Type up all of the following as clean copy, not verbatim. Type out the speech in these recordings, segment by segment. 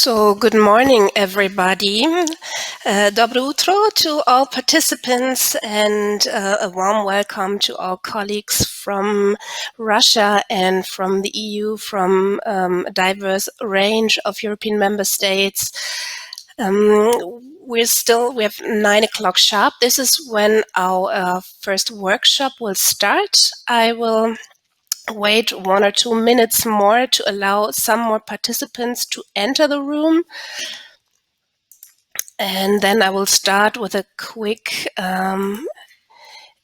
So, good morning, everybody. Dobro utro to all participants and a warm welcome to all colleagues from Russia and from the EU, from a diverse range of European member states. We have 9 o'clock sharp. This is when our first workshop will start. I will wait 1 or 2 minutes more to allow some more participants to enter the room. And then I will start with a quick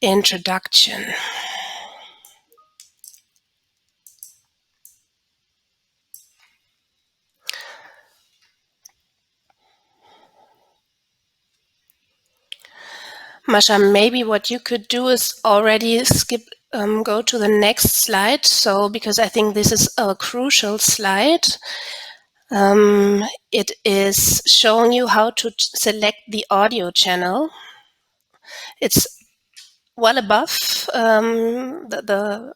introduction. Masha, maybe what you could do is already go to the next slide. So, because I think this is a crucial slide. It is showing you how to select the audio channel. It's well above the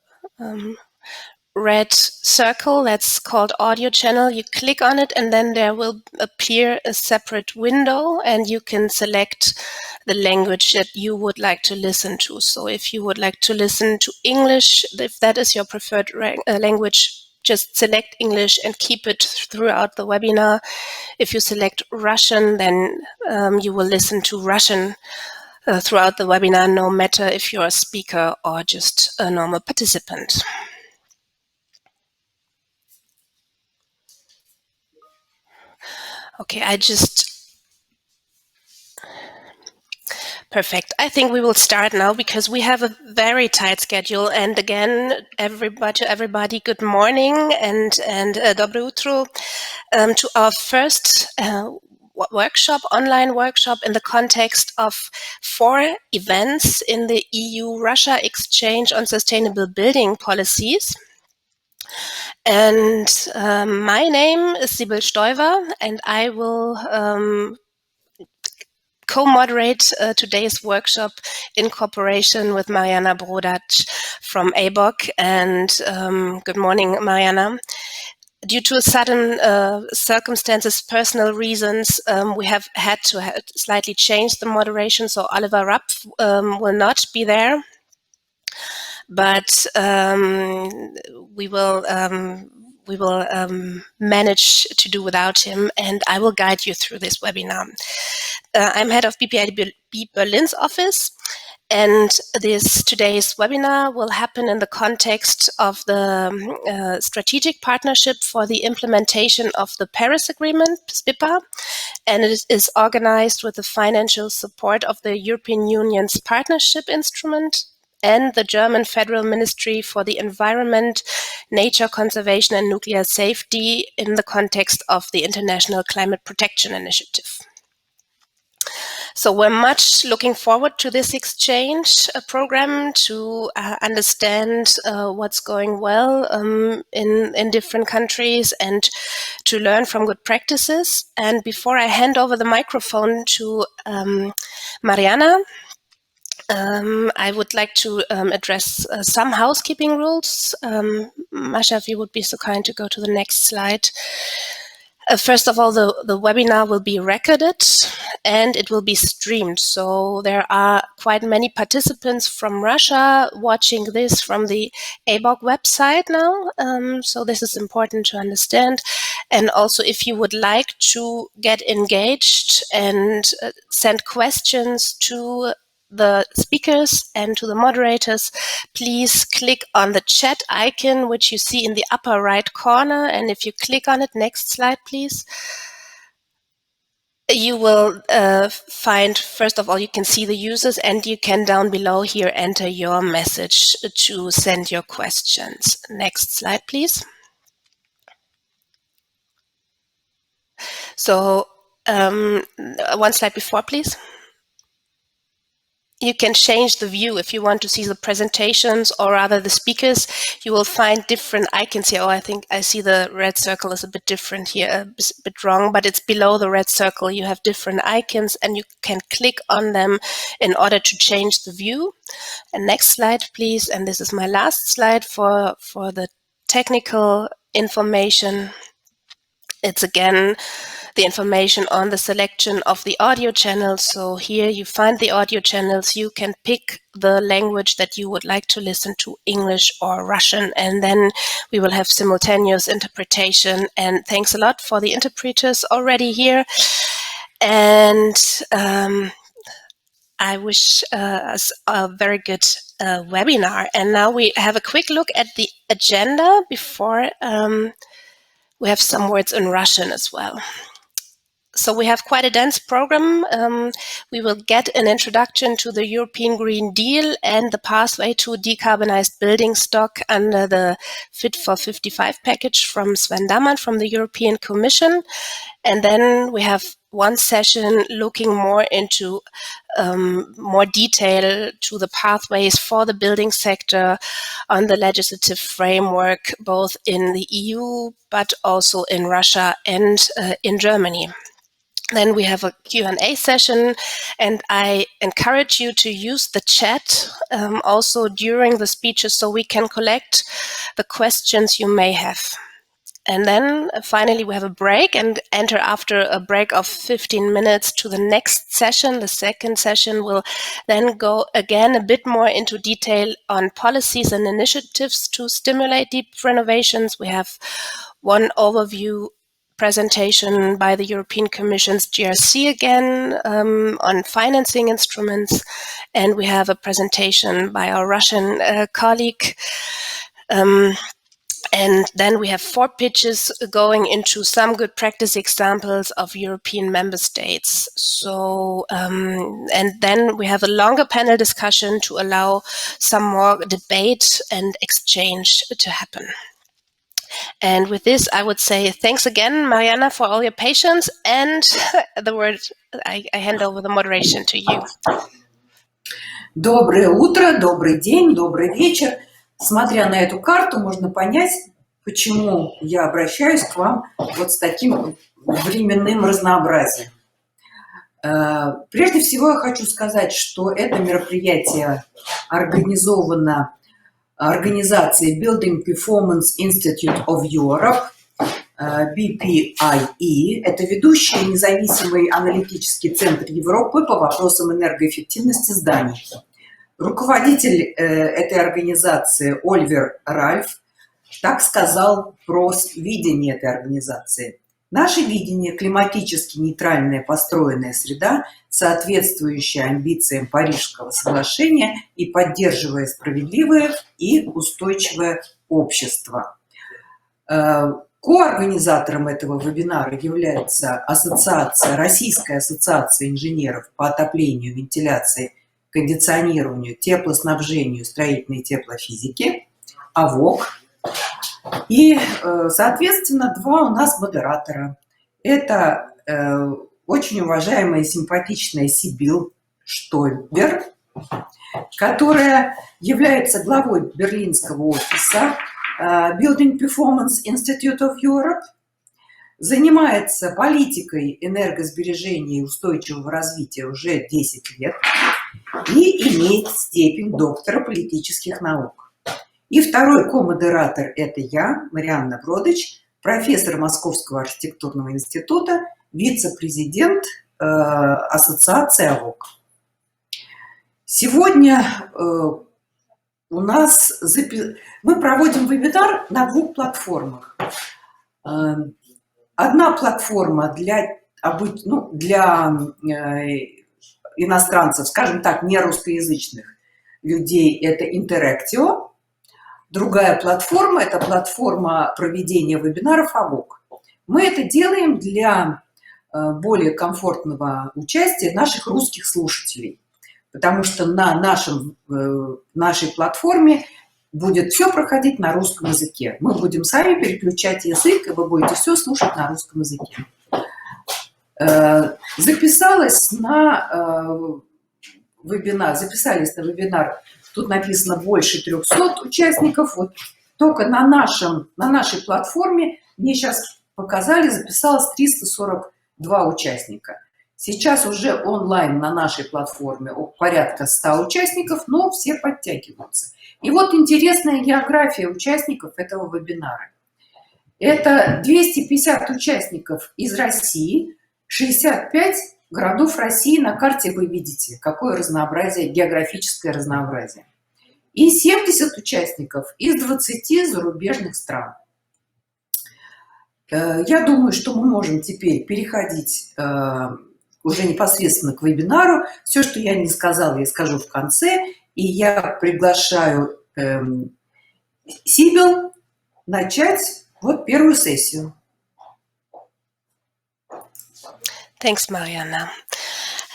red circle that's called audio channel. You click on it and then there will appear a separate window and you can select the language that you would like to listen to. So if you would like to listen to English, if that is your preferred language, just select English and keep it throughout the webinar. If you select Russian, then you will listen to Russian throughout the webinar, no matter if you're a speaker or just a normal participant. Okay, Perfect. I think we will start now because we have a very tight schedule. And again, everybody, good morning and dobro utro to our first workshop, online workshop in the context of 4 events in the EU-Russia exchange on sustainable building policies. And my name is Sibyl Stoiver, and I will co-moderate today's workshop in cooperation with Mariana Brodac from ABOC. And good morning, Mariana. Due to sudden circumstances, personal reasons, we have had to slightly change the moderation. So Oliver Rupp will not be there, but we will manage to do without him, and I will guide you through this webinar. I'm head of BPID Berlin's office, and today's webinar will happen in the context of the strategic partnership for the implementation of the Paris Agreement, SPIPA, and it is organized with the financial support of the European Union's partnership instrument and the German Federal Ministry for the Environment, Nature Conservation and Nuclear Safety in the context of the International Climate Protection Initiative. So we're much looking forward to this exchange program to understand what's going well in different countries and to learn from good practices. And before I hand over the microphone to Mariana, I would like to address some housekeeping rules. Masha, if you would be so kind to go to the next slide. First of all, the webinar will be recorded and it will be streamed. So there are quite many participants from Russia watching this from the ABOC website now. So this is important to understand. And also, if you would like to get engaged and send questions to the speakers and to the moderators, please click on the chat icon, which you see in the upper right corner. And if you click on it, next slide, please, you will find, first of all, you can see the users, and you can down below here enter your message to send your questions. Next slide, please. So 1 slide before, please. You can change the view if you want to see the presentations or rather the speakers. You will find different icons here. Oh, I think I see the red circle is a bit different here, a bit wrong, but it's below the red circle. You have different icons and you can click on them in order to change the view. And next slide, please. And this is my last slide for the technical information. It's again the information on the selection of the audio channels. So here you find the audio channels. You can pick the language that you would like to listen to, English or Russian, and then we will have simultaneous interpretation. And thanks a lot for the interpreters already here. And I wish us a very good webinar. And now we have a quick look at the agenda before we have some words in Russian as well. So we have quite a dense program. We will get an introduction to the European Green Deal and the pathway to decarbonized building stock under the Fit for 55 package from Sven Dammann from the European Commission. And then we have one session looking more into more detail to the pathways for the building sector on the legislative framework, both in the EU, but also in Russia and in Germany. Then we have a Q&A session, and I encourage you to use the chat also during the speeches so we can collect the questions you may have. And then finally we have a break and enter after a break of 15 minutes to the next session. The second session will then go again a bit more into detail on policies and initiatives to stimulate deep renovations. We have one overview presentation by the European Commission's GRC again on financing instruments, and we have a presentation by our Russian colleague. And then we have 4 pitches going into some good practice examples of European member states. So, and then we have a longer panel discussion to allow some more debate and exchange to happen. And with this, I would say thanks again, Mariana, for all your patience. And the word, I hand over the moderation to you. Доброе утро, добрый день, добрый вечер. Смотря на эту карту, можно понять, почему я обращаюсь к вам вот с таким временным разнообразием. Прежде всего я хочу сказать, что это мероприятие организовано организацией Building Performance Institute of Europe, BPIE. Это ведущий независимый аналитический центр Европы по вопросам энергоэффективности зданий. Руководитель этой организации Оливер Ральф так сказал про видение этой организации. Наше видение – климатически нейтральная построенная среда, соответствующая амбициям Парижского соглашения и поддерживая справедливое и устойчивое общество. Коорганизатором этого вебинара является Российская ассоциация инженеров по отоплению, вентиляции, кондиционированию, теплоснабжению, строительной теплофизике, АВОК. И, соответственно, 2 у нас модератора. Это очень уважаемая и симпатичная Сибил Штойбер, которая является главой берлинского офиса Building Performance Institute of Europe, занимается политикой энергосбережения и устойчивого развития уже 10 лет и имеет степень доктора политических наук. И второй ко-модератор – это я, Марианна Бродич, профессор Московского архитектурного института, вице-президент ассоциации АВОК. Сегодня у нас мы проводим вебинар на 2 платформах. Одна платформа для иностранцев, скажем так, не русскоязычных людей – это Interactio. Другая платформа – это платформа проведения вебинаров АВОК. Мы это делаем для более комфортного участия наших русских слушателей, потому что на нашей платформе будет все проходить на русском языке. Мы будем сами переключать язык, и вы будете все слушать на русском языке. Записались на вебинар, тут написано больше 300 участников. Вот только на нашей платформе, мне сейчас показали, записалось 342 участника. Сейчас уже онлайн на нашей платформе порядка 100 участников, но все подтягиваются. И вот интересная география участников этого вебинара. Это 250 участников из России, 65 городов России на карте вы видите, какое разнообразие, географическое разнообразие. И 70 участников из 20 зарубежных стран. Я думаю, что мы можем теперь переходить уже непосредственно к вебинару. Все, что я не сказала, я скажу в конце. И я приглашаю Сибил начать вот первую сессию. Thanks, Mariana.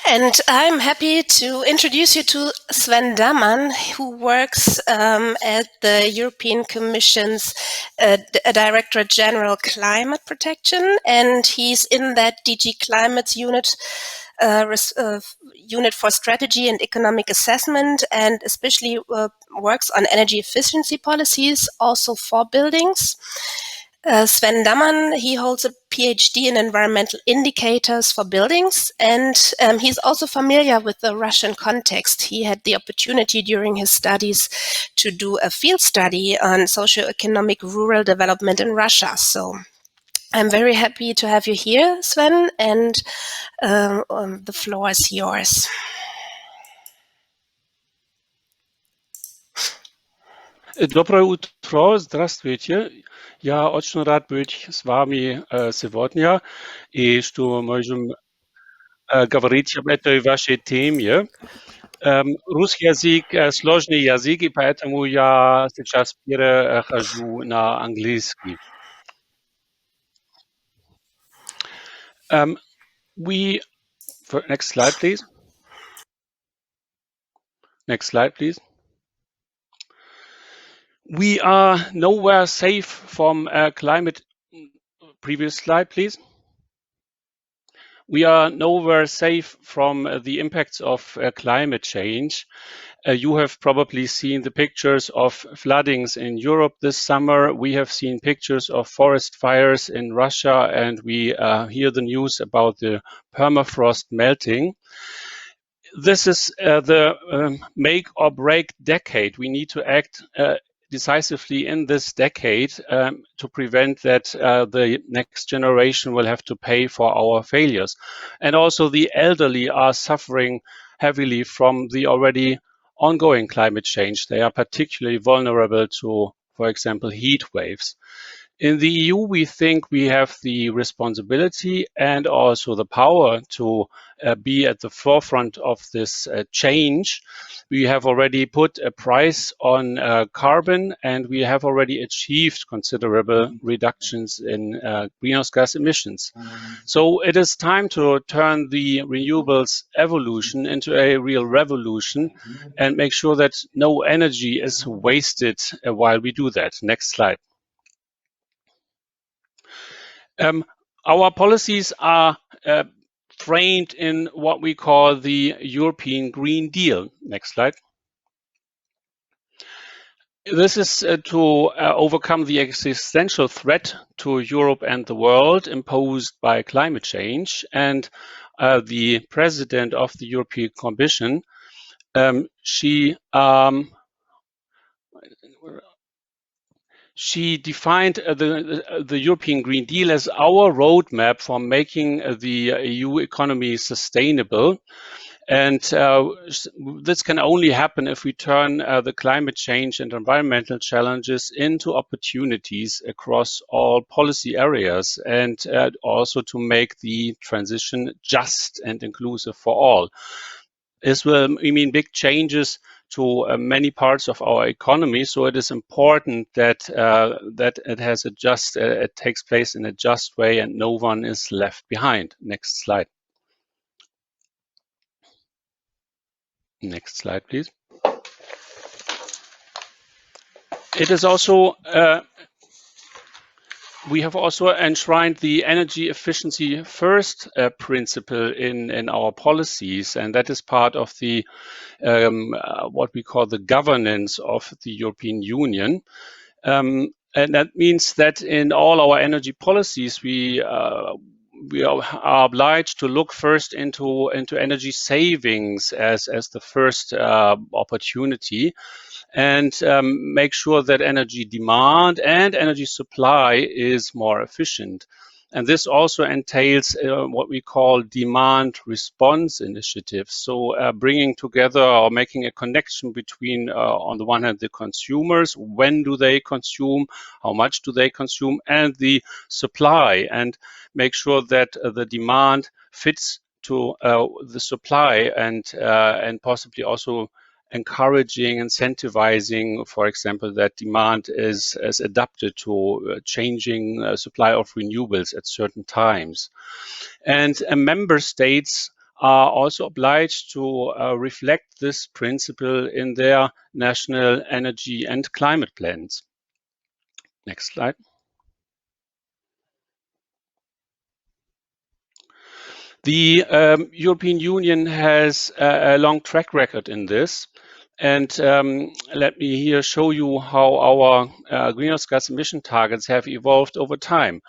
And I'm happy to introduce you to Sven Dammann, who works at the European Commission's Directorate General Climate Protection, and he's in that DG Climate unit, unit for strategy and economic assessment, and especially works on energy efficiency policies, also for buildings. Sven Dammann, he holds a PhD in environmental indicators for buildings, and he's also familiar with the Russian context. He had the opportunity during his studies to do a field study on socioeconomic rural development in Russia. So I'm very happy to have you here, Sven, and the floor is yours. Доброе утро, здравствуйте. Я очень рад быть с вами сегодня и что можем говорить об этой вашей теме. Русский язык сложный язык, и поэтому я сейчас перехожу на английский. Next slide, please. Next slide, please. We are nowhere safe from climate. Previous slide, please. We are nowhere safe from the impacts of climate change. You have probably seen the pictures of floodings in Europe this summer. We have seen pictures of forest fires in Russia, and we hear the news about the permafrost melting. This is the make or break decade. We need to act decisively in this decade to prevent that the next generation will have to pay for our failures. And also the elderly are suffering heavily from the already ongoing climate change. They are particularly vulnerable to, for example, heat waves. In the EU, we think we have the responsibility and also the power to be at the forefront of this change. We have already put a price on carbon, and we have already achieved considerable reductions in greenhouse gas emissions. So it is time to turn the renewables evolution into a real revolution and make sure that no energy is wasted while we do that. Next slide. Our policies are framed in what we call the European Green Deal. Next slide. This is to overcome the existential threat to Europe and the world imposed by climate change. And the president of the European Commission, she defined the European Green Deal as our roadmap for making the EU economy sustainable. And this can only happen if we turn the climate change and environmental challenges into opportunities across all policy areas, and also to make the transition just and inclusive for all. This will mean big changes to many parts of our economy, so it is important that that it takes place in a just way and no one is left behind. Next slide. Next slide, please. It is also we have also enshrined the energy efficiency first principle in our policies, and that is part of the what we call the governance of the European Union. And that means that in all our energy policies, we we are obliged to look first into energy savings as the first opportunity, and make sure that energy demand and energy supply is more efficient. And this also entails what we call demand response initiatives. So bringing together or making a connection between, on the one hand, the consumers, when do they consume, how much do they consume, and the supply, and make sure that the demand fits to the supply, and possibly also encouraging, incentivizing, for example, that demand is adapted to changing supply of renewables at certain times. And member states are also obliged to reflect this principle in their national energy and climate plans. Next slide. The European Union has a long track record in this. And let me here show you how our greenhouse gas emission targets have evolved over time.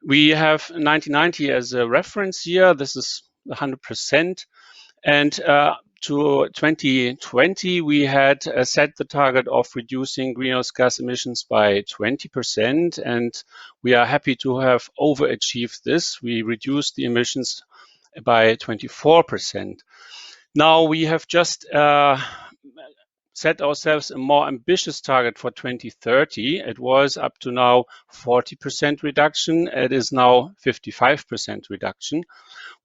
We have 1990 as a reference year. This is 100%. And to 2020, we had set the target of reducing greenhouse gas emissions by 20%. And we are happy to have overachieved this. We reduced the emissions by 24%. Now we have just set ourselves a more ambitious target for 2030. It was up to now 40% reduction. It is now 55% reduction.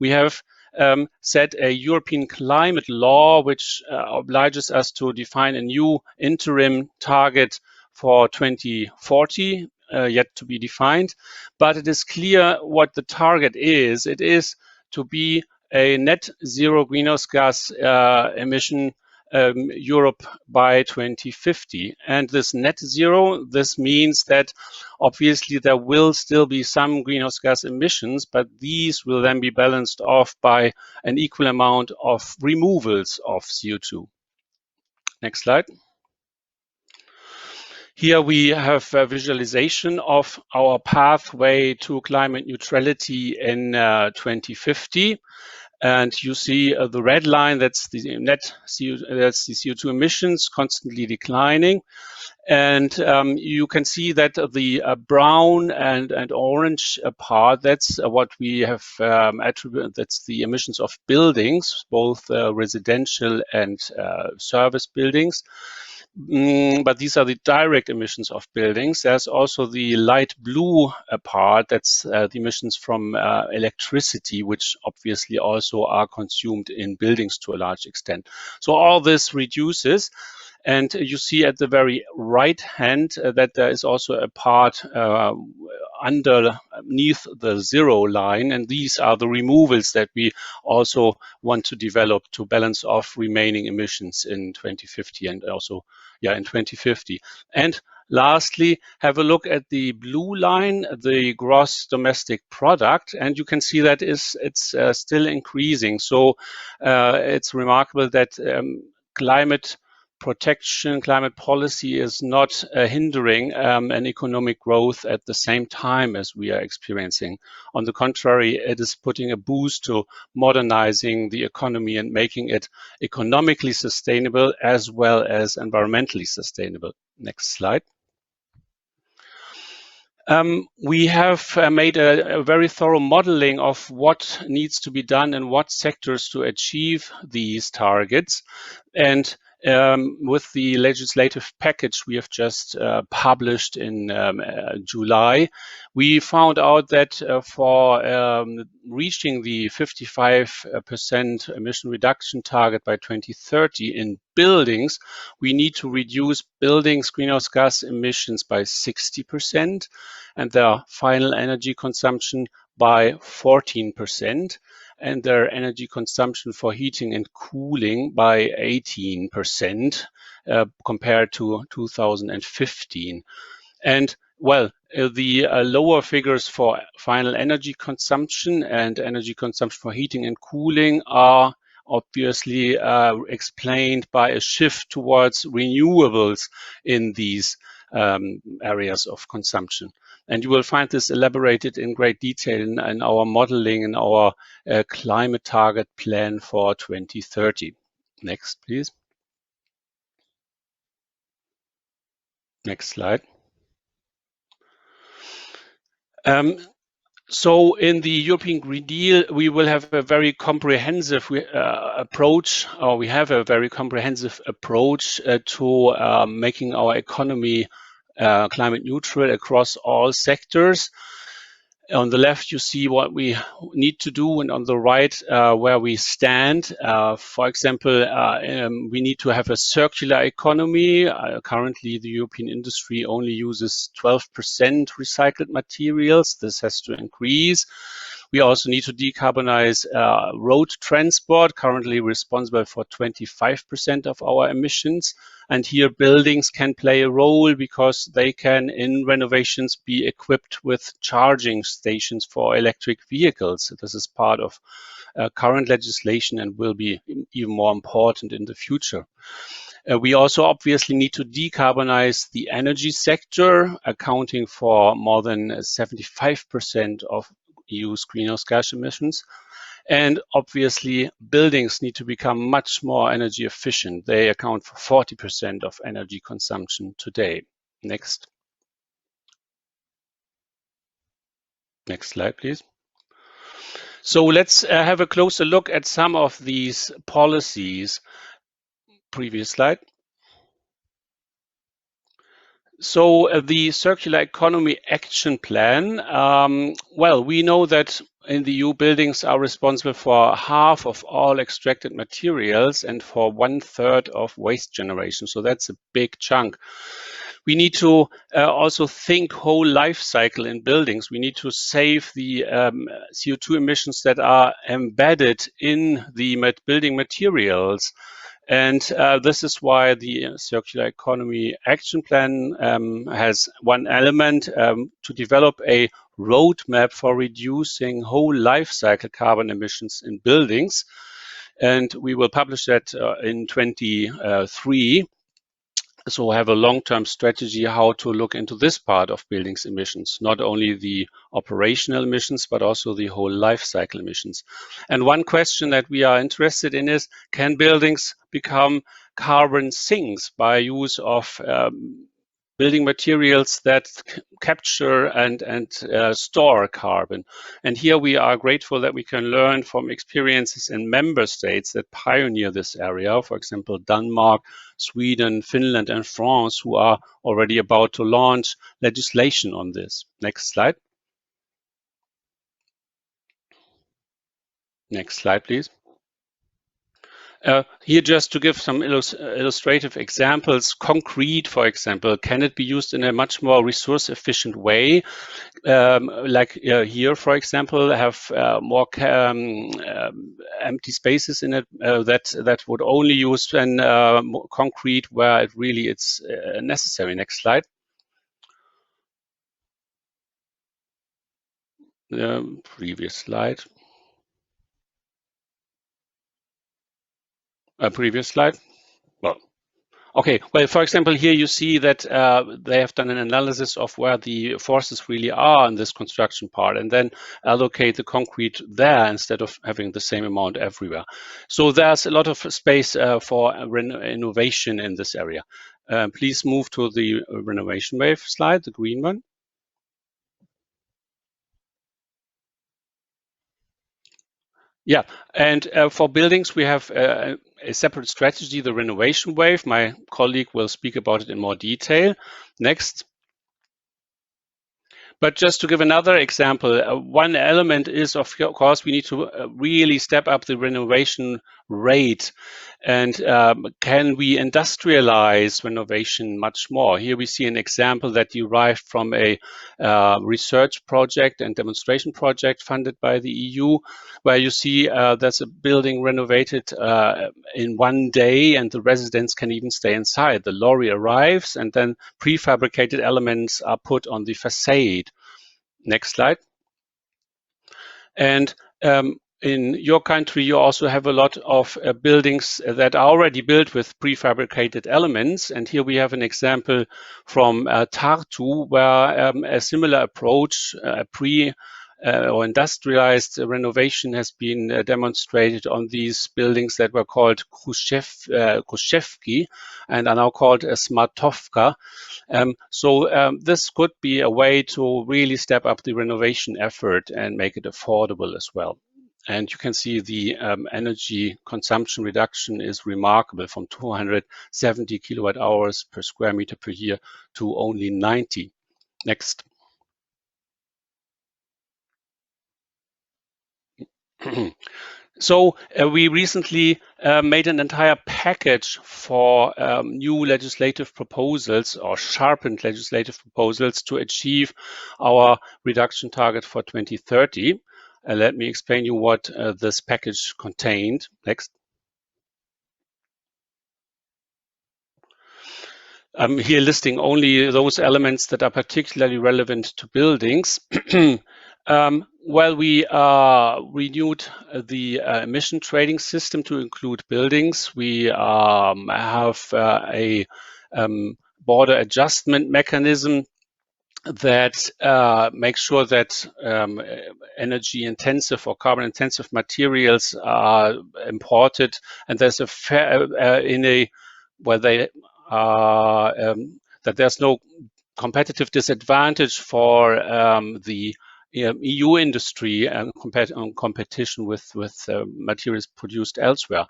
We have set a European climate law, which obliges us to define a new interim target for 2040, yet to be defined. But it is clear what the target is. It is to be a net zero greenhouse gas emission Europe by 2050. And this net zero, this means that obviously there will still be some greenhouse gas emissions, but these will then be balanced off by an equal amount of removals of CO2. Next slide. Here we have a visualization of our pathway to climate neutrality in 2050. And you see the red line, that's the net that's the CO2 emissions constantly declining. And you can see that the brown and orange part, that's what we have attributed, that's the emissions of buildings, both residential and service buildings. But these are the direct emissions of buildings. There's also the light blue part, that's the emissions from electricity, which obviously also are consumed in buildings to a large extent. So all this reduces. And you see at the very right hand that there is also a part underneath the zero line. And these are the removals that we also want to develop to balance off remaining emissions in 2050 and also in 2050. And lastly, have a look at the blue line, the gross domestic product, and you can see that it's still increasing. So it's remarkable that climate protection, climate policy is not hindering an economic growth at the same time as we are experiencing. On the contrary, it is putting a boost to modernizing the economy and making it economically sustainable as well as environmentally sustainable. Next slide. We have made a very thorough modeling of what needs to be done in what sectors to achieve these targets. And with the legislative package we have just published in July, we found out that for reaching the 55% emission reduction target by 2030 in buildings, we need to reduce buildings' greenhouse gas emissions by 60% and their final energy consumption by 14%. And their energy consumption for heating and cooling by 18% compared to 2015. And well, the lower figures for final energy consumption and energy consumption for heating and cooling are obviously explained by a shift towards renewables in these areas of consumption. And you will find this elaborated in great detail in our modeling and our climate target plan for 2030. Next, please. Next slide. So in the European Green Deal, we will have a very comprehensive approach, or we have a very comprehensive approach to making our economy climate neutral across all sectors. On the left, you see what we need to do, and on the right, where we stand. For example, we need to have a circular economy. Currently, the European industry only uses 12% recycled materials. This has to increase. We also need to decarbonize road transport, currently responsible for 25% of our emissions. And here buildings can play a role because they can, in renovations, be equipped with charging stations for electric vehicles. This is part of current legislation and will be even more important in the future. We also obviously need to decarbonize the energy sector, accounting for more than 75% of EU's greenhouse gas emissions. And obviously, buildings need to become much more energy efficient. They account for 40% of energy consumption today. Next. Next slide, please. So let's have a closer look at some of these policies. Previous slide. So the Circular Economy Action Plan, well, we know that in the EU, buildings are responsible for half of all extracted materials and for 1/3 of waste generation. So that's a big chunk. We need to also think whole life cycle in buildings. We need to save the CO2 emissions that are embedded in the building materials. And this is why the Circular Economy Action Plan has one element to develop a roadmap for reducing whole life cycle carbon emissions in buildings. And we will publish that in 2023. So have a long-term strategy how to look into this part of buildings emissions, not only the operational emissions, but also the whole life cycle emissions. And one question that we are interested in is, can buildings become carbon sinks by use of building materials that capture and store carbon? And here we are grateful that we can learn from experiences in member states that pioneer this area. For example, Denmark, Sweden, Finland, and France, who are already about to launch legislation on this. Next slide. Next slide, please. Here, just to give some illustrative examples, concrete, for example, can it be used in a much more resource-efficient way? Like here, for example, have more empty spaces in it that would only use concrete where it really it's necessary. Next slide. Previous slide. Previous slide. Well, okay. Well, for example, here you see that they have done an analysis of where the forces really are in this construction part, and then allocate the concrete there instead of having the same amount everywhere. So there's a lot of space for innovation in this area. Please move to the renovation wave slide, the green one. Yeah, and for buildings, we have a separate strategy, the renovation wave. My colleague will speak about it in more detail. Next. But just to give another example, one element is, of course, we need to really step up the renovation rate. And can we industrialize renovation much more? Here we see an example that derived from a research project and demonstration project funded by the EU, where you see there's a building renovated in one day, and the residents can even stay inside. The lorry arrives, and then prefabricated elements are put on the facade. Next slide. And in your country, you also have a lot of buildings that are already built with prefabricated elements. And here we have an example from Tartu, where a similar approach, or industrialized renovation has been demonstrated on these buildings that were called Krushevki and are now called Smartovka. This could be a way to really step up the renovation effort and make it affordable as well. And you can see the energy consumption reduction is remarkable, from 270 kilowatt hours per square meter per year to only 90. Next. So we recently made an entire package for new legislative proposals, or sharpened legislative proposals, to achieve our reduction target for 2030. Let me explain you what this package contained. Next. I'm here listing only those elements that are particularly relevant to buildings. Well, we renewed the emission trading system to include buildings. We have a border adjustment mechanism that makes sure that energy intensive or carbon intensive materials are imported, and there's a fair that there's no competitive disadvantage for the EU industry and competition with materials produced elsewhere.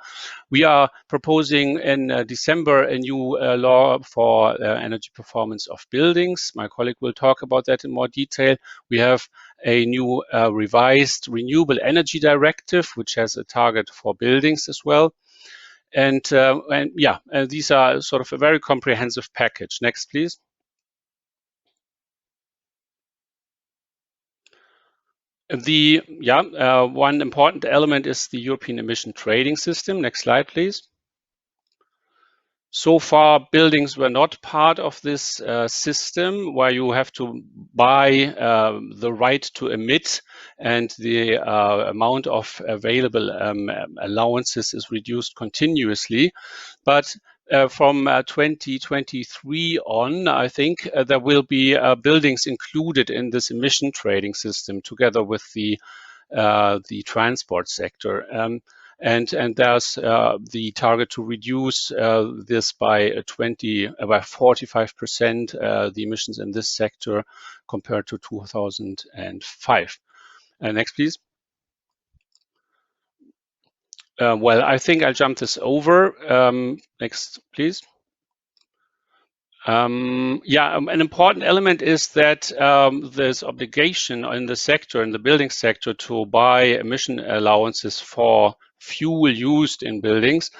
We are proposing in December a new law for energy performance of buildings. My colleague will talk about that in more detail. We have a new revised Renewable Energy Directive, which has a target for buildings as well. And these are sort of a very comprehensive package. Next, please. One important element is the European emission trading system. Next slide, please. So far, buildings were not part of this system, where you have to buy the right to emit, and the amount of available allowances is reduced continuously. But from 2023 on, I think there will be buildings included in this emission trading system, together with the transport sector. And there's the target to reduce this by 45% the emissions in this sector compared to 2005. Next, please. Well, I think I'll jump this over. Next, please. An important element is that there's obligation in the sector, in the building sector, to buy emission allowances for fuel used in buildings,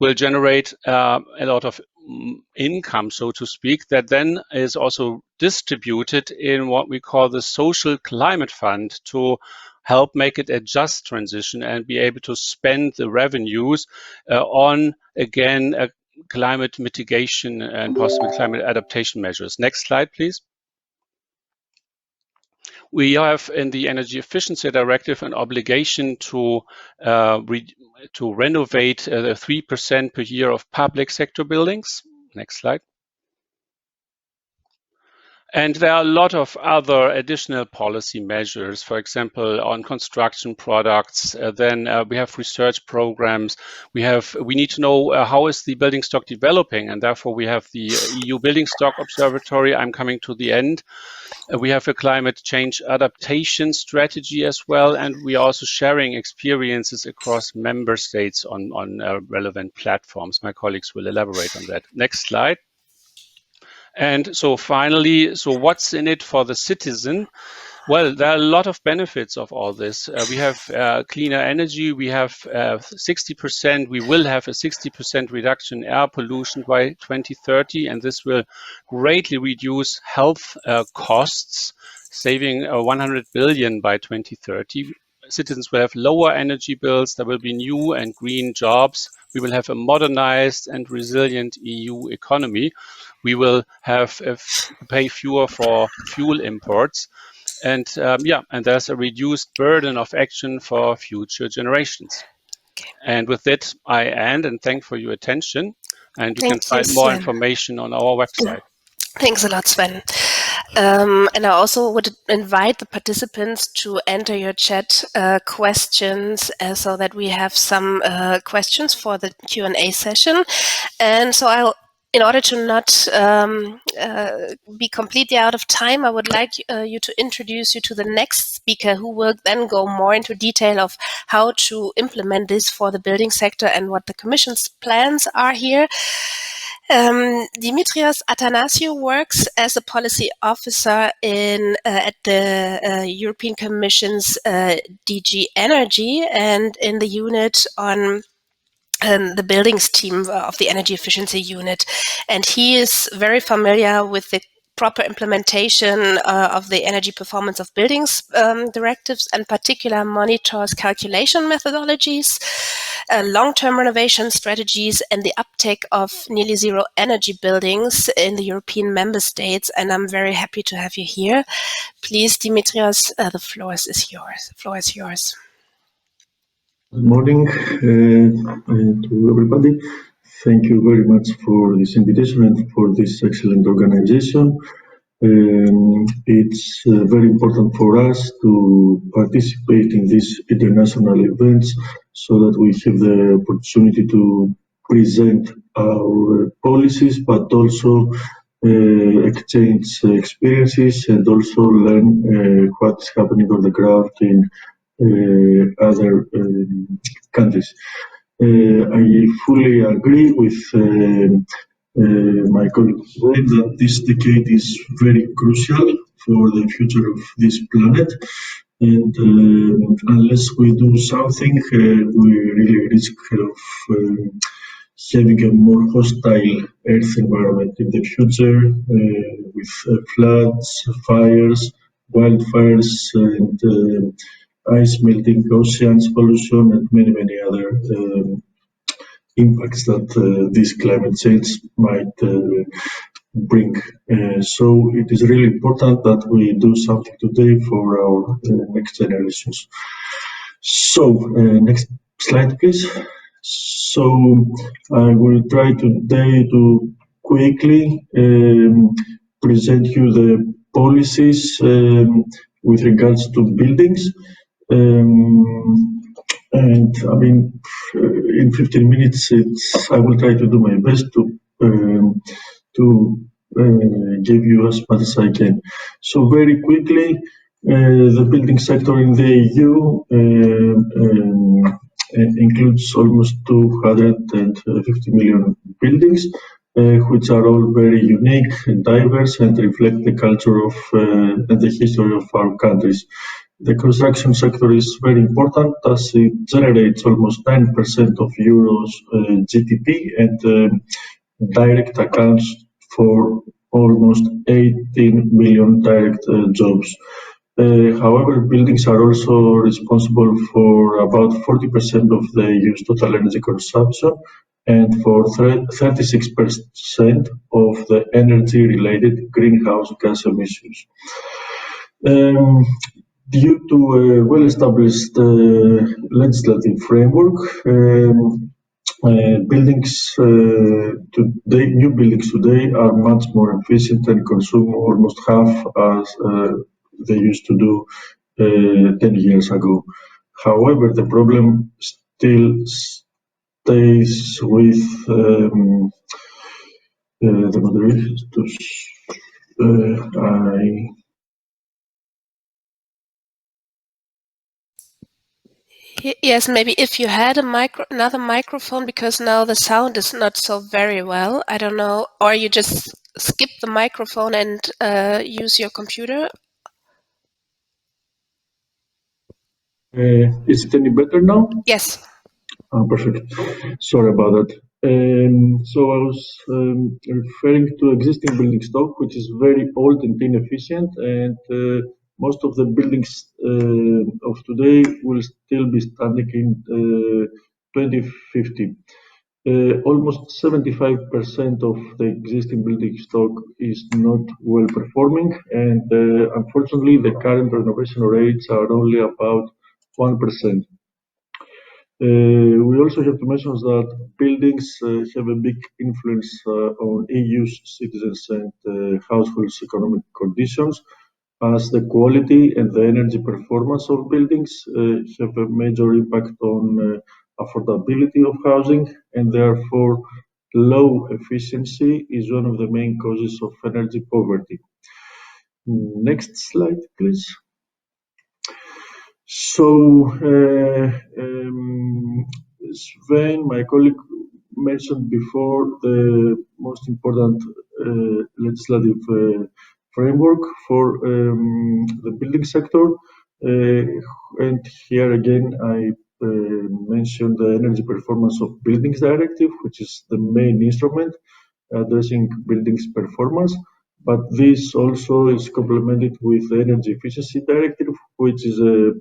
will generate a lot of income, so to speak, that then is also distributed in what we call the Social Climate Fund to help make it a just transition and be able to spend the revenues on, again, climate mitigation and possible climate adaptation measures. Next slide, please. We have in the Energy Efficiency Directive an obligation to renovate 3% per year of public sector buildings. Next slide. And there are a lot of other additional policy measures, for example, on construction products. Then we have research programs. We need to know how is the building stock developing, and therefore we have the EU Building Stock Observatory. I'm coming to the end. We have a climate change adaptation strategy as well, and we are also sharing experiences across member states on relevant platforms. My colleagues will elaborate on that. Next slide. And so finally, what's in it for the citizen? Well, there are a lot of benefits of all this. We have cleaner energy. We have 60%. We will have a 60% reduction in air pollution by 2030, and this will greatly reduce health costs, saving 100 billion by 2030. Citizens will have lower energy bills. There will be new and green jobs. We will have a modernized and resilient EU economy. We will have pay fewer for fuel imports. and and there's a reduced burden of action for future generations. Okay. And with that, I end and thank for your attention. And you can Thank you, find more Sven. information on our website. Thanks a lot, Sven. And I also would invite the participants to enter your chat questions so that we have some questions for the Q&A session. And so in order to not be completely out of time, I would like you to introduce you to the next speaker, who will then go more into detail of how to implement this for the building sector and what the Commission's plans are here. Dimitrios Athanasiou works as a policy officer at the European Commission's DG Energy and in the unit on the buildings team of the energy efficiency unit. And he is very familiar with the proper implementation of the energy performance of buildings directives, and particular monitors calculation methodologies, long-term renovation strategies, and the uptake of nearly zero energy buildings in the European member states. And I'm very happy to have you here. Please, Dimitrios, the floor is yours. Good morning to everybody. Thank you very much for this invitation and for this excellent organization. It's very important for us to participate in these international events so that we have the opportunity to present our policies, but also exchange experiences and also learn what's happening on the ground in other countries. I fully agree with my colleague that this decade is very crucial for the future of this planet. And unless we do something, we really risk of having a more hostile Earth environment in the future with floods, fires, wildfires, and ice melting, oceans pollution, and many other impacts that this climate change might bring. So it is really important that we do something today for our next generations. So next slide, please. So I will try today to quickly present you the policies with regards to buildings. And I mean, in 15 minutes, I will try to do my best to give you as much as I can. So very quickly, the building sector in the EU includes almost 250 million buildings, which are all very unique and diverse and reflect the culture of and the history of our countries. The construction sector is very important as it generates almost 9% of Euro's GDP and direct accounts for almost 18 million direct jobs. However, buildings are also responsible for about 40% of the EU's total energy consumption and for 36% of the energy-related greenhouse gas emissions. Due to a well-established legislative framework, new buildings today are much more efficient and consume almost half as they used to do 10 years ago. However, the problem still stays with the moderators. Yes, maybe if you had another microphone, because now the sound is not so very well. I don't know, or you just skip the microphone and use your computer. Is it any better now? Yes. Oh, perfect. Sorry about that. So I was referring to existing building stock, which is very old and inefficient, and most of the buildings of today will still be standing in 2050. Almost 75% of the existing building stock is not well performing, and unfortunately, the current renovation rates are only about 1%. We also have to mention that buildings have a big influence on EU's citizens and households' economic conditions, as the quality and the energy performance of buildings have a major impact on affordability of housing, and therefore low efficiency is one of the main causes of energy poverty. Next slide, please. So, Sven, my colleague, mentioned before the most important legislative framework for the building sector. And here again, I mentioned the Energy Performance of Buildings Directive, which is the main instrument addressing buildings performance. But this also is complemented with the Energy Efficiency Directive, which is a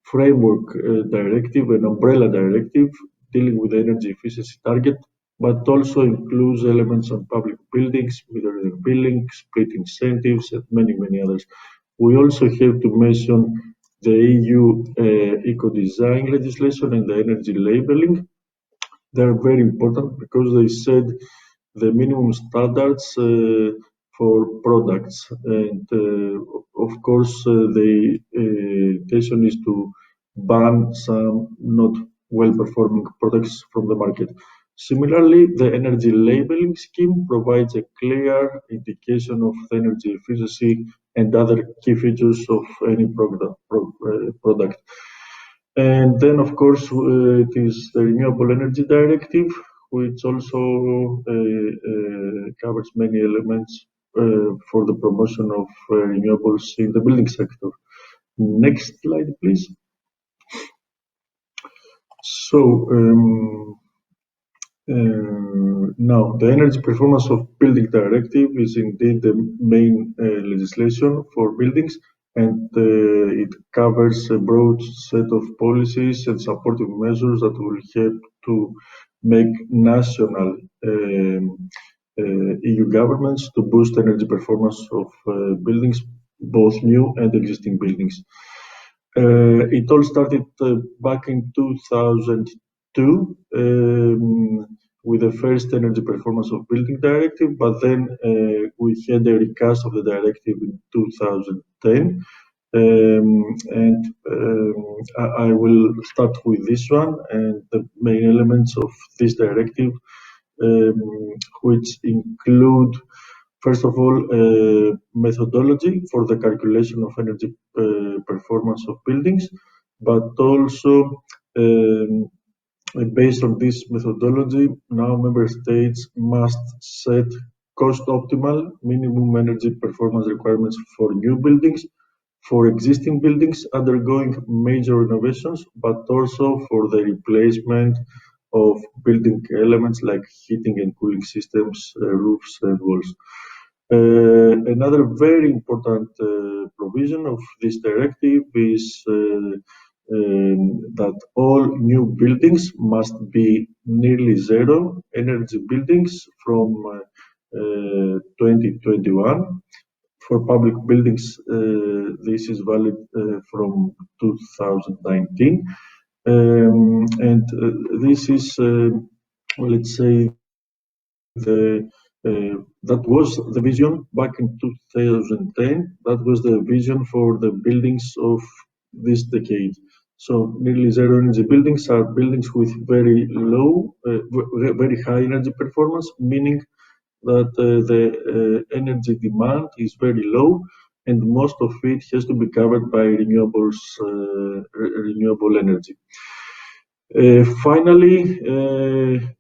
framework directive, an umbrella directive dealing with the energy efficiency target, but also includes elements on public buildings, metering billing, split incentives, and many, many others. We also have to mention the EU eco-design legislation and the energy labeling. They're very important because they set the minimum standards for products, and of course the intention is to ban some not well-performing products from the market. Similarly, the energy labeling scheme provides a clear indication of energy efficiency and other key features of any product. And then, of course, it is the Renewable Energy Directive, which also covers many elements for the promotion of renewables in the building sector. Next slide, please. So, now, the Energy Performance of Building Directive is indeed the main legislation for buildings, and it covers a broad set of policies and supportive measures that will help to make national EU governments to boost energy performance of buildings, both new and existing buildings. It all started back in 2002 with the first Energy Performance of Building Directive, but then we had a recast of the directive in 2010. I will start with this one and the main elements of this directive, which include, first of all, methodology for the calculation of energy performance of buildings, but also based on this methodology, now member states must set cost-optimal minimum energy performance requirements for new buildings, for existing buildings undergoing major renovations, but also for the replacement of building elements like heating and cooling systems, roofs and walls. Another very important provision of this directive is that all new buildings must be nearly zero energy buildings from 2021. For public buildings, this is valid from 2019. And this is, let's say, that was the vision back in 2010. That was the vision for the buildings of this decade. So nearly zero energy buildings are buildings with very low, very high energy performance, meaning that the energy demand is very low, and most of it has to be covered by renewable energy. Finally,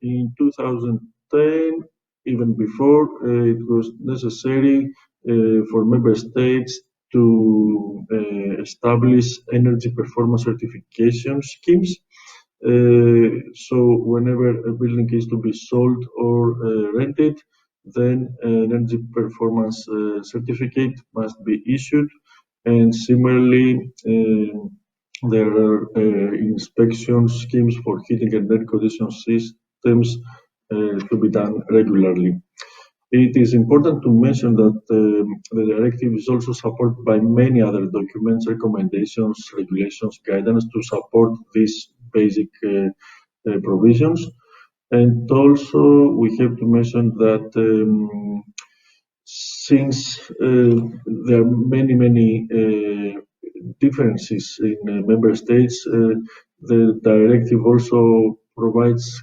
in 2010, even before, it was necessary for member states to establish energy performance certification schemes. So whenever a building is to be sold or rented, then an energy performance certificate must be issued. And similarly, there are inspection schemes for heating and air conditioning systems to be done regularly. It is important to mention that the directive is also supported by many other documents, recommendations, regulations, guidance to support these basic provisions. And also we have to mention that since there are many differences in member states, the directive also provides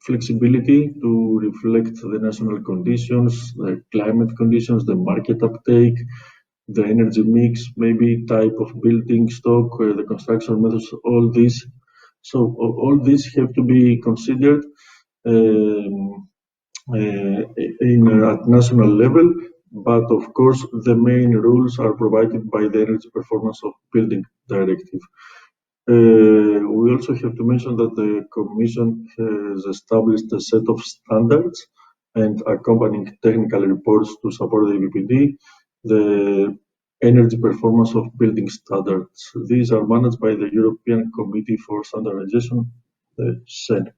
flexibility to reflect the national conditions, the climate conditions, the market uptake, the energy mix, maybe type of building stock, the construction methods, all these. So all these have to be considered at national level, but of course the main rules are provided by the Energy Performance of Building Directive. We also have to mention that the Commission has established a set of standards and accompanying technical reports to support the EPBD, the Energy Performance of Building Standards. These are managed by the European Committee for Standardization, the SEN.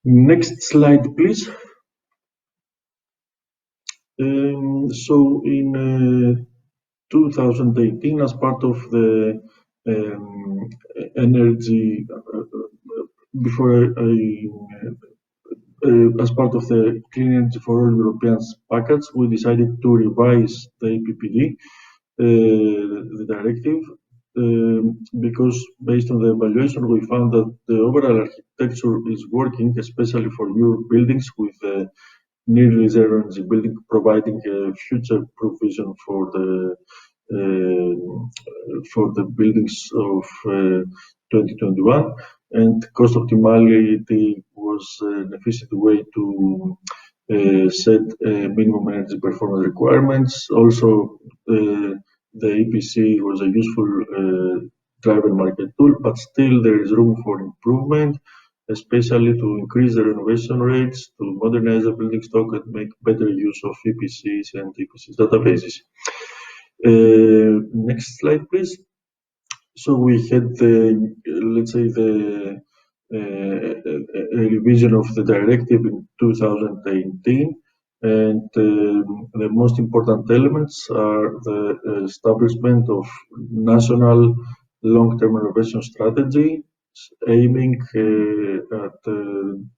Next slide, please. So in 2018, as part of the energy, as part of the Clean Energy for All Europeans package, we decided to revise the EPBD, the directive, because based on the evaluation, we found that the overall architecture is working, especially for new buildings with nearly zero energy building, providing a future provision for the buildings of 2021, and cost optimality was an efficient way to set minimum energy performance requirements. Also, the EPC was a useful driver market tool, but still there is room for improvement, especially to increase the renovation rates, to modernize the building stock and make better use of EPCs and EPCs databases. Next slide, please. So we had the, let's say, the revision of the directive in 2018, and the most important elements are the establishment of national long-term renovation strategy, aiming at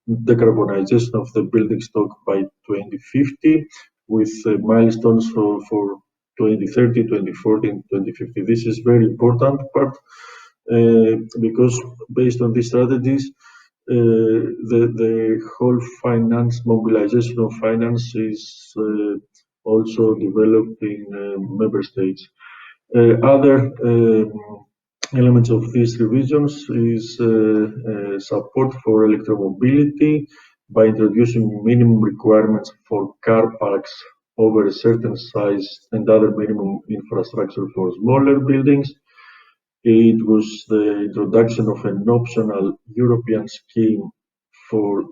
decarbonization of the building stock by 2050, with milestones for 2030, 2040, and 2050. This is very important part because based on these strategies, the whole finance, mobilization of finance is also developed in member states. Other elements of these revisions is support for electromobility by introducing minimum requirements for car parks over a certain size and other minimum infrastructure for smaller buildings. It was the introduction of an optional European scheme for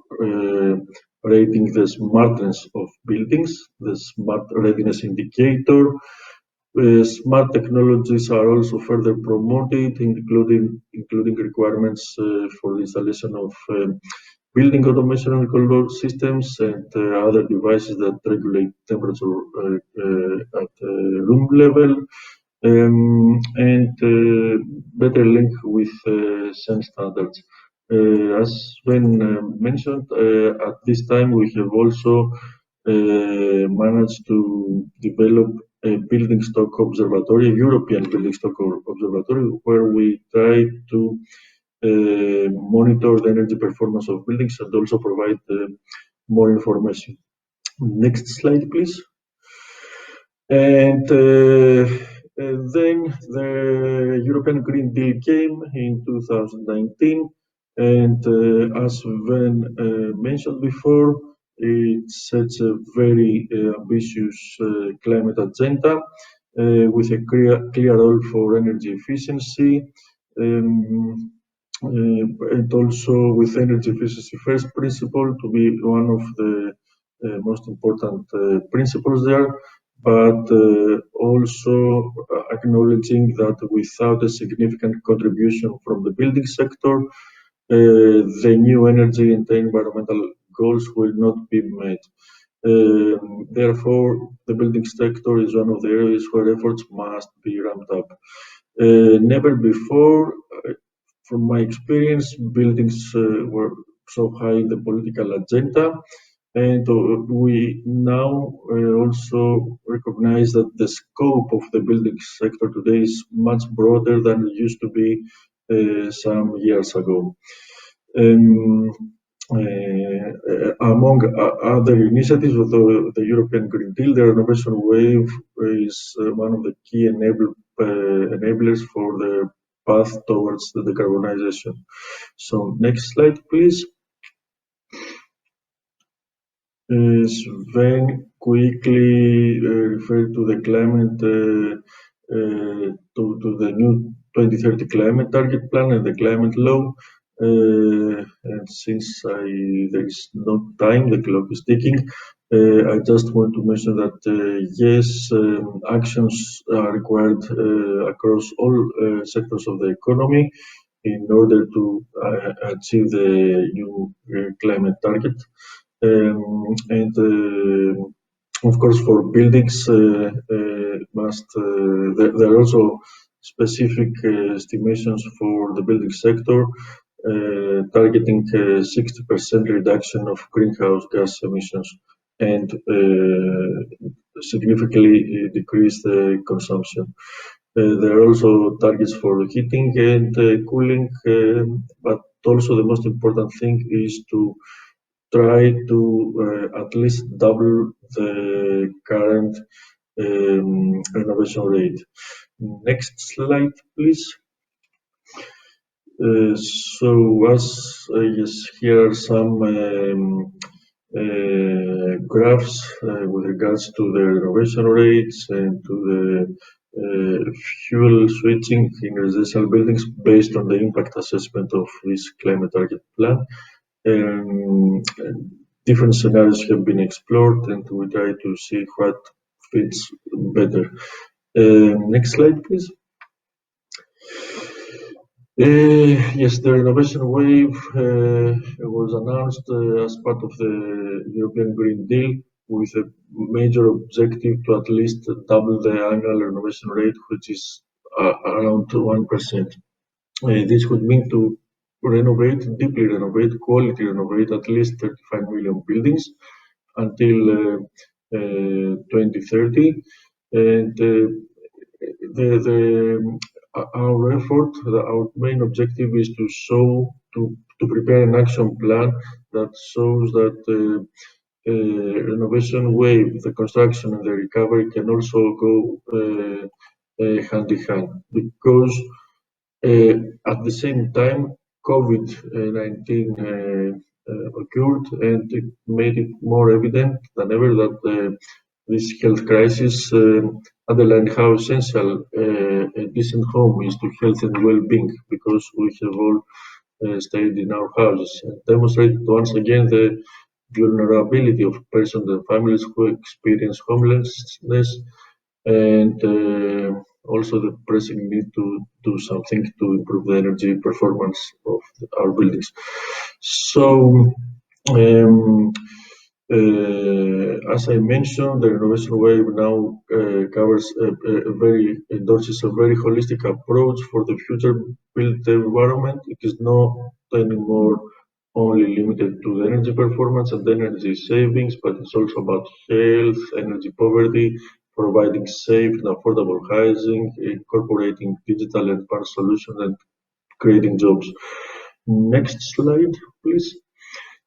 rating the smartness of buildings, the smart readiness indicator. Smart technologies are also further promoted, including requirements for the installation of building automation and control systems and other devices that regulate temperature at room level, and better link with SEN standards. As Sven mentioned, at this time we have also managed to develop a building stock observatory, a European building stock observatory, where we try to monitor the energy performance of buildings and also provide more information. Next slide, please. And then the European Green Deal came in 2019, and as Sven mentioned before, it sets a very ambitious climate agenda with a clear role for energy efficiency, and also with energy efficiency first principle to be one of the most important principles there, but also acknowledging that without a significant contribution from the building sector, the new energy and the environmental goals will not be met. Therefore, the building sector is one of the areas where efforts must be ramped up. Never before, from my experience, buildings were so high in the political agenda, and we now also recognize that the scope of the building sector today is much broader than it used to be some years ago. Among other initiatives of the European Green Deal, the renovation wave is one of the key enablers for the path towards the decarbonization. So next slide, please. Sven quickly referred to the climate, to the new 2030 climate target plan and the climate law. And since there is no time, the clock is ticking. I just want to mention that yes, actions are required across all sectors of the economy in order to achieve the new climate target. And of course, for buildings, there are also specific estimations for the building sector, targeting 60% reduction of greenhouse gas emissions and significantly decrease the consumption. There are also targets for heating and cooling, but also the most important thing is to try to at least double the current renovation rate. Next slide, please. So as yes, here are some graphs with regards to the renovation rates and to the fuel switching in residential buildings based on the impact assessment of this climate target plan. Different scenarios have been explored, and we try to see what fits better. Next slide, please. Yes, the renovation wave was announced as part of the European Green Deal with a major objective to at least double the annual renovation rate, which is around 1%. This would mean to deeply renovate, quality renovate at least 35 million buildings until 2030. And our effort, our main objective is to prepare an action plan that shows that the renovation wave, the construction and the recovery can also go hand in hand, because at the same time, COVID-19 occurred, and it made it more evident than ever that this health crisis underlined how essential a decent home is to health and well-being, because we have all stayed in our houses, and demonstrated once again the vulnerability of persons and families who experience homelessness, and also the pressing need to do something to improve the energy performance of our buildings. So, as I mentioned, the renovation wave now endorses a very holistic approach for the future built environment. It is not anymore only limited to the energy performance and energy savings, but it's also about health, energy poverty, providing safe and affordable housing, incorporating digital and smart solutions, and creating jobs. Next slide, please.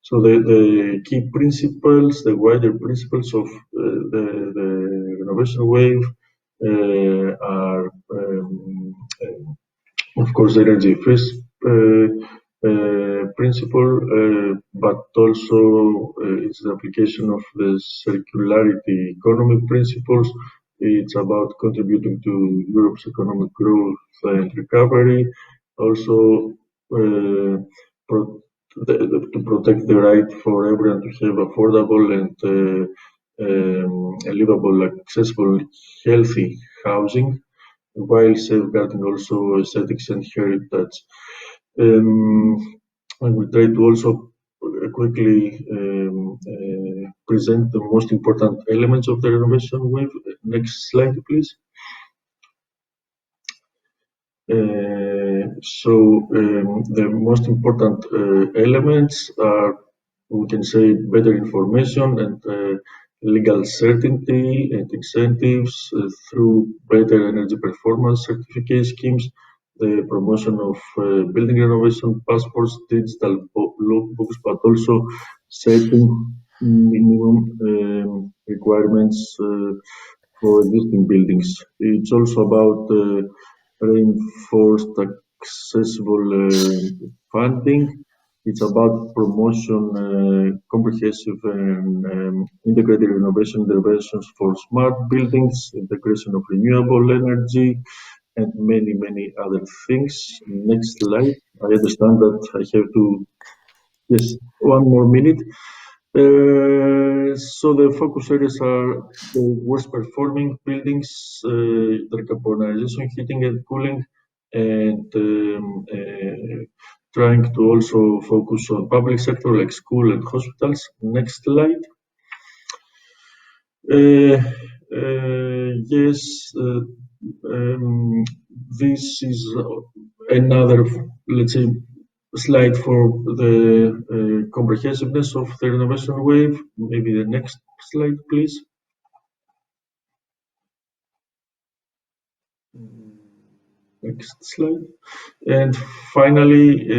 So the key principles, the wider principles of the renovation wave are, of course, energy first principle, but also it's the application of the circularity economy principles. It's about contributing to Europe's economic growth and recovery. Also, to protect the right for everyone to have affordable and livable, accessible, healthy housing, while safeguarding also aesthetics and heritage. And we try to also quickly present the most important elements of the renovation wave. Next slide, please. The most important elements are, we can say, better information and legal certainty and incentives through better energy performance certificate schemes, the promotion of building renovation passports, digital logbooks, but also setting minimum requirements for existing buildings. It's also about reinforced accessible funding. It's about promotion, comprehensive and integrated renovation interventions for smart buildings, integration of renewable energy, and many, many other things. Next slide. I understand that I have to, yes, one more minute. So the focus areas are the worst performing buildings, decarbonization, heating and cooling, and trying to also focus on public sector like school and hospitals. Next slide. Yes, this is another, let's say, slide for the comprehensiveness of the renovation wave. Maybe the next slide, please. Next slide. And finally,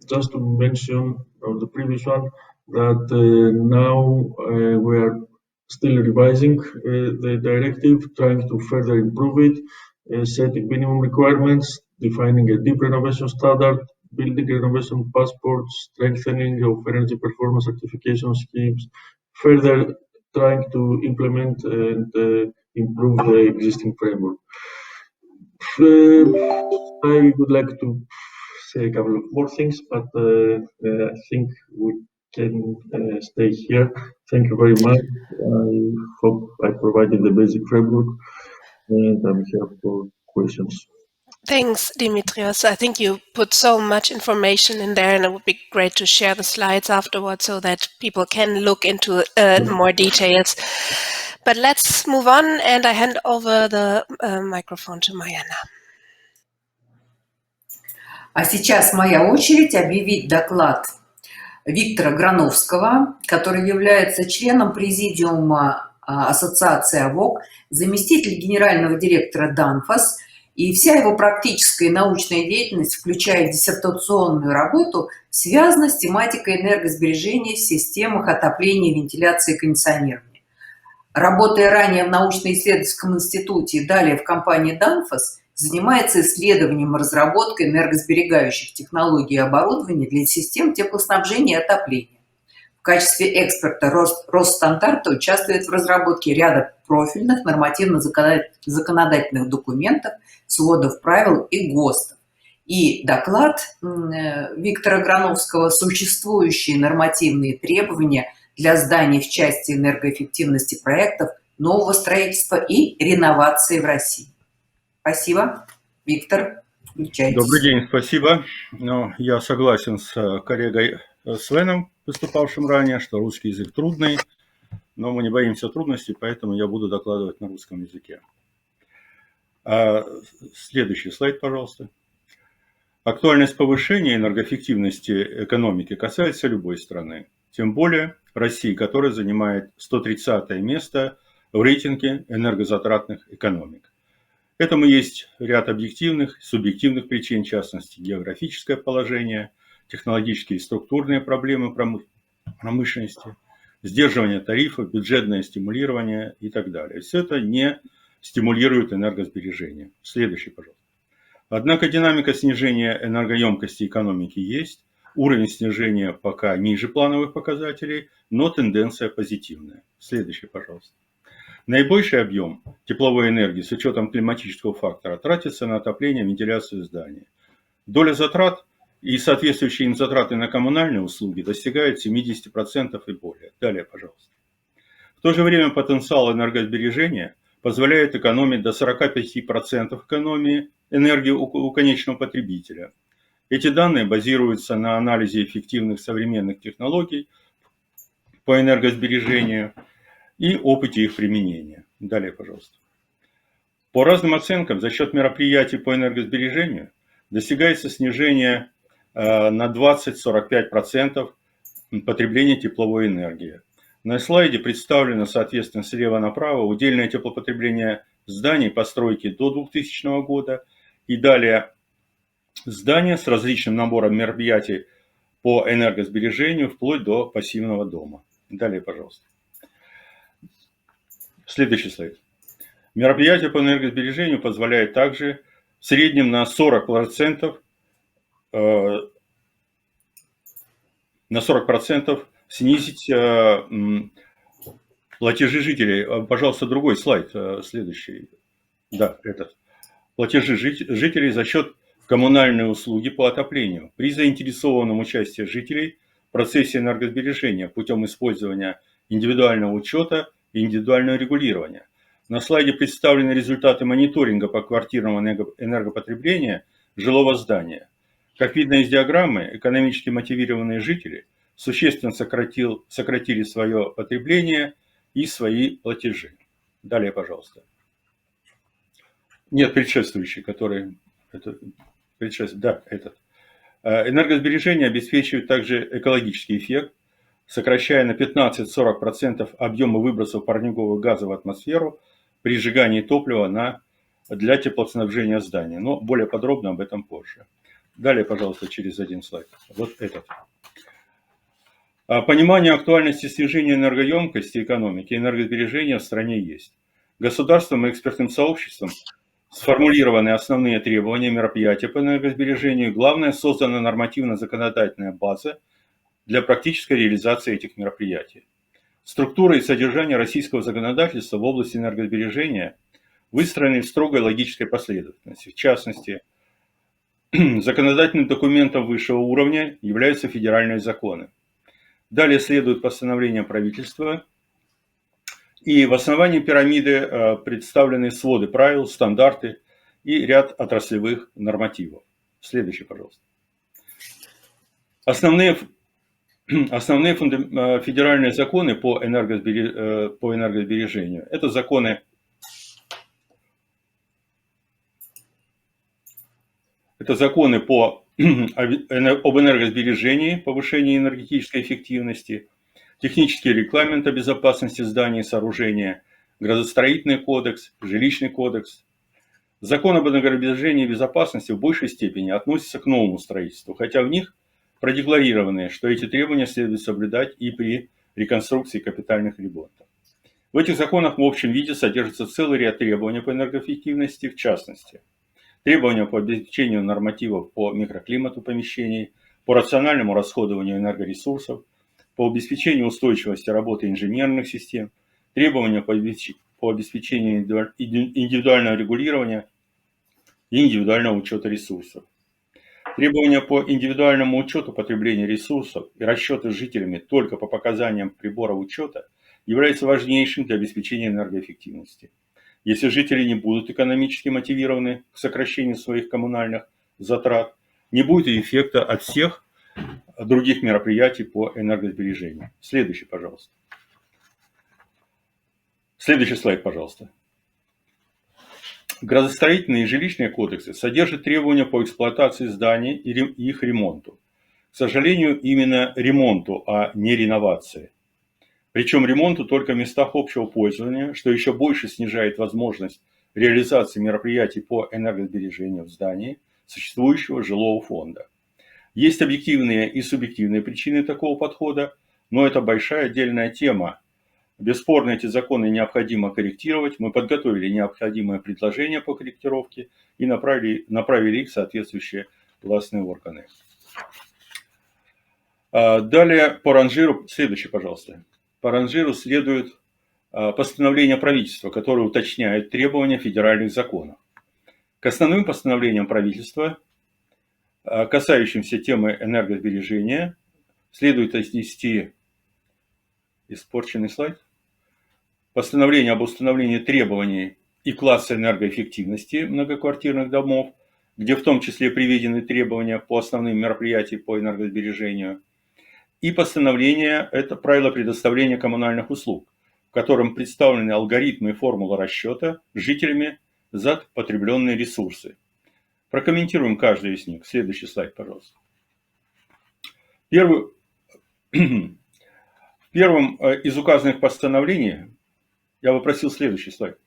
just to mention on the previous one that now we are still revising the directive, trying to further improve it, setting minimum requirements, defining a deep renovation standard, building renovation passports, strengthening of energy performance certification schemes, further trying to implement and improve the existing framework. I would like to say a couple of more things, but I think we can stay here. Thank you very much. I hope I provided the basic framework, and I'm here for questions. Thanks, Dimitrios. I think you put so much information in there, and it would be great to share the slides afterwards so that people can look into more details. But let's move on, and I hand over the microphone to Mariana. А сейчас моя очередь объявить доклад Виктора Грановского, который является членом президиума Ассоциации АВОК, заместитель генерального директора ДАНФОС, и вся его практическая и научная деятельность, включая диссертационную работу, связана с тематикой энергосбережения в системах отопления, вентиляции и кондиционирования. Работая ранее в научно-исследовательском институте и далее в компании ДАНФОС, занимается исследованием и разработкой энергосберегающих технологий и оборудования для систем теплоснабжения и отопления. В качестве эксперта Росстандарта участвует в разработке ряда профильных нормативно-законодательных документов, сводов правил и ГОСТов. И доклад Виктора Грановского «Существующие нормативные требования для зданий в части энергоэффективности проектов нового строительства и реновации в России». Спасибо. Виктор, включайтесь. Добрый день, спасибо. Я согласен с коллегой Svenom, выступавшим ранее, что русский язык трудный, но мы не боимся трудностей, поэтому я буду докладывать на русском языке. Следующий слайд, пожалуйста. Актуальность повышения энергоэффективности экономики касается любой страны, тем более России, которая занимает 130-е место в рейтинге энергозатратных экономик. Этому есть ряд объективных и субъективных причин, в частности, географическое положение, технологические и структурные проблемы промышленности, сдерживание тарифов, бюджетное стимулирование и так далее. Все это не стимулирует энергосбережение. Следующий, пожалуйста. Однако динамика снижения энергоемкости экономики есть, уровень снижения пока ниже плановых показателей, но тенденция позитивная. Следующий, пожалуйста. Наибольший объем тепловой энергии с учетом климатического фактора тратится на отопление и вентиляцию зданий. Доля затрат и соответствующие им затраты на коммунальные услуги достигают 70% и более. Далее, пожалуйста. В то же время потенциал энергосбережения позволяет экономить до 45% экономии энергии у конечного потребителя. Эти данные базируются на анализе эффективных современных технологий по энергосбережению и опыте их применения. Далее, пожалуйста. По разным оценкам, за счет мероприятий по энергосбережению достигается снижение на 20-45% потребления тепловой энергии. На слайде представлено, соответственно, слева направо удельное теплопотребление зданий постройки до 2000 года и далее здания с различным набором мероприятий по энергосбережению вплоть до пассивного дома. Далее, пожалуйста. Следующий слайд. Мероприятия по энергосбережению позволяют также в среднем на 40% снизить платежи жителей. Пожалуйста, другой слайд, следующий. Да, этот. Платежи жителей за счет коммунальной услуги по отоплению при заинтересованном участии жителей в процессе энергосбережения путем использования индивидуального учета и индивидуального регулирования. На слайде представлены результаты мониторинга по квартирному энергопотреблению жилого здания. Как видно из диаграммы, экономически мотивированные жители существенно сократили свое потребление и свои платежи. Далее, пожалуйста. Нет, предшествующий, который... Да, этот. Энергосбережение обеспечивает также экологический эффект, сокращая на 15-40% объемы выбросов парниковых газов в атмосферу при сжигании топлива для теплоснабжения здания. Но более подробно об этом позже. Далее, пожалуйста, через один слайд. Вот этот. Понимание актуальности снижения энергоемкости экономики и энергосбережения в стране есть. Государством и экспертным сообществом сформулированы основные требования мероприятия по энергосбережению. Главное, создана нормативно-законодательная база для практической реализации этих мероприятий. Структура и содержание российского законодательства в области энергосбережения выстроены в строгой логической последовательности. В частности, законодательным документом высшего уровня являются федеральные законы. Далее следует постановление правительства. И в основании пирамиды представлены своды правил, стандарты и ряд отраслевых нормативов. Следующий, пожалуйста. Основные федеральные законы по энергосбережению – это законы об энергосбережении, повышении энергетической эффективности, технический регламент о безопасности зданий и сооружения, градостроительный кодекс, жилищный кодекс. Закон об энергосбережении и безопасности в большей степени относится к новому строительству, хотя в них продекларировано, что эти требования следует соблюдать и при реконструкции капитальных ремонтов. В этих законах в общем виде содержится целый ряд требований по энергоэффективности, в частности, требования по обеспечению нормативов по микроклимату помещений, по рациональному расходованию энергоресурсов, по обеспечению устойчивости работы инженерных систем, требования по обеспечению индивидуального регулирования и индивидуального учета ресурсов. Требования по индивидуальному учету потребления ресурсов и расчеты с жителями только по показаниям прибора учета являются важнейшим для обеспечения энергоэффективности. Если жители не будут экономически мотивированы к сокращению своих коммунальных затрат, не будет и эффекта от всех других мероприятий по энергосбережению. Следующий, пожалуйста. Следующий слайд, пожалуйста. Градостроительные и жилищные кодексы содержат требования по эксплуатации зданий и их ремонту. К сожалению, именно ремонту, а не реновации. Причем ремонту только в местах общего пользования, что еще больше снижает возможность реализации мероприятий по энергосбережению в здании существующего жилого фонда. Есть объективные и субъективные причины такого подхода, но это большая отдельная тема. Бесспорно, эти законы необходимо корректировать. Мы подготовили необходимые предложения по корректировке и направили их в соответствующие властные органы. Далее по ранжиру, следующий, пожалуйста. По ранжиру следует постановление правительства, которое уточняет требования федеральных законов. К основным постановлениям правительства, касающимся темы энергосбережения, следует отнести испорченный слайд. Постановление об установлении требований и класса энергоэффективности многоквартирных домов, где в том числе приведены требования по основным мероприятиям по энергосбережению. И постановление – это правило предоставления коммунальных услуг, в котором представлены алгоритмы и формула расчета жителями за потребленные ресурсы. Прокомментируем каждый из них. Следующий слайд, пожалуйста. В первом из указанных постановлений, я попросил следующий слайд,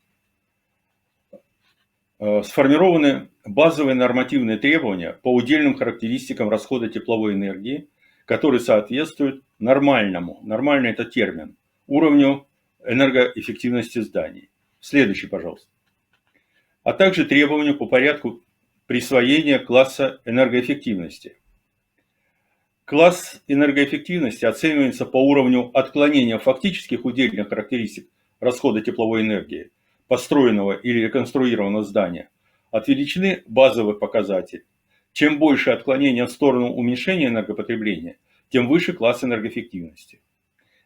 сформированы базовые нормативные требования по удельным характеристикам расхода тепловой энергии, которые соответствуют нормальному, нормальный это термин, уровню энергоэффективности зданий. Следующий, пожалуйста. А также требования по порядку присвоения класса энергоэффективности. Класс энергоэффективности оценивается по уровню отклонения фактических удельных характеристик расхода тепловой энергии построенного или реконструированного здания от величины базовых показателей. Чем больше отклонение в сторону уменьшения энергопотребления, тем выше класс энергоэффективности.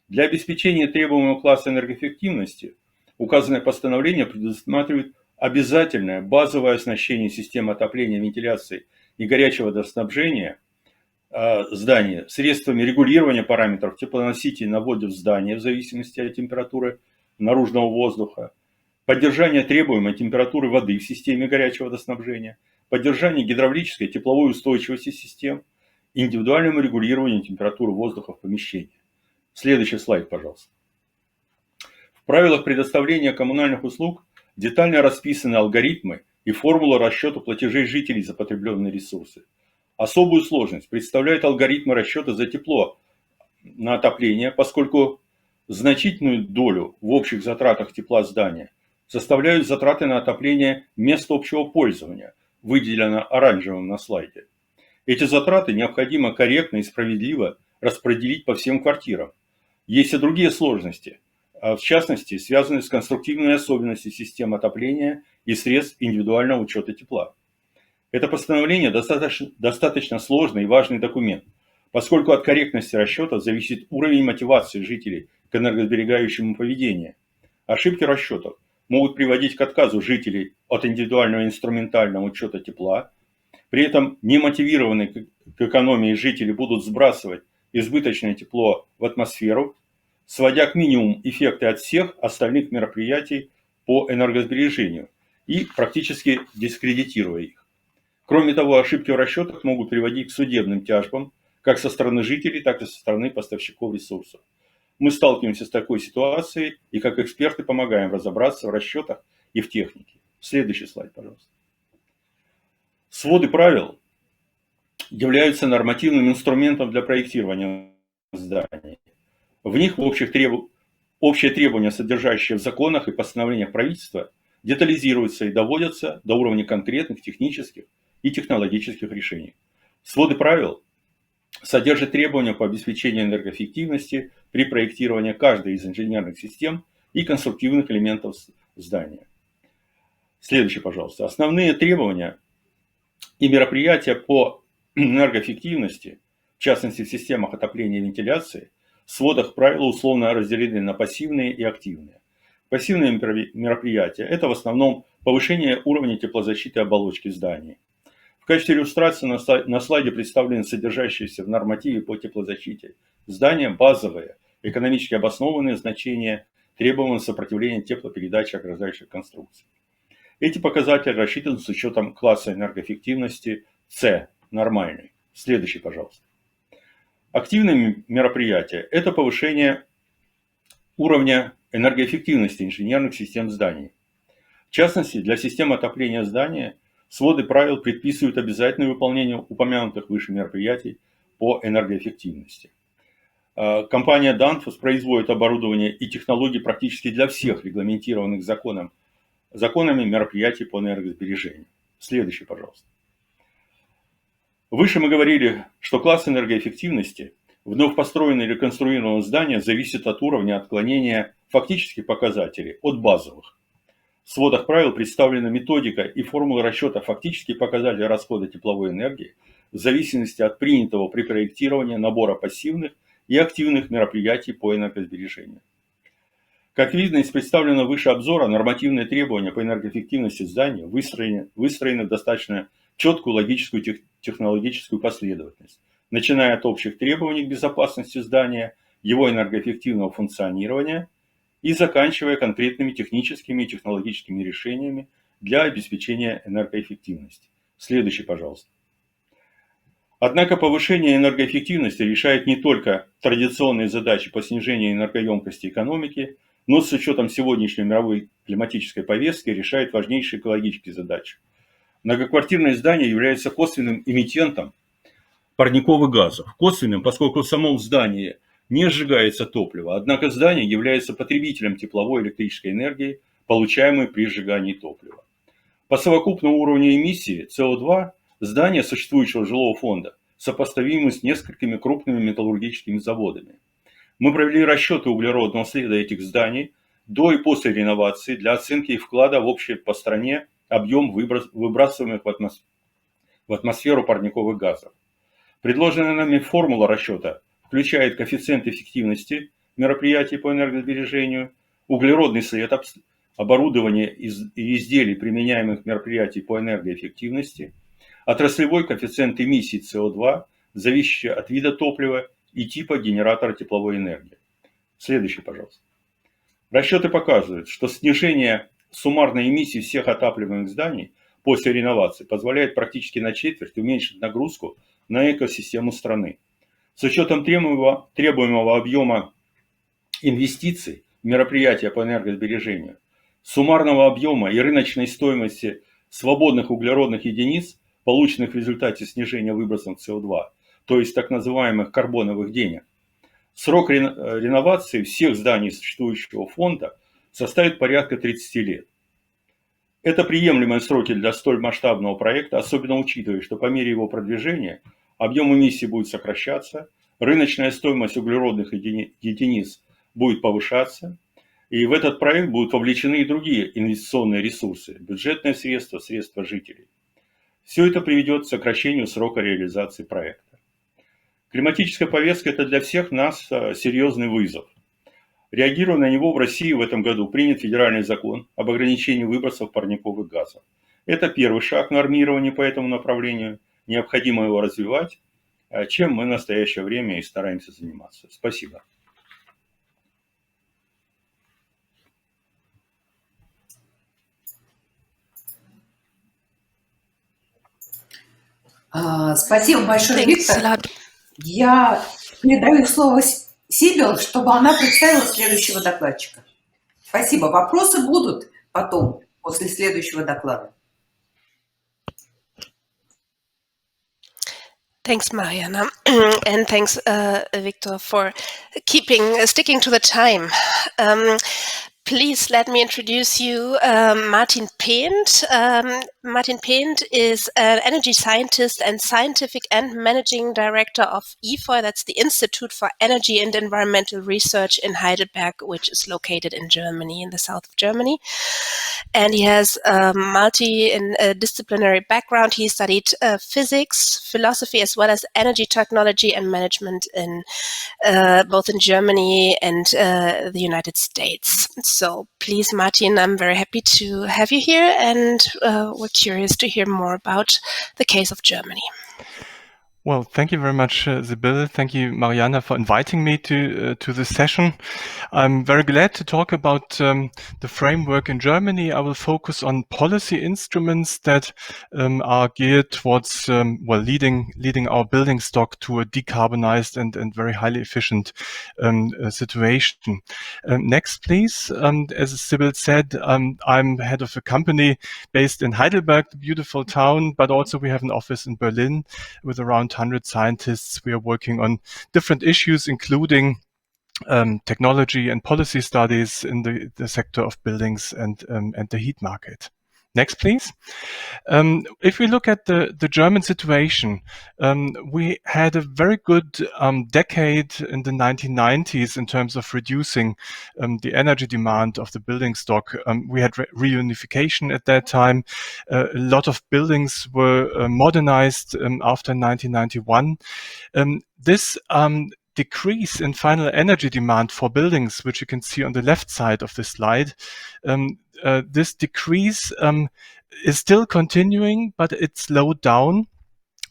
Для обеспечения требуемого класса энергоэффективности указанное постановление предусматривает обязательное базовое оснащение системы отопления, вентиляции и горячего водоснабжения здания средствами регулирования параметров теплоносителей на вводе в здание в зависимости от температуры наружного воздуха, поддержание требуемой температуры воды в системе горячего водоснабжения, поддержание гидравлической и тепловой устойчивости систем, индивидуальному регулированию температуры воздуха в помещении. Следующий слайд, пожалуйста. В правилах предоставления коммунальных услуг детально расписаны алгоритмы и формулы расчета платежей жителей за потребленные ресурсы. Особую сложность представляют алгоритмы расчета за тепло на отопление, поскольку значительную долю в общих затратах тепла здания составляют затраты на отопление мест общего пользования, выделено оранжевым на слайде. Эти затраты необходимо корректно и справедливо распределить по всем квартирам. Есть и другие сложности, в частности, связанные с конструктивными особенностями системы отопления и средств индивидуального учета тепла. Это постановление достаточно сложный и важный документ, поскольку от корректности расчета зависит уровень мотивации жителей к энергосберегающему поведению. Ошибки расчетов могут приводить к отказу жителей от индивидуального инструментального учета тепла. При этом немотивированные к экономии жители будут сбрасывать избыточное тепло в атмосферу, сводя к минимуму эффекты от всех остальных мероприятий по энергосбережению и практически дискредитируя их. Кроме того, ошибки в расчетах могут приводить к судебным тяжбам как со стороны жителей, так и со стороны поставщиков ресурсов. Мы сталкиваемся с такой ситуацией и как эксперты помогаем разобраться в расчетах и в технике. Следующий слайд, пожалуйста. Своды правил являются нормативным инструментом для проектирования зданий. В них общие требования, содержащие в законах и постановлениях правительства, детализируются и доводятся до уровня конкретных технических и технологических решений. Своды правил содержат требования по обеспечению энергоэффективности при проектировании каждой из инженерных систем и конструктивных элементов здания. Следующий, пожалуйста. Основные требования и мероприятия по энергоэффективности, в частности в системах отопления и вентиляции, в сводах правил условно разделены на пассивные и активные. Пассивные мероприятия – это в основном повышение уровня теплозащиты оболочки зданий. В качестве иллюстрации на слайде представлены содержащиеся в нормативе по теплозащите здания базовые, экономически обоснованные значения требуемого сопротивления теплопередачи ограждающих конструкций. Эти показатели рассчитаны с учетом класса энергоэффективности С, нормальный. Следующий, пожалуйста. Активные мероприятия – это повышение уровня энергоэффективности инженерных систем зданий. В частности, для системы отопления здания своды правил предписывают обязательное выполнение упомянутых выше мероприятий по энергоэффективности. Компания Danfoss производит оборудование и технологии практически для всех регламентированных законами мероприятий по энергосбережению. Следующий, пожалуйста. Выше мы говорили, что класс энергоэффективности вновь построенного и реконструированного здания зависит от уровня отклонения фактических показателей от базовых. В сводах правил представлена методика и формула расчета фактических показателей расхода тепловой энергии в зависимости от принятого при проектировании набора пассивных и активных мероприятий по энергосбережению. Как видно из представленного выше обзора, нормативные требования по энергоэффективности зданий выстроены в достаточно четкую логическую технологическую последовательность, начиная от общих требований к безопасности здания, его энергоэффективного функционирования и заканчивая конкретными техническими и технологическими решениями для обеспечения энергоэффективности. Следующий, пожалуйста. Однако повышение энергоэффективности решает не только традиционные задачи по снижению энергоемкости экономики, но с учетом сегодняшней мировой климатической повестки решает важнейшие экологические задачи. Многоквартирные здания являются косвенным эмитентом парниковых газов. Косвенным, поскольку в самом здании не сжигается топливо, однако здание является потребителем тепловой и электрической энергии, получаемой при сжигании топлива. По совокупному уровню эмиссии СО2 здания существующего жилого фонда сопоставимы с несколькими крупными металлургическими заводами. Мы провели расчеты углеродного следа этих зданий до и после реновации для оценки их вклада в общий по стране объем выбрасываемых в атмосферу парниковых газов. Предложенная нами формула расчета включает коэффициент эффективности мероприятий по энергосбережению, углеродный след оборудования и изделий, применяемых мероприятий по энергоэффективности, отраслевой коэффициент эмиссии СО2, зависящий от вида топлива и типа генератора тепловой энергии. Следующий, пожалуйста. Расчеты показывают, что снижение суммарной эмиссии всех отапливаемых зданий после реновации позволяет практически на четверть уменьшить нагрузку на экосистему страны. С учетом требуемого объема инвестиций в мероприятия по энергосбережению, суммарного объема и рыночной стоимости свободных углеродных единиц, полученных в результате снижения выбросов СО2, то есть так называемых карбоновых денег, срок реновации всех зданий существующего фонда составит порядка 30 лет. Это приемлемые сроки для столь масштабного проекта, особенно учитывая, что по мере его продвижения объем эмиссий будет сокращаться, рыночная стоимость углеродных единиц будет повышаться, и в этот проект будут вовлечены и другие инвестиционные ресурсы, бюджетные средства, средства жителей. Все это приведет к сокращению срока реализации проекта. Климатическая повестка – это для всех нас серьезный вызов. Реагируя на него, в России в этом году принят федеральный закон об ограничении выбросов парниковых газов. Это первый шаг нормирования по этому направлению. Необходимо его развивать, чем мы в настоящее время и стараемся заниматься. Спасибо. Спасибо большое, Виктор. Я передаю слово Сибил, чтобы она представила следующего докладчика. Спасибо. Вопросы будут потом, после следующего доклада. Thanks, Mariana, and thanks, Victor, for sticking to the time. Please let me introduce you Martin Pehnt. Martin Pehnt is an energy scientist and scientific and managing director of IFOR, that's the Institute for Energy and Environmental Research in Heidelberg, which is located in Germany, in the south of Germany. And he has a multidisciplinary background. He studied physics, philosophy, as well as energy technology and management in both in Germany and the United States. So please, Martin, I'm very happy to have you here, and we're curious to hear more about the case of Germany. Well, thank you very much, Sibylle. Thank you, Mariana, for inviting me to this session. I'm very glad to talk about the framework in Germany. I will focus on policy instruments that are geared towards leading our building stock to a decarbonized and very highly efficient situation. Next, please. As Sibylle said, I'm head of a company based in Heidelberg, the beautiful town, but also we have an office in Berlin with around 100 scientists. We are working on different issues, including technology and policy studies in the sector of buildings and the heat market. Next, please. If we look at the German situation, we had a very good decade in the 1990s in terms of reducing the energy demand of the building stock. We had reunification at that time. A lot of buildings were modernized after 1991. This decrease in final energy demand for buildings, which you can see on the left side of the slide, this decrease is still continuing, but it slowed down.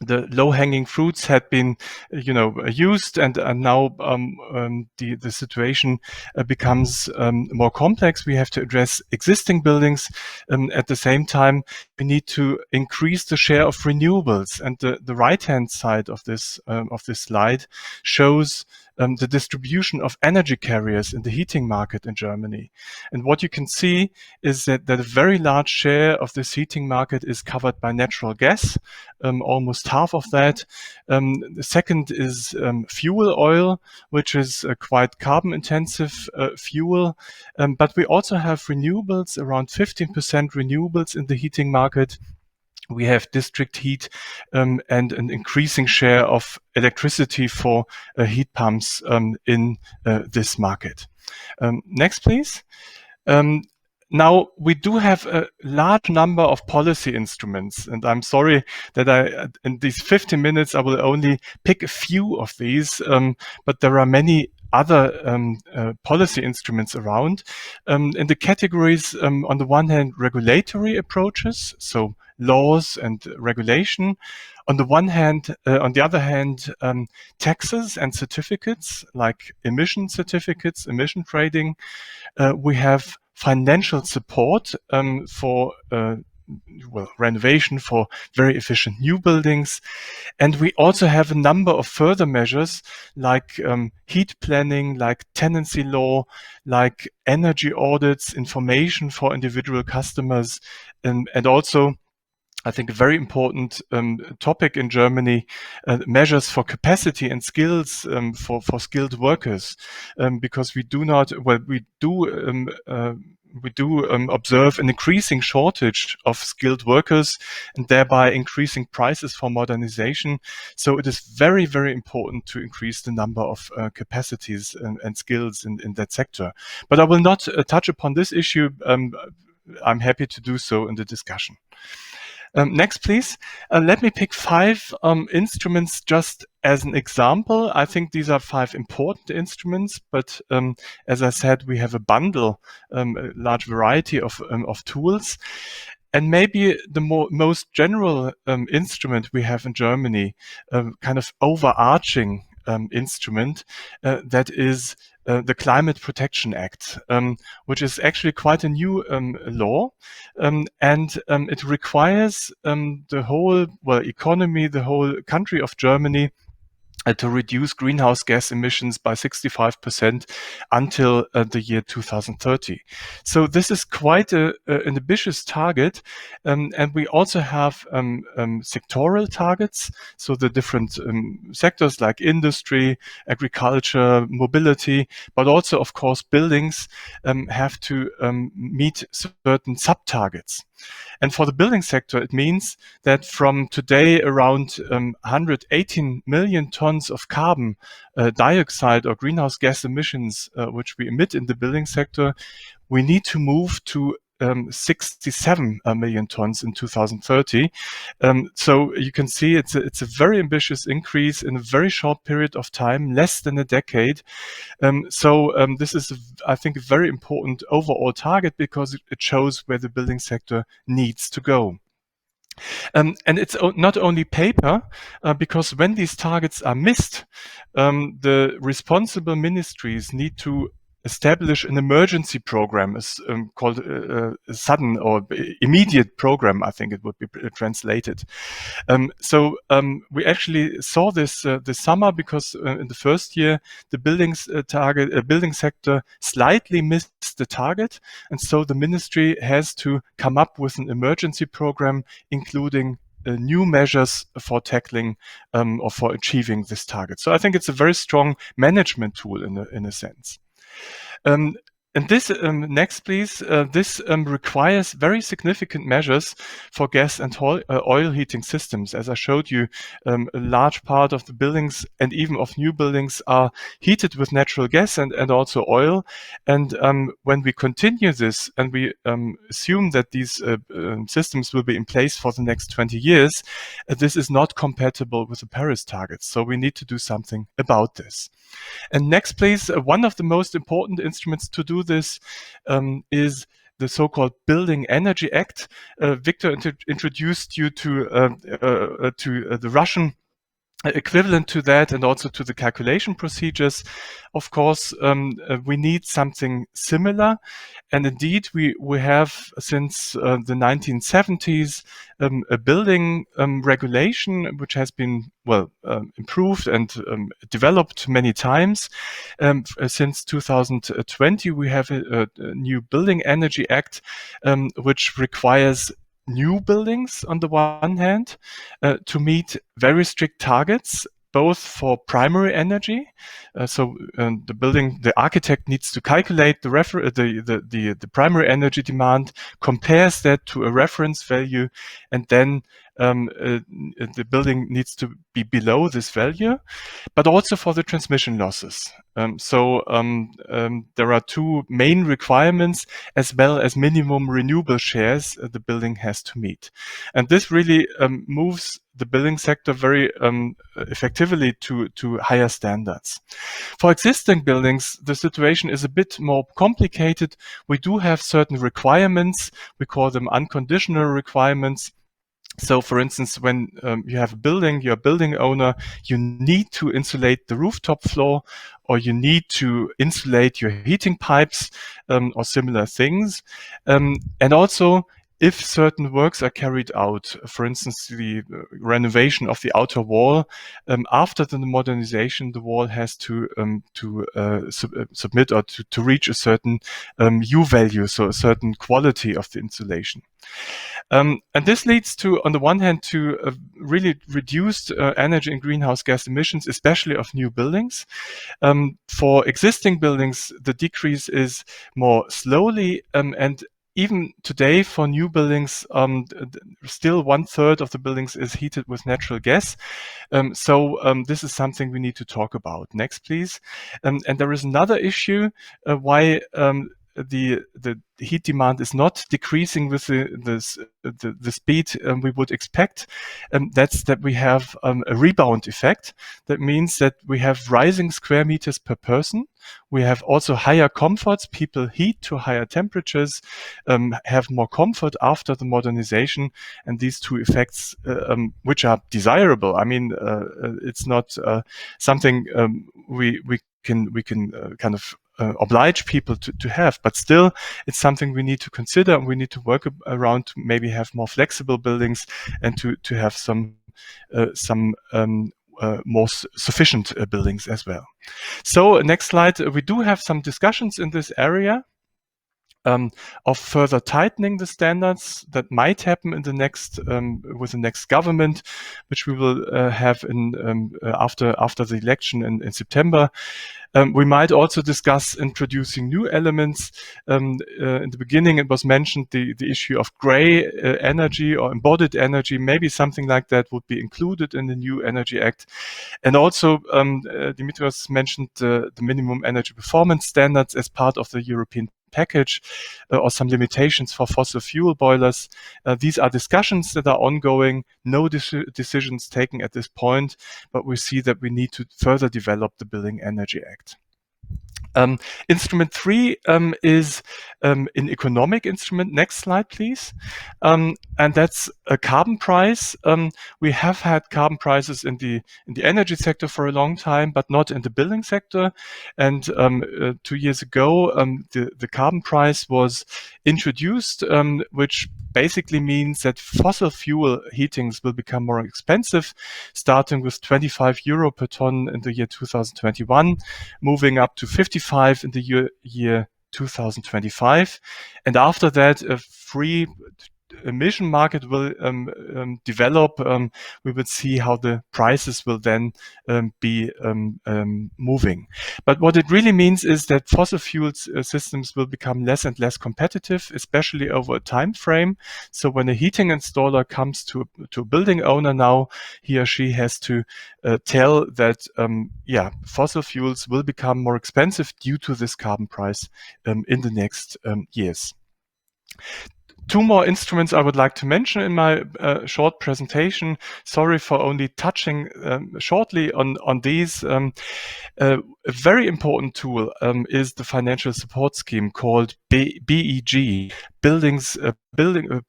the low-hanging fruits had been, used, and now the situation becomes more complex. We have to address existing buildings. At the same time, we need to increase the share of renewables. And the right-hand side of this slide shows the distribution of energy carriers in the heating market in Germany. And what you can see is that a very large share of this heating market is covered by natural gas, almost half of that. The second is fuel oil, which is a quite carbon intensive fuel. But we also have renewables, around 15% renewables in the heating market. We have district heat and an increasing share of electricity for heat pumps in this market. Next, please. Now, we do have a large number of policy instruments, and I'm sorry that in these 15 minutes, I will only pick a few of these, but there are many other policy instruments around. In the categories, on the one hand, regulatory approaches, so laws and regulation. On the other hand, taxes and certificates like emission certificates, emission trading. We have financial support for renovation, for very efficient new buildings. And we also have a number of further measures like heat planning, like tenancy law, like energy audits, information for individual customers, and also, I think, a very important topic in Germany, measures for capacity and skills for skilled workers, because we do observe an increasing shortage of skilled workers and thereby increasing prices for modernization. So it is very, very important to increase the number of capacities and skills in that sector. But I will not touch upon this issue. I'm happy to do so in the discussion. Next, please. Let me pick 5 instruments just as an example. I think these are 5 important instruments, but as I said, we have a bundle, a large variety of tools. And maybe the most general instrument we have in Germany, kind of overarching instrument, that is the Climate Protection Act, which is actually quite a new law, and it requires the whole economy, the whole country of Germany, to reduce greenhouse gas emissions by 65% until the year 2030. So this is quite an ambitious target, and we also have sectoral targets. So the different sectors like industry, agriculture, mobility, but also, of course, buildings have to meet certain sub-targets. And for the building sector, it means that from today, around 118 million tons of carbon dioxide or greenhouse gas emissions, which we emit in the building sector, we need to move to 67 million tons in 2030. So you can see it's a very ambitious increase in a very short period of time, less than a decade. This is, I think, a very important overall target because it shows where the building sector needs to go. And it's not only paper, because when these targets are missed, the responsible ministries need to establish an emergency program, called a sudden or immediate program, I think it would be translated. We actually saw this this summer because in the first year, the building sector slightly missed the target. And so the ministry has to come up with an emergency program, including new measures for tackling or for achieving this target. So I think it's a very strong management tool in a sense. And this, next please, this requires very significant measures for gas and oil heating systems. As I showed you, a large part of the buildings and even of new buildings are heated with natural gas and also oil. And when we continue this and we assume that these systems will be in place for the next 20 years, this is not compatible with the Paris targets. So we need to do something about this. And next, please, one of the most important instruments to do this is the so-called Building Energy Act. Victor introduced you to the Russian equivalent to that, and also to the calculation procedures. Of course, we need something similar. And indeed, we have since the 1970s a building regulation which has been improved and developed many times. Since 2020, we have a new Building Energy Act which requires new buildings on the one hand to meet very strict targets, both for primary energy. The architect needs to calculate the primary energy demand, compares that to a reference value, and then the building needs to be below this value, but also for the transmission losses. There are two main requirements, as well as minimum renewable shares the building has to meet. And this really moves the building sector very effectively to higher standards. For existing buildings, the situation is a bit more complicated. We do have certain requirements. We call them unconditional requirements. So, for instance, when you have a building, you're a building owner, you need to insulate the rooftop floor, or you need to insulate your heating pipes, or similar things. And also, if certain works are carried out, for instance, the renovation of the outer wall, after the modernization, the wall has to submit or to reach a certain U value, so a certain quality of the insulation. And this leads to, on the one hand, to really reduced energy and greenhouse gas emissions, especially of new buildings. For existing buildings, the decrease is more slowly, and even today, for new buildings, still 1/3 of the buildings is heated with natural gas. This is something we need to talk about. Next, please. And there is another issue why the heat demand is not decreasing with the speed we would expect. That's that we have a rebound effect. That means that we have rising square meters per person. We have also higher comforts. People heat to higher temperatures, have more comfort after the modernization, and these two effects, which are desirable. I mean, it's not something we can kind of oblige people to have, but still it's something we need to consider, and we need to work around to maybe have more flexible buildings and to have some more sufficient buildings as well. So next slide, we do have some discussions in this area of further tightening the standards that might happen in the next with the next government, which we will have in after the election in September. We might also discuss introducing new elements. In the beginning, it was mentioned the issue of gray energy or embodied energy. Maybe something like that would be included in the new Energy Act. And also, Dimitrios mentioned the minimum energy performance standards as part of the European package, or some limitations for fossil fuel boilers. These are discussions that are ongoing, no decisions taken at this point, but we see that we need to further develop the Building Energy Act. Instrument 3 is an economic instrument. Next slide, please. And that's a carbon price. We have had carbon prices in the energy sector for a long time, but not in the building sector. And 2 years ago, the carbon price was introduced, which basically means that fossil fuel heatings will become more expensive, starting with 25 euro per ton in the year 2021, moving up to 55 in the year 2025. And after that, a free emission market will develop. We will see how the prices will then be moving. But what it really means is that fossil fuel systems will become less and less competitive, especially over a time frame. So when a heating installer comes to a building owner now, he or she has to tell that fossil fuels will become more expensive due to this carbon price in the next years. Two more instruments I would like to mention in my short presentation. Sorry for only touching shortly on these. A very important tool is the financial support scheme called BEG, Federal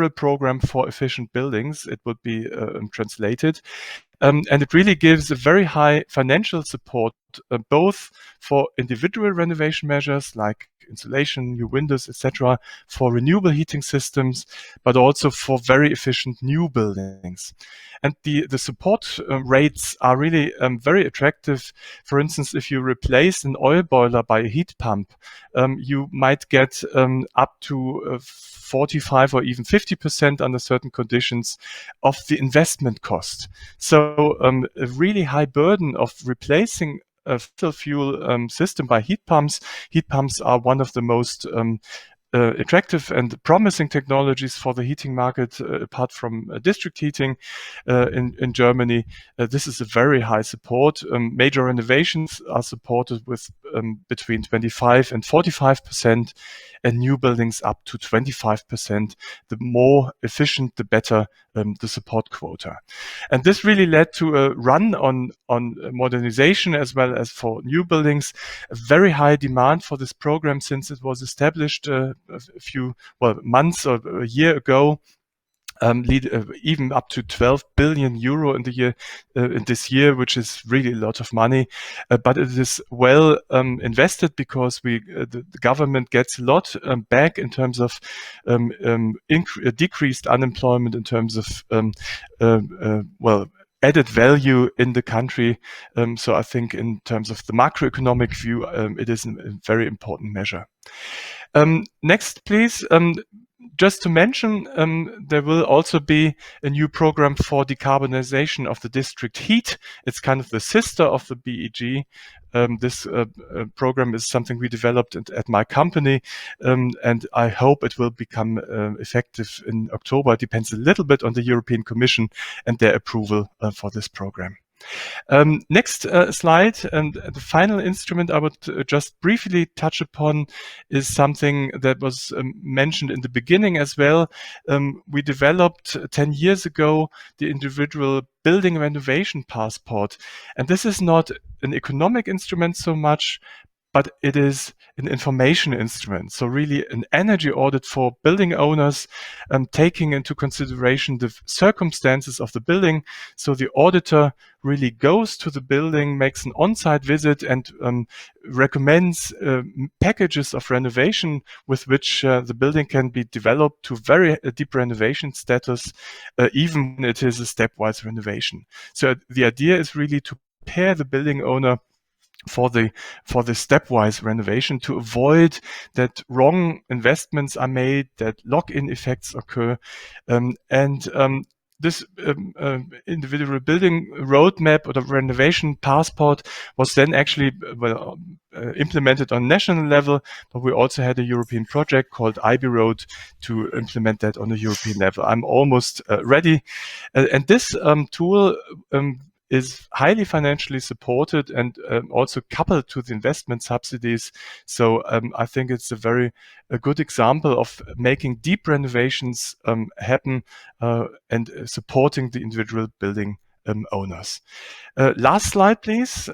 Program for Efficient Buildings. It would be translated. And it really gives a very high financial support, both for individual renovation measures like insulation, new windows, etc., for renewable heating systems, but also for very efficient new buildings. And the support rates are really very attractive. For instance, if you replace an oil boiler by a heat pump, you might get up to 45 or even 50% under certain conditions of the investment cost. So a really high burden of replacing a fossil fuel system by heat pumps. Heat pumps are one of the most attractive and promising technologies for the heating market, apart from district heating in Germany. This is a very high support. Major renovations are supported with between 25 and 45%, and new buildings up to 25%. The more efficient, the better the support quota. And this really led to a run on modernization as well as for new buildings, a very high demand for this program since it was established a few months or a year ago. Even up to 12 billion euro in this year, which is really a lot of money. But it is well invested because the government gets a lot back in terms of decreased unemployment, in terms of added value in the country. So I think in terms of the macroeconomic view, it is a very important measure. Next, please. Just to mention, there will also be a new program for decarbonization of the district heat. It's kind of the sister of the BEG. This program is something we developed at my company, and I hope it will become effective in October. It depends a little bit on the European Commission and their approval for this program. Next slide, and the final instrument I would just briefly touch upon is something that was mentioned in the beginning as well. We developed 10 years ago the individual building renovation passport, and this is not an economic instrument so much, but it is an information instrument. So really an energy audit for building owners, taking into consideration the circumstances of the building. So the auditor really goes to the building, makes an on-site visit, and recommends packages of renovation with which the building can be developed to very deep renovation status, even when it is a stepwise renovation. So the idea is really to prepare the building owner for the stepwise renovation, to avoid that wrong investments are made, that lock-in effects occur, this individual building roadmap or the renovation passport was then actually implemented on national level, but we also had a European project called IB Road to implement that on a European level. I'm almost ready. And this tool is highly financially supported and also coupled to the investment subsidies. So I think it's a good example of making deep renovations happen and supporting the individual building owners. Last slide, please.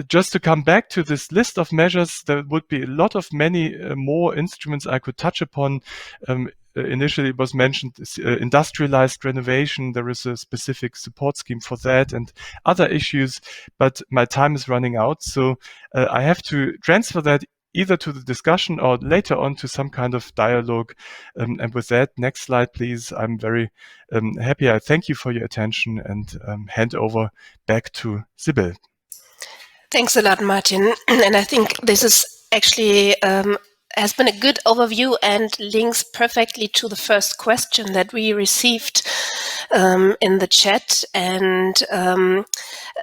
Just to come back to this list of measures, there would be a lot of many more instruments I could touch upon. Initially, it was mentioned industrialized renovation. There is a specific support scheme for that and other issues, but my time is running out. So I have to transfer that either to the discussion or later on to some kind of dialogue. And with that, next slide, please. I'm very happy. I thank you for your attention and hand over back to Sibylle. Thanks a lot, Martin. And I think this is actually has been a good overview and links perfectly to the first question that we received in the chat, and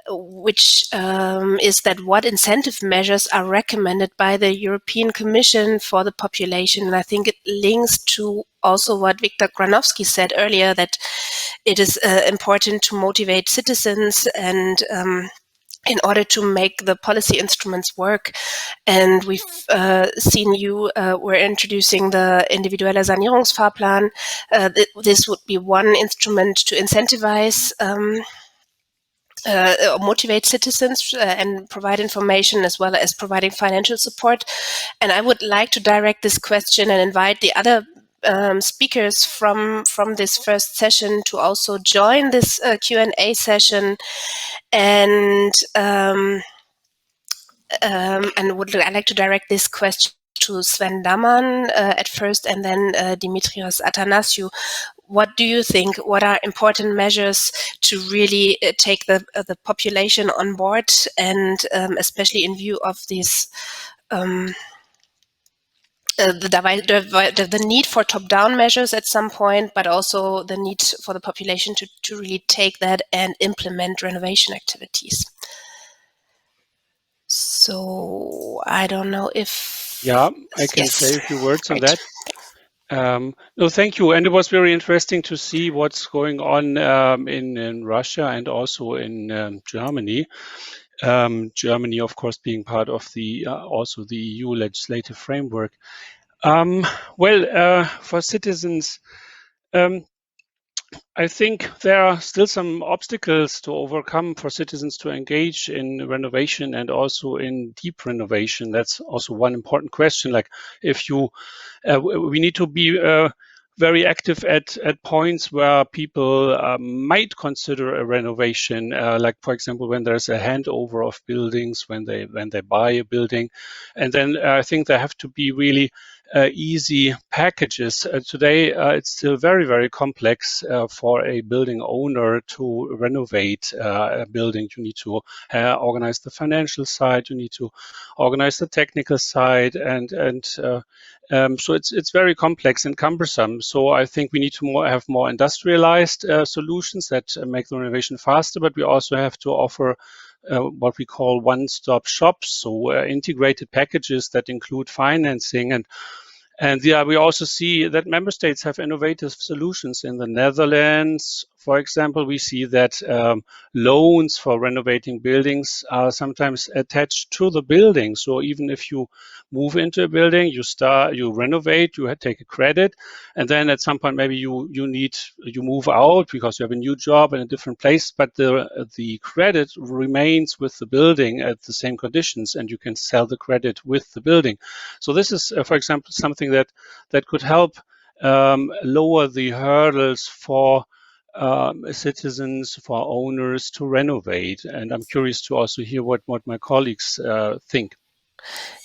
which is that what incentive measures are recommended by the European Commission for the population. And I think it links to also what Viktor Granovsky said earlier, that it is important to motivate citizens and in order to make the policy instruments work. And we've seen you were introducing the individueller Sanierungsfahrplan. This would be one instrument to incentivize motivate citizens and provide information as well as providing financial support. And I would like to direct this question and invite the other speakers from this first session to also join this Q&A session, and would I like to direct this question to Sven Daman at first, and then Dimitrios Athanasiou. What do you think? What are important measures to really take the population on board, and especially in view of this the need for top-down measures at some point, but also the need for the population to really take that and implement renovation activities. So I don't know if... Yeah, I can say a few words on that. No, thank you. And it was very interesting to see what's going on in Russia and also in Germany. Germany, of course, being part of the also the EU legislative framework. For citizens, I think there are still some obstacles to overcome for citizens to engage in renovation and also in deep renovation. That's also one important question. Like, if you, we need to be very active at points where people might consider a renovation, like, for example, when there's a handover of buildings, when they buy a building. And then I think there have to be really easy packages. Today, it's still very, very complex for a building owner to renovate a building. You need to organize the financial side, you need to organize the technical side, and so it's very complex and cumbersome. So I think we need to have more industrialized solutions that make the renovation faster, but we also have to offer what we call one-stop shops, so integrated packages that include financing. And yeah, we also see that member states have innovative solutions. In the Netherlands, for example, we see that loans for renovating buildings are sometimes attached to the building. So even if you move into a building, you renovate, you take a credit, and then at some point maybe you move out because you have a new job in a different place, but the credit remains with the building at the same conditions, and you can sell the credit with the building. So this is, for example, something that could help lower the hurdles for citizens, for owners to renovate. And I'm curious to also hear what my colleagues think.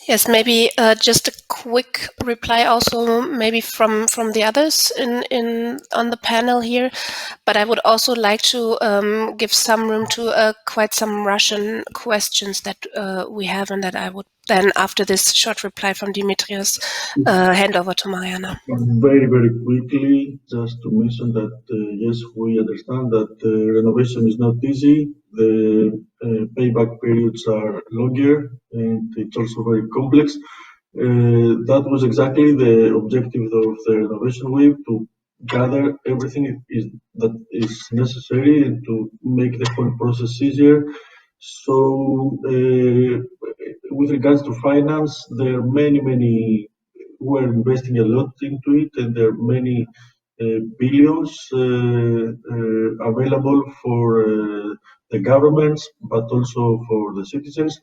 Yes, maybe just a quick reply also maybe from the others on the panel here, but I would also like to give some room to quite some Russian questions that we have, and that I would then, after this short reply from Dimitrios, hand over to Mariana. Very, very quickly, just to mention that, yes, we understand that renovation is not easy. The payback periods are longer, and it's also very complex. That was exactly the objective of the renovation wave, to gather everything that is necessary and to make the whole process easier. So, with regards to finance, there are many. We're investing a lot into it, and there are many billions available for the governments, but also for the citizens.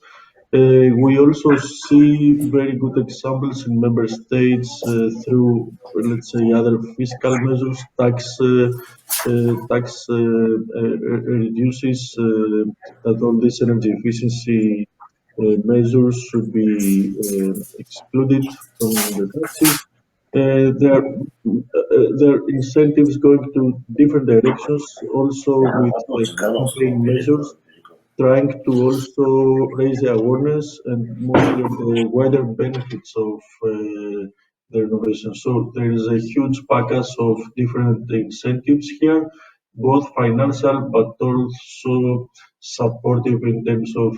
We also see very good examples in member states through, let's say, other fiscal measures, tax reduces, that all these energy efficiency measures should be excluded from the taxes. There are incentives going to different directions, also with campaign measures, trying to also raise the awareness and mostly the wider benefits of the renovation. So there is a huge package of different incentives here, both financial but also supportive in terms of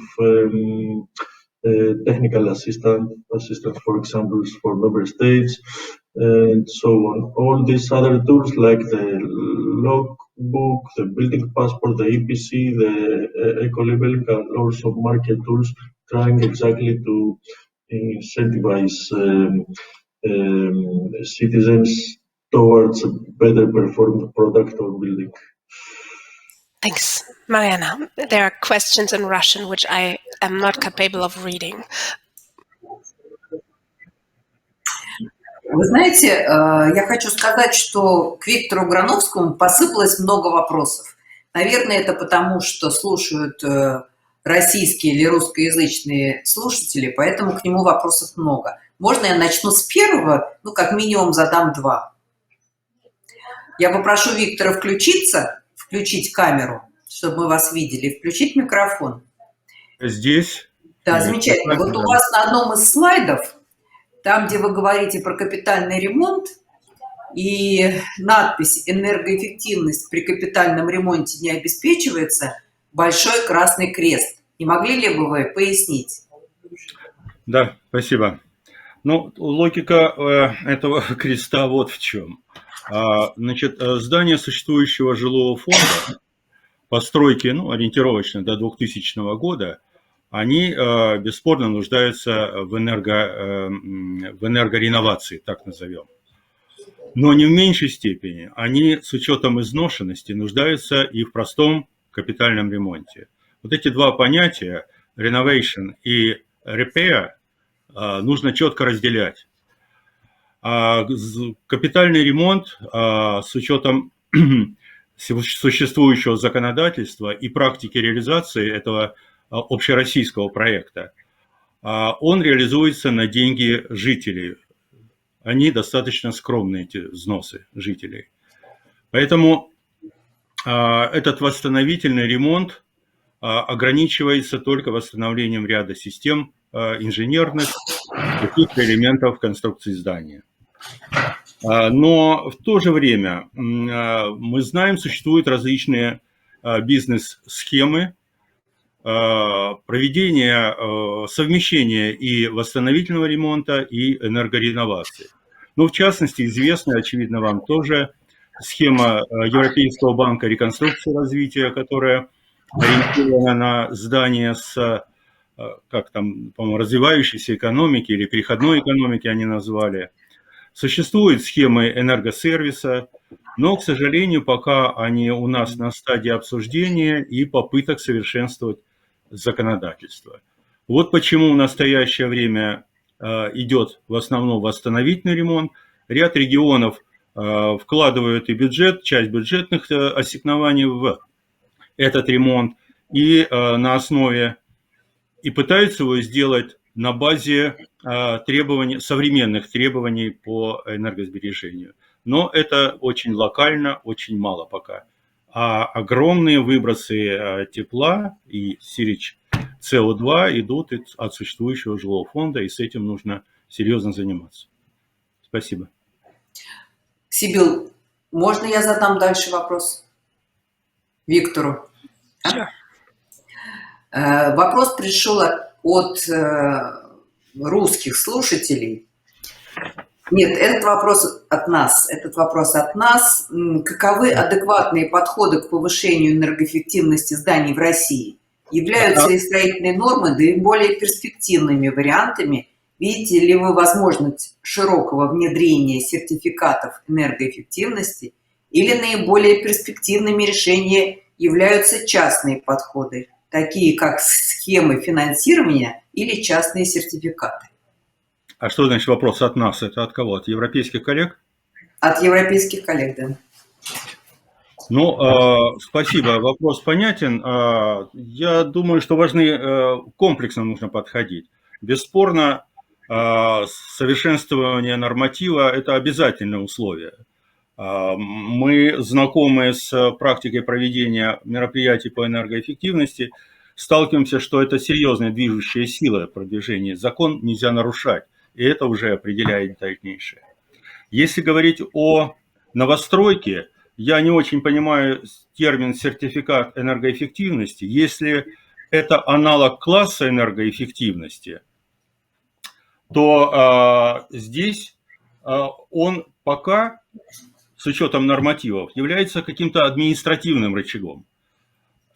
technical assistance, for example, for member states, and so on. All these other tools, like the book, the building passport, the EPC, the eco-labeling, and also market tools, trying exactly to incentivize citizens towards a better performed product or building. Thanks, Mariana. There are questions in Russian which I am not capable of reading. Вы знаете, я хочу сказать, что к Виктору Грановскому посыпалось много вопросов. Наверное, это потому, что слушают российские или русскоязычные слушатели, поэтому к нему вопросов много. Можно я начну с первого? Ну, как минимум задам два. Я попрошу Виктора включить камеру, чтобы мы вас видели, и включить микрофон. Здесь? Да, замечательно. Вот у вас на одном из слайдов, там, где вы говорите про капитальный ремонт, и надпись «Энергоэффективность при капитальном ремонте не обеспечивается», большой красный крест. Не могли ли бы вы пояснить? Да, спасибо. Ну, логика этого креста вот в чем. Значит, здания существующего жилого фонда, постройки, ну, ориентировочно до 2000 года, они бесспорно нуждаются в энергореновации, так назовем. Но не в меньшей степени они с учетом изношенности нуждаются и в простом капитальном ремонте. Вот эти два понятия, Renovation и Repair, нужно четко разделять. Капитальный ремонт с учетом существующего законодательства и практики реализации этого общероссийского проекта, он реализуется на деньги жителей. Они достаточно скромные, эти взносы жителей. Поэтому этот восстановительный ремонт ограничивается только восстановлением ряда систем инженерных каких-то элементов конструкции здания. Но в то же время мы знаем, существуют различные бизнес-схемы проведения, совмещения и восстановительного ремонта, и энергореновации. Ну, в частности, известна, очевидно, вам тоже схема Европейского банка реконструкции и развития, которая ориентирована на здания с, как там, по-моему, развивающейся экономики или переходной экономики они назвали. Существуют схемы энергосервиса, но, к сожалению, пока они у нас на стадии обсуждения и попыток совершенствовать законодательство. Вот почему в настоящее время идет в основном восстановительный ремонт. Ряд регионов вкладывают и бюджет, часть бюджетных ассигнований в этот ремонт и на основе, и пытаются его сделать на базе требований, современных требований по энергосбережению. Но это очень локально, очень мало пока. А огромные выбросы тепла и сирич СО2 идут от существующего жилого фонда, и с этим нужно серьезно заниматься. Спасибо. Сибил, можно я задам дальше вопрос Виктору? Sure. Вопрос пришел от русских слушателей. Нет, этот вопрос от нас. Каковы адекватные подходы к повышению энергоэффективности зданий в России? Являются ли строительные нормы наиболее перспективными вариантами? Видите ли вы возможность широкого внедрения сертификатов энергоэффективности или наиболее перспективными решениями являются частные подходы, такие как схемы финансирования или частные сертификаты? А что значит вопрос от нас? Это от кого? От европейских коллег? От европейских коллег, да. Ну, спасибо, вопрос понятен. Я думаю, что комплексно нужно подходить. Бесспорно, совершенствование норматива – это обязательное условие. Мы, знакомые с практикой проведения мероприятий по энергоэффективности, сталкиваемся, что это серьезная движущая сила продвижения. Закон нельзя нарушать, и это уже определяет дальнейшее. Если говорить о новостройке, я не очень понимаю термин «сертификат энергоэффективности». Если это аналог класса энергоэффективности, то здесь он пока с учетом нормативов является каким-то административным рычагом.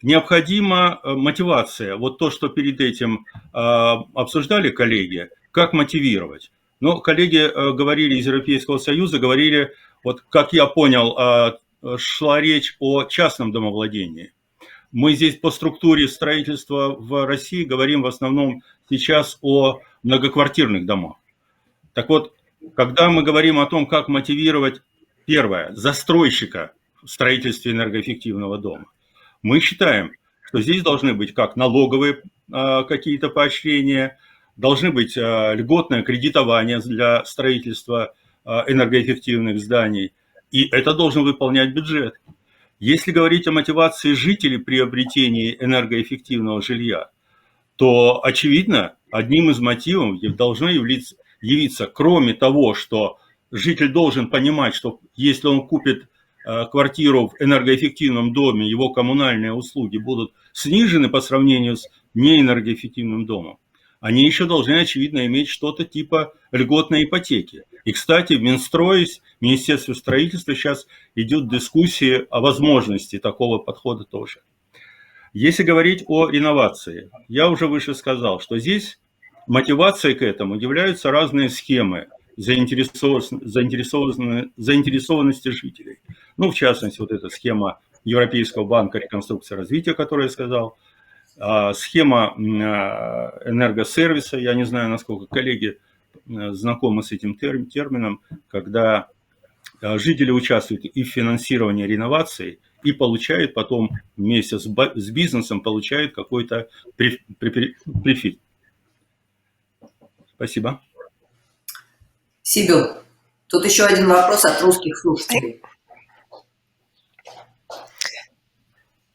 Необходима мотивация. Вот то, что перед этим обсуждали коллеги, как мотивировать. Но коллеги говорили из Европейского Союза, говорили, вот как я понял, шла речь о частном домовладении. Мы здесь по структуре строительства в России говорим в основном сейчас о многоквартирных домах. Так вот, когда мы говорим о том, как мотивировать, первое, застройщика в строительстве энергоэффективного дома, мы считаем, что здесь должны быть как налоговые какие-то поощрения, должны быть льготное кредитование для строительства энергоэффективных зданий, и это должен выполнять бюджет. Если говорить о мотивации жителей при приобретении энергоэффективного жилья, то, очевидно, одним из мотивов должно явиться, кроме того, что житель должен понимать, что если он купит квартиру в энергоэффективном доме, его коммунальные услуги будут снижены по сравнению с неэнергоэффективным домом, они еще должны, очевидно, иметь что-то типа льготной ипотеки. И, кстати, в Минстрое, в Министерстве строительства сейчас идет дискуссия о возможности такого подхода тоже. Если говорить о реновации, я уже выше сказал, что здесь мотивацией к этому являются разные схемы заинтересованности жителей. Ну, в частности, вот эта схема Европейского банка реконструкции и развития, которую я сказал, схема энергосервиса, я не знаю, насколько коллеги знакомы с этим термином, когда жители участвуют и в финансировании реновации, и получают потом вместе с бизнесом получают какой-то префит. Спасибо. Сибил, тут еще один вопрос от русских слушателей.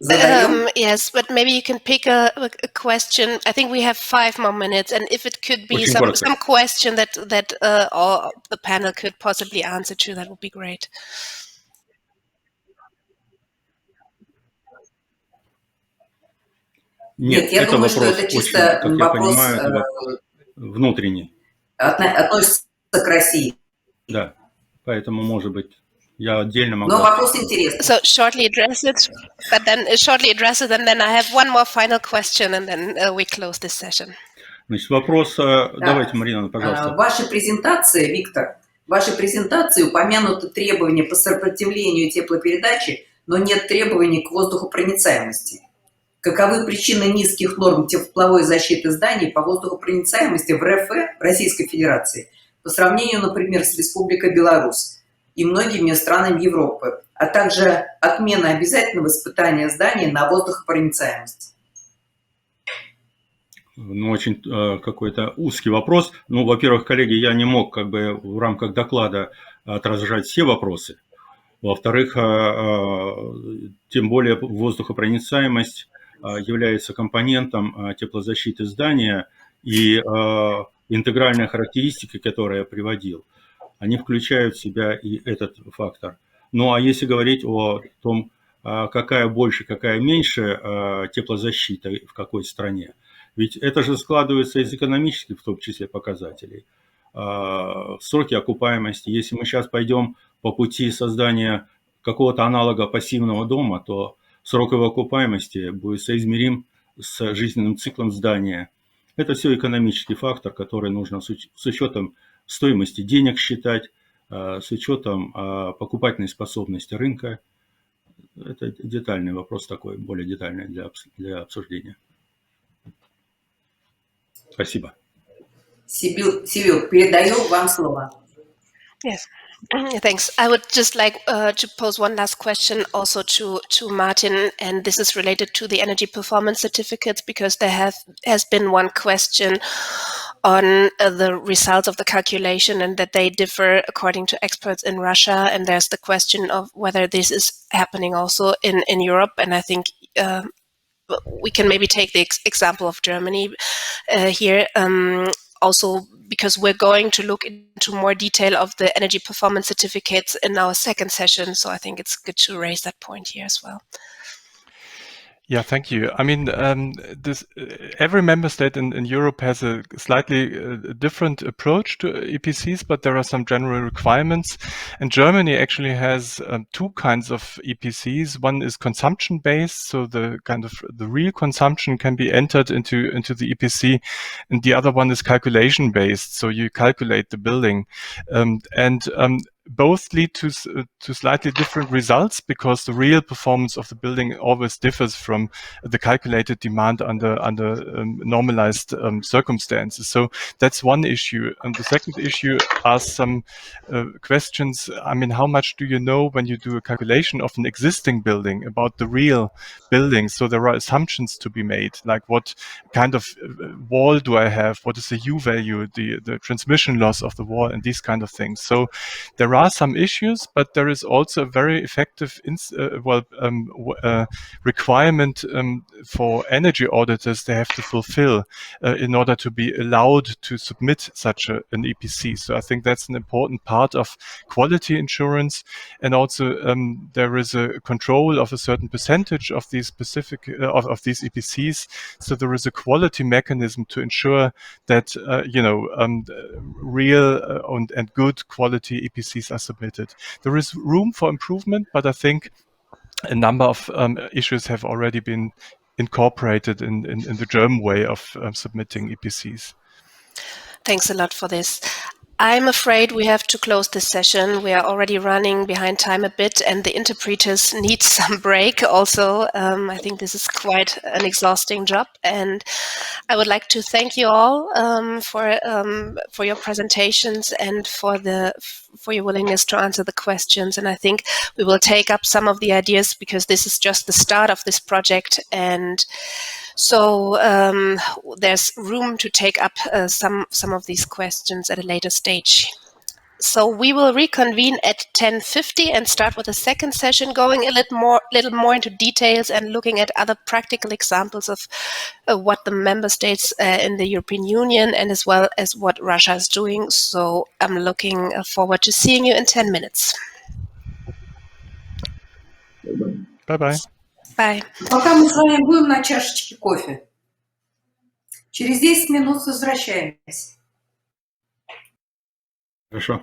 Yes, but maybe you can pick a question. I think we have 5 more minutes, and if it could be some question that all the panel could possibly answer to, that would be great. Нет, я думаю, что это чисто вопрос внутренний. Относится к России. Да, поэтому, может быть, я отдельно могу... Но вопрос интересный. So shortly address it, and then I have one more final question, and then we close this session. Значит, вопрос... Давайте, Марина, пожалуйста. В вашей презентации, Виктор, в вашей презентации упомянуты требования по сопротивлению теплопередачи, но нет требований к воздухопроницаемости. Каковы причины низких норм тепловой защиты зданий по воздухопроницаемости в РФ, Российской Федерации, по сравнению, например, с Республикой Беларусь и многими странами Европы, а также отмена обязательного испытания зданий на воздухопроницаемость? Ну, очень какой-то узкий вопрос. Ну, во-первых, коллеги, я не мог как бы в рамках доклада отражать все вопросы. Во-вторых, тем более воздухопроницаемость является компонентом теплозащиты здания, и интегральные характеристики, которые я приводил, они включают в себя и этот фактор. Ну, а если говорить о том, какая больше, какая меньше теплозащита в какой стране, ведь это же складывается из экономических, в том числе, показателей. Сроки окупаемости. Если мы сейчас пойдем по пути создания какого-то аналога пассивного дома, то срок его окупаемости будет соизмерим с жизненным циклом здания. Это все экономический фактор, который нужно с учетом стоимости денег считать, с учетом покупательной способности рынка. Это детальный вопрос такой, более детальный для обсуждения. Спасибо. Сибил, передаю вам слово. Yes. Thanks. I would just like to pose one last question also to Martin, and this is related to the energy performance certificates, because there has been one question on the results of the calculation and that they differ according to experts in Russia, and there's the question of whether this is happening also in Europe, and I think we can maybe take the example of Germany here. Also, because we're going to look into more detail of the energy performance certificates in our second session. So I think it's good to raise that point here as well. Yeah, thank you. I mean, every member state in Europe has a slightly different approach to EPCs, but there are some general requirements. And Germany actually has two kinds of EPCs. One is consumption-based, so the real consumption can be entered into the EPC, and the other one is calculation-based, so you calculate the building. Both lead to slightly different results because the real performance of the building always differs from the calculated demand under normalized circumstances. So that's one issue. And the second issue asks some questions. I mean, how much do you know when you do a calculation of an existing building about the real building? So there are assumptions to be made, like what kind of wall do I have? What is the U value, the transmission loss of the wall, and these kind of things. So there are some issues, but there is also a very effective requirement for energy auditors they have to fulfill in order to be allowed to submit such an EPC. So I think that's an important part of quality insurance. And also there is a control of a certain percentage of these specific of these EPCs. So there is a quality mechanism to ensure that real and good quality EPCs are submitted. There is room for improvement, but I think a number of issues have already been incorporated in the German way of submitting EPCs. Thanks a lot for this. I'm afraid we have to close this session. We are already running behind time a bit, and the interpreters need some break also. I think this is quite an exhausting job, and I would like to thank you all for your presentations and for your willingness to answer the questions. And I think we will take up some of the ideas because this is just the start of this project, and so there's room to take up some of these questions at a later stage. So we will reconvene at 10:50 and start with a second session, going a little more into details and looking at other practical examples of what the member states in the European Union and as well as what Russia is doing. So I'm looking forward to seeing you in 10 minutes. Bye-bye. Bye. Пока мы с вами будем на чашечке кофе. Через 10 минут возвращаемся. Хорошо.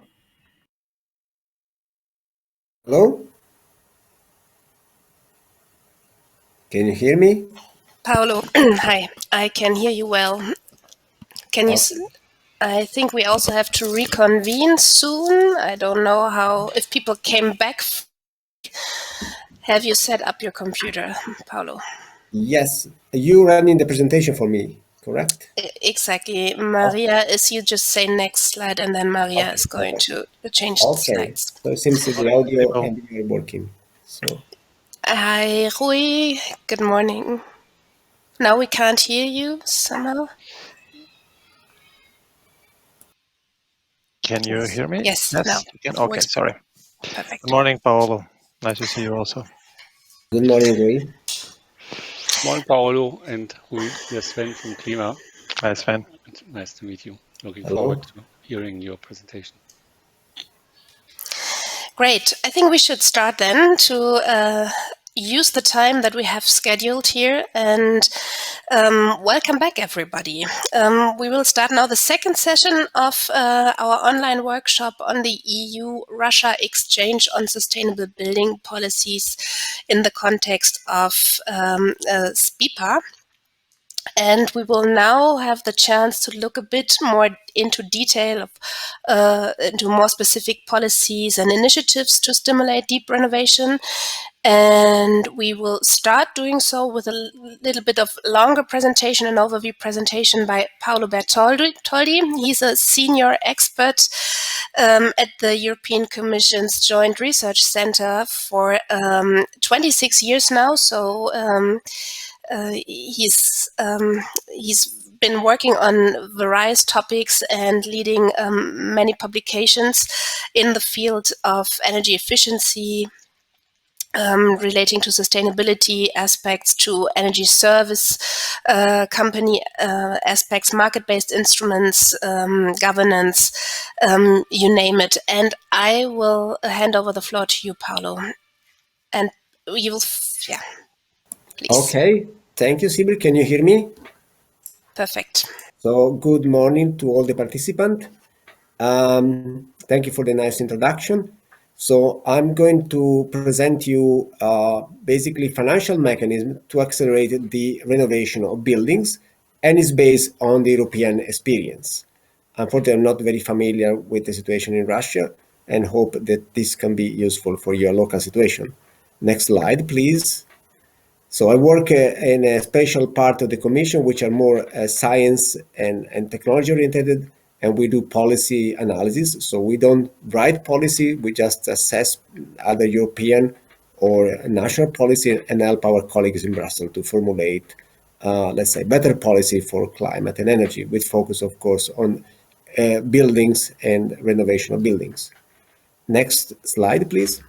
Hello? Can you hear me? Paolo, hi. I can hear you well. Can you? I think we also have to reconvene soon. I don't know if people came back. Have you set up your computer, Paolo? Yes, you running the presentation for me, correct? Exactly. Maria, you just say next slide, and then Maria is going to change the slides. So it seems that the audio and video are working. So. Hi, Rui. Good morning. Now we can't hear you somehow. Can you hear me? Yes. Yes. Now. You can? Okay, sorry. Perfect. Good morning, Paolo. Nice to see you also. Good morning, Rui. Good morning, Paolo and Rui. Here's Sven from Klima. Hi, Sven. Nice to meet you. Looking Hello. forward to hearing your presentation. Great. I think we should start then to use the time that we have scheduled here, and welcome back, everybody. We will start now the second session of our online workshop on the EU-Russia exchange on sustainable building policies in the context of SPIPA. And we will now have the chance to look a bit more into detail into more specific policies and initiatives to stimulate deep renovation. And we will start doing so with a little bit of longer presentation, an overview presentation by Paolo Bertoldi. He's a senior expert at the European Commission's Joint Research Center for 26 years now. So he's been working on various topics and leading many publications in the field of energy efficiency, relating to sustainability aspects, to energy service company aspects, market-based instruments, governance, you name it. And I will hand over the floor to you, Paolo. And you will, please. Okay, thank you, Sibyl. Can you hear me? Perfect. So good morning to all the participants. Thank you for the nice introduction. So I'm going to present you basically financial mechanism to accelerate the renovation of buildings, and is based on the European experience. Unfortunately, I'm not very familiar with the situation in Russia and hope that this can be useful for your local situation. Next slide, please. So I work in a special part of the Commission, which are more science and technology oriented, and we do policy analysis. So we don't write policy, we just assess other European or national policy and help our colleagues in Brussels to formulate, let's say, better policy for climate and energy, with focus, of course, on buildings and renovation of buildings. Next slide, please.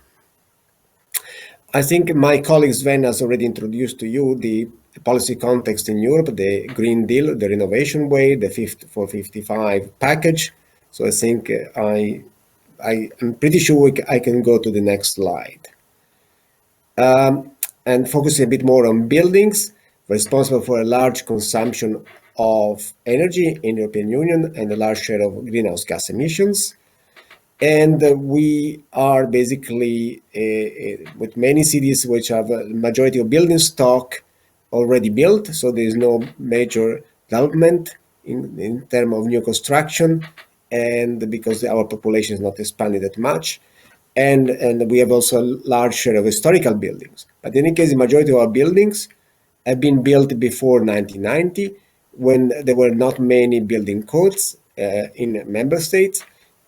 I think my colleague Sven has already introduced to you the policy context in Europe, the Green Deal, the Renovation Way, the 455 package. So I think I'm pretty sure I can go to the next slide. And focus a bit more on buildings, responsible for a large consumption of energy in the European Union and a large share of greenhouse gas emissions. And we are basically with many cities which have a majority of building stock already built, so there is no major development in terms of new construction, and because our population is not expanding that much. And we have also a large share of historical buildings. But in any case, the majority of our buildings have been built before 1990, when there were not many building codes in member states.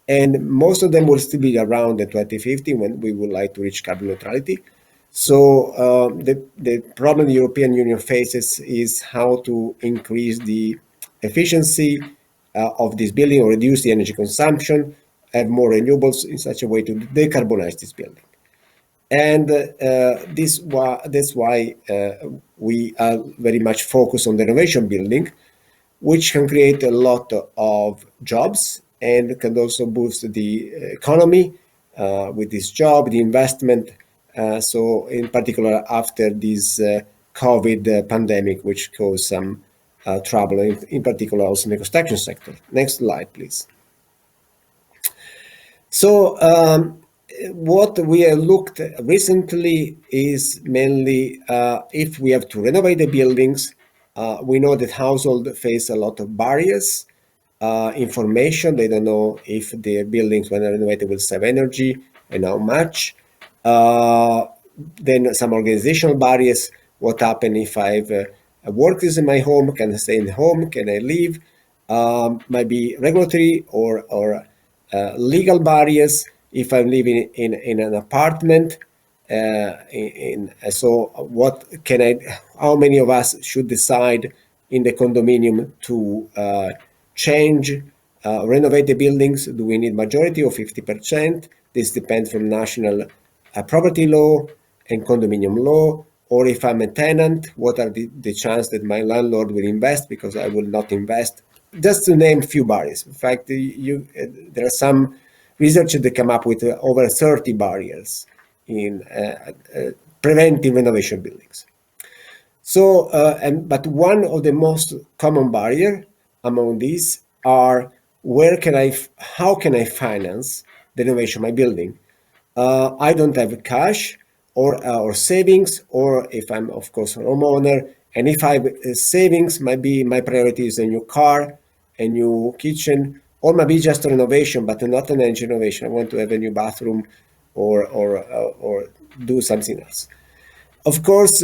And most of them will still be around the 2050, when we would like to reach carbon neutrality. So the problem the European Union faces is how to increase the efficiency of this building, or reduce the energy consumption, have more renewables in such a way to decarbonize this building. And that's why we are very much focused on the renovation building, which can create a lot of jobs and can also boost the economy with this job, the investment. So in particular, after this COVID pandemic, which caused some trouble, in particular also in the construction sector. Next slide, please. So what we have looked recently is mainly if we have to renovate the buildings. We know that households face a lot of barriers. Information, they don't know if their buildings, when renovated, will save energy and how much. Then some organizational barriers. What happens if I have workers in my home? Can I stay in home? Can I leave? Maybe regulatory or legal barriers if I'm living in an apartment. So what can how many of us should decide in the condominium to change, renovate the buildings? Do we need majority or 50%? This depends from national property law and condominium law. Or if I'm a tenant, what are the chances that my landlord will invest, because I will not invest? Just to name a few barriers. In fact, there are some research that come up with over 30 barriers in preventing renovation buildings. So, but one of the most common barrier among these are how can I finance the renovation of my building? I don't have cash or savings, or if I'm, of course, a homeowner, and if I have savings, maybe my priority is a new car, a new kitchen, or maybe just a renovation, but not an energy renovation. I want to have a new bathroom or do something else. Of course,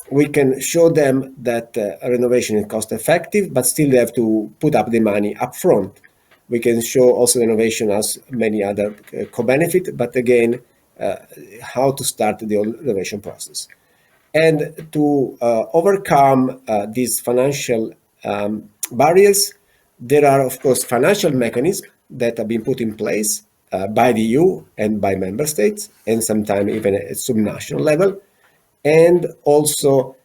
we can show them that a renovation is cost effective, but still they have to put up the money up front. We can show also renovation has many other co-benefit, but again, how to start the renovation process. And to overcome these financial barriers, there are, of course, financial mechanisms that have been put in place by the EU and by member states, and sometimes even at subnational level, and also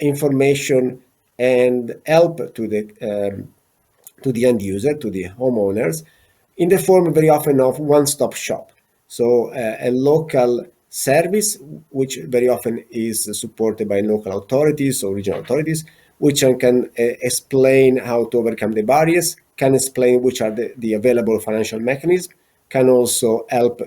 information and help to the end user, to the homeowners, in the form very often of one-stop shop. So a local service, which very often is supported by local authorities or regional authorities, which can explain how to overcome the barriers, can explain which are the available financial mechanisms, can also help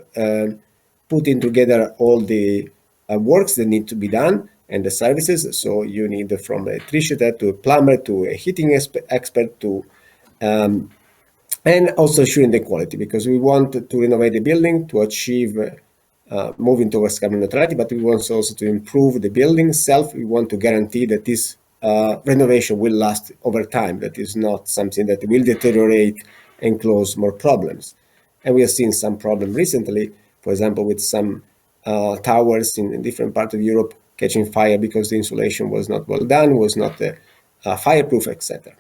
putting together all the works that need to be done and the services. So you need from a tree shooter to a plumber to a heating expert to and also assuring the quality, because we want to renovate the building to achieve moving towards carbon neutrality, but we want also to improve the building itself. We want to guarantee that this renovation will last over time, that is not something that will deteriorate and cause more problems. And we have seen some problem recently, for example, with some towers in different parts of Europe catching fire because the insulation was not well done, was not fireproof, etc.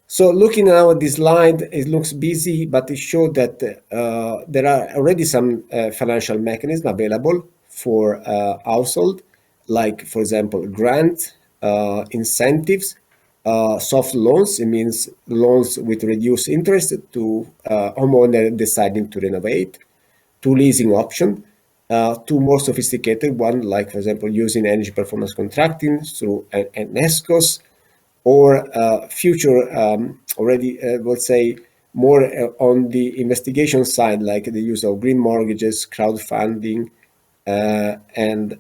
So looking now at this slide, it looks busy, but it showed that there are already some financial mechanisms available for household, like, for example, grant, incentives, soft loans. It means loans with reduced interest to homeowner deciding to renovate, to leasing option, to more sophisticated one, like, for example, using energy performance contracting through an ESCOs, or future already, let's say, more on the investigation side, like the use of green mortgages, crowdfunding, and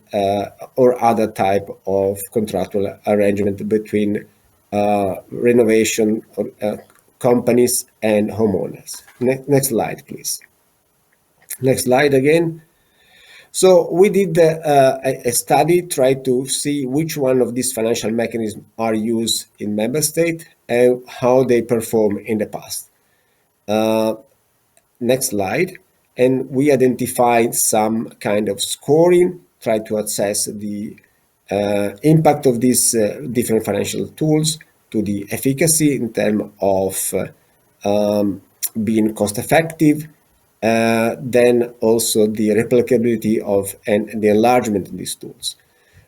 or other type of contractual arrangement between renovation companies and homeowners. Next slide, please. Next slide again. So we did a study, tried to see which one of these financial mechanisms are used in member state and how they perform in the past. Next slide. And we identified some kind of scoring, tried to assess the impact of these different financial tools to the efficacy in terms of being cost effective, then also the replicability of and the enlargement of these tools.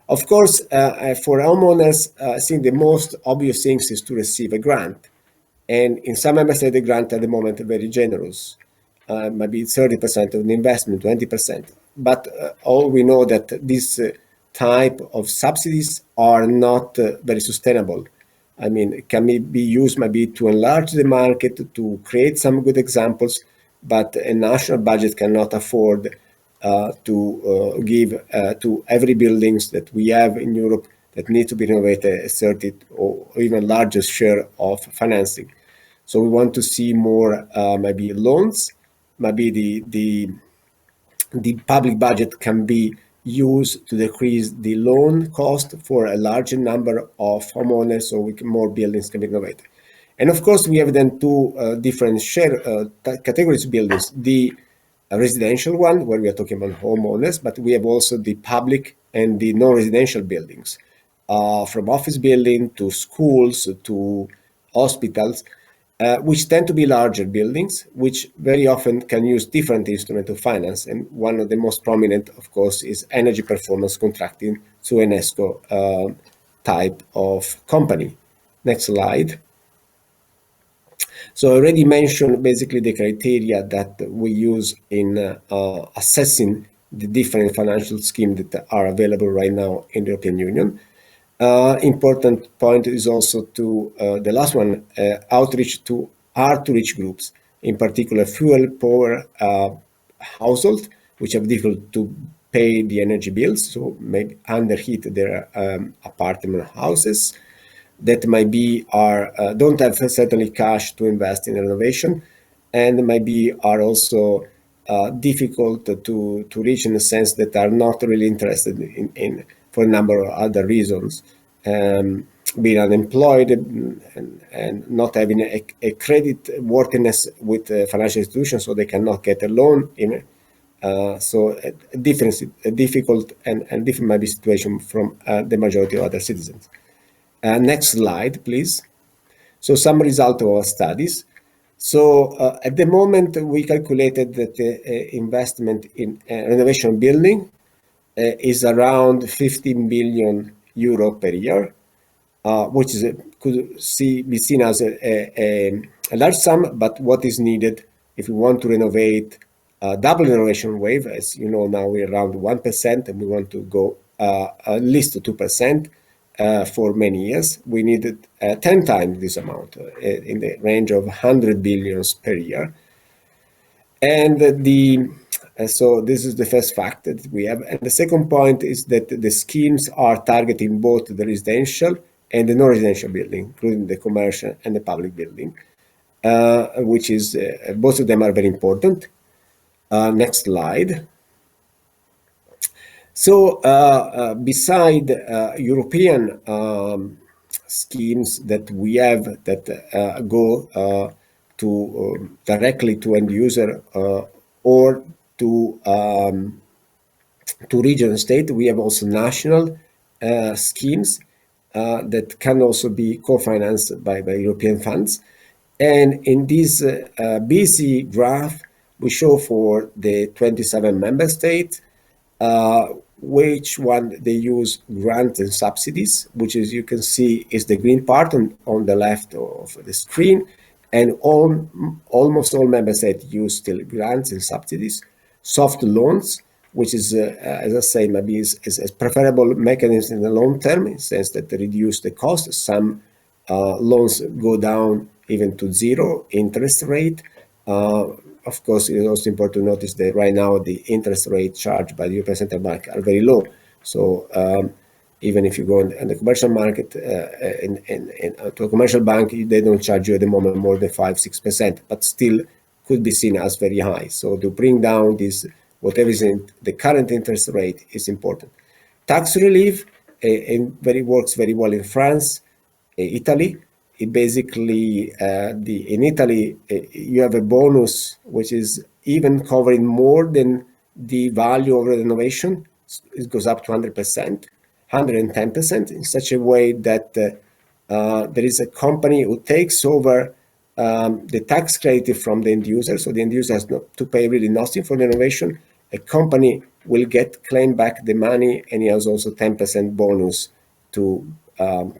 Of course, for homeowners, I think the most obvious thing is to receive a grant. And in some member states, the grant at the moment are very generous. Maybe 30% of the investment, 20%. But all we know that this type of subsidies are not very sustainable. I mean, it can be used maybe to enlarge the market, to create some good examples, but a national budget cannot afford to give to every buildings that we have in Europe that need to be renovated a 30 or even larger share of financing. So we want to see more maybe loans, maybe the public budget can be used to decrease the loan cost for a larger number of homeowners, so more buildings can be renovated. And of course, we have then two different categories of buildings. The residential one, where we are talking about homeowners, but we have also the public and the non-residential buildings, from office building to schools to hospitals, which tend to be larger buildings, which very often can use different instruments of finance. And one of the most prominent, of course, is energy performance contracting through an ESCO type of company. Next slide. So I already mentioned basically the criteria that we use in assessing the different financial schemes that are available right now in the European Union. Important point is also to the last one, outreach to hard-to-reach groups, in particular fuel-poor households, which have difficult to pay the energy bills, so maybe underheat their apartment houses, that maybe don't have certainly cash to invest in renovation, and maybe are also difficult to reach, in the sense that are not really interested in for a number of other reasons, being unemployed and not having a credit worthiness with financial institutions, so they cannot get a loan. So a difficult and different maybe situation from the majority of other citizens. Next slide, please. So some result of our studies. So at the moment, we calculated that the investment in renovation building is around 15 billion euro per year, which could be seen as a large sum, but what is needed if we want to renovate double renovation wave. As you know, now we're around 1%, and we want to go at least to 2% for many years. We needed 10 times this amount, in the range of 100 billions per year. And so this is the first fact that we have. And the second point is that the schemes are targeting both the residential and the non-residential building, including the commercial and the public building, which is, both of them are very important. Next slide. So beside European schemes that we have that go to directly to end user or to region and state, we have also national schemes that can also be co-financed by European funds. And in this BC graph, we show for the 27 member states which one they use grants and subsidies, which, as you can see, is the green part on the left of the screen. And almost all member states use still grants and subsidies. Soft loans, which is, as I say, maybe is a preferable mechanism in the long term, in the sense that they reduce the cost. Some loans go down even to zero interest rate. Of course, it's also important to notice that right now the interest rate charged by the European Central Bank are very low. So even if you go in the commercial market to a commercial bank, they don't charge you at the moment more than 5-6%, but still could be seen as very high. So to bring down this, whatever is in the current interest rate, is important. Tax relief works very well in France, Italy. It basically, in Italy, you have a bonus which is even covering more than the value of renovation. It goes up to 100%, 110%, in such a way that there is a company who takes over the tax credit from the end user. So the end user has to pay really nothing for the renovation. A company will claim back the money, and he has also 10% bonus to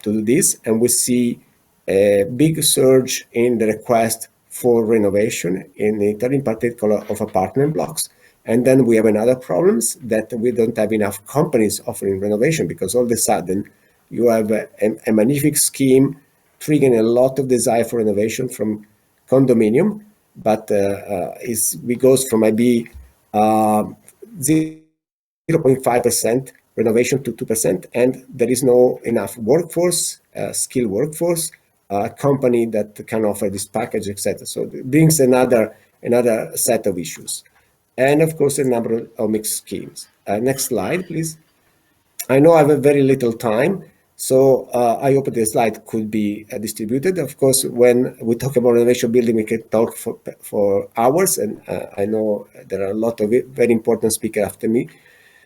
do this. And we see a big surge in the request for renovation in Italy, in particular of apartment blocks. And then we have another problem, that we don't have enough companies offering renovation, because all of a sudden you have a magnificent scheme triggering a lot of desire for renovation from condominium, but it goes from maybe 0.5% renovation to 2%, and there is no enough workforce, skilled workforce, company that can offer this package, etc. So it brings another set of issues. And of course, a number of mixed schemes. Next slide, please. I know I have very little time, so I hope the slide could be distributed. Of course, when we talk about renovation building, we can talk for hours, and I know there are a lot of very important speakers after me.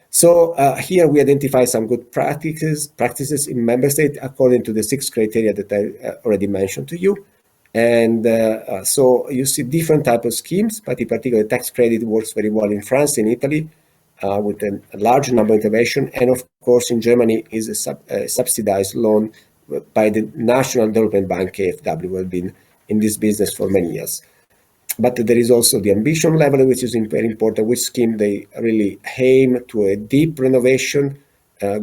So here we identify some good practices in member states according to the 6 criteria that I already mentioned to you. And so you see different types of schemes, but in particular, tax credit works very well in France and Italy with a large number of intervention. And of course, in Germany is a subsidized loan by the National Development Bank, KfW, who have been in this business for many years. But there is also the ambition level, which is very important, which scheme they really aim to a deep renovation,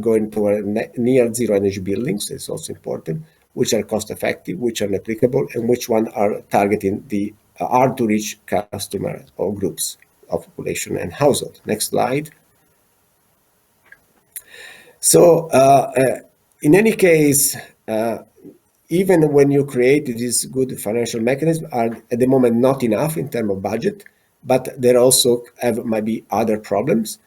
going toward near zero energy buildings. It's also important, which are cost effective, which are applicable, and which one are targeting the hard to reach customer or groups of population and household. Next slide. So in any case, even when you create these good financial mechanisms, are at the moment not enough in terms of budget, but there also might be other problems.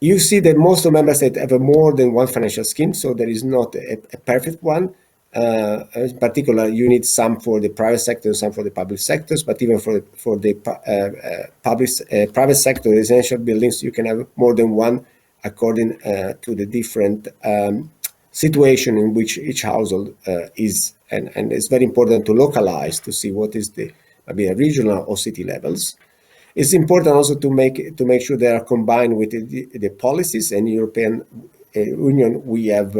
You see that most of member states have more than one financial scheme, so there is not a perfect one. In particular, you need some for the private sector, some for the public sectors, but even for the private sector residential buildings, you can have more than one according to the different situation in which each household is, and it's very important to localize to see what is maybe a regional or city levels. It's important also to make sure they are combined with the policies. And European Union, we have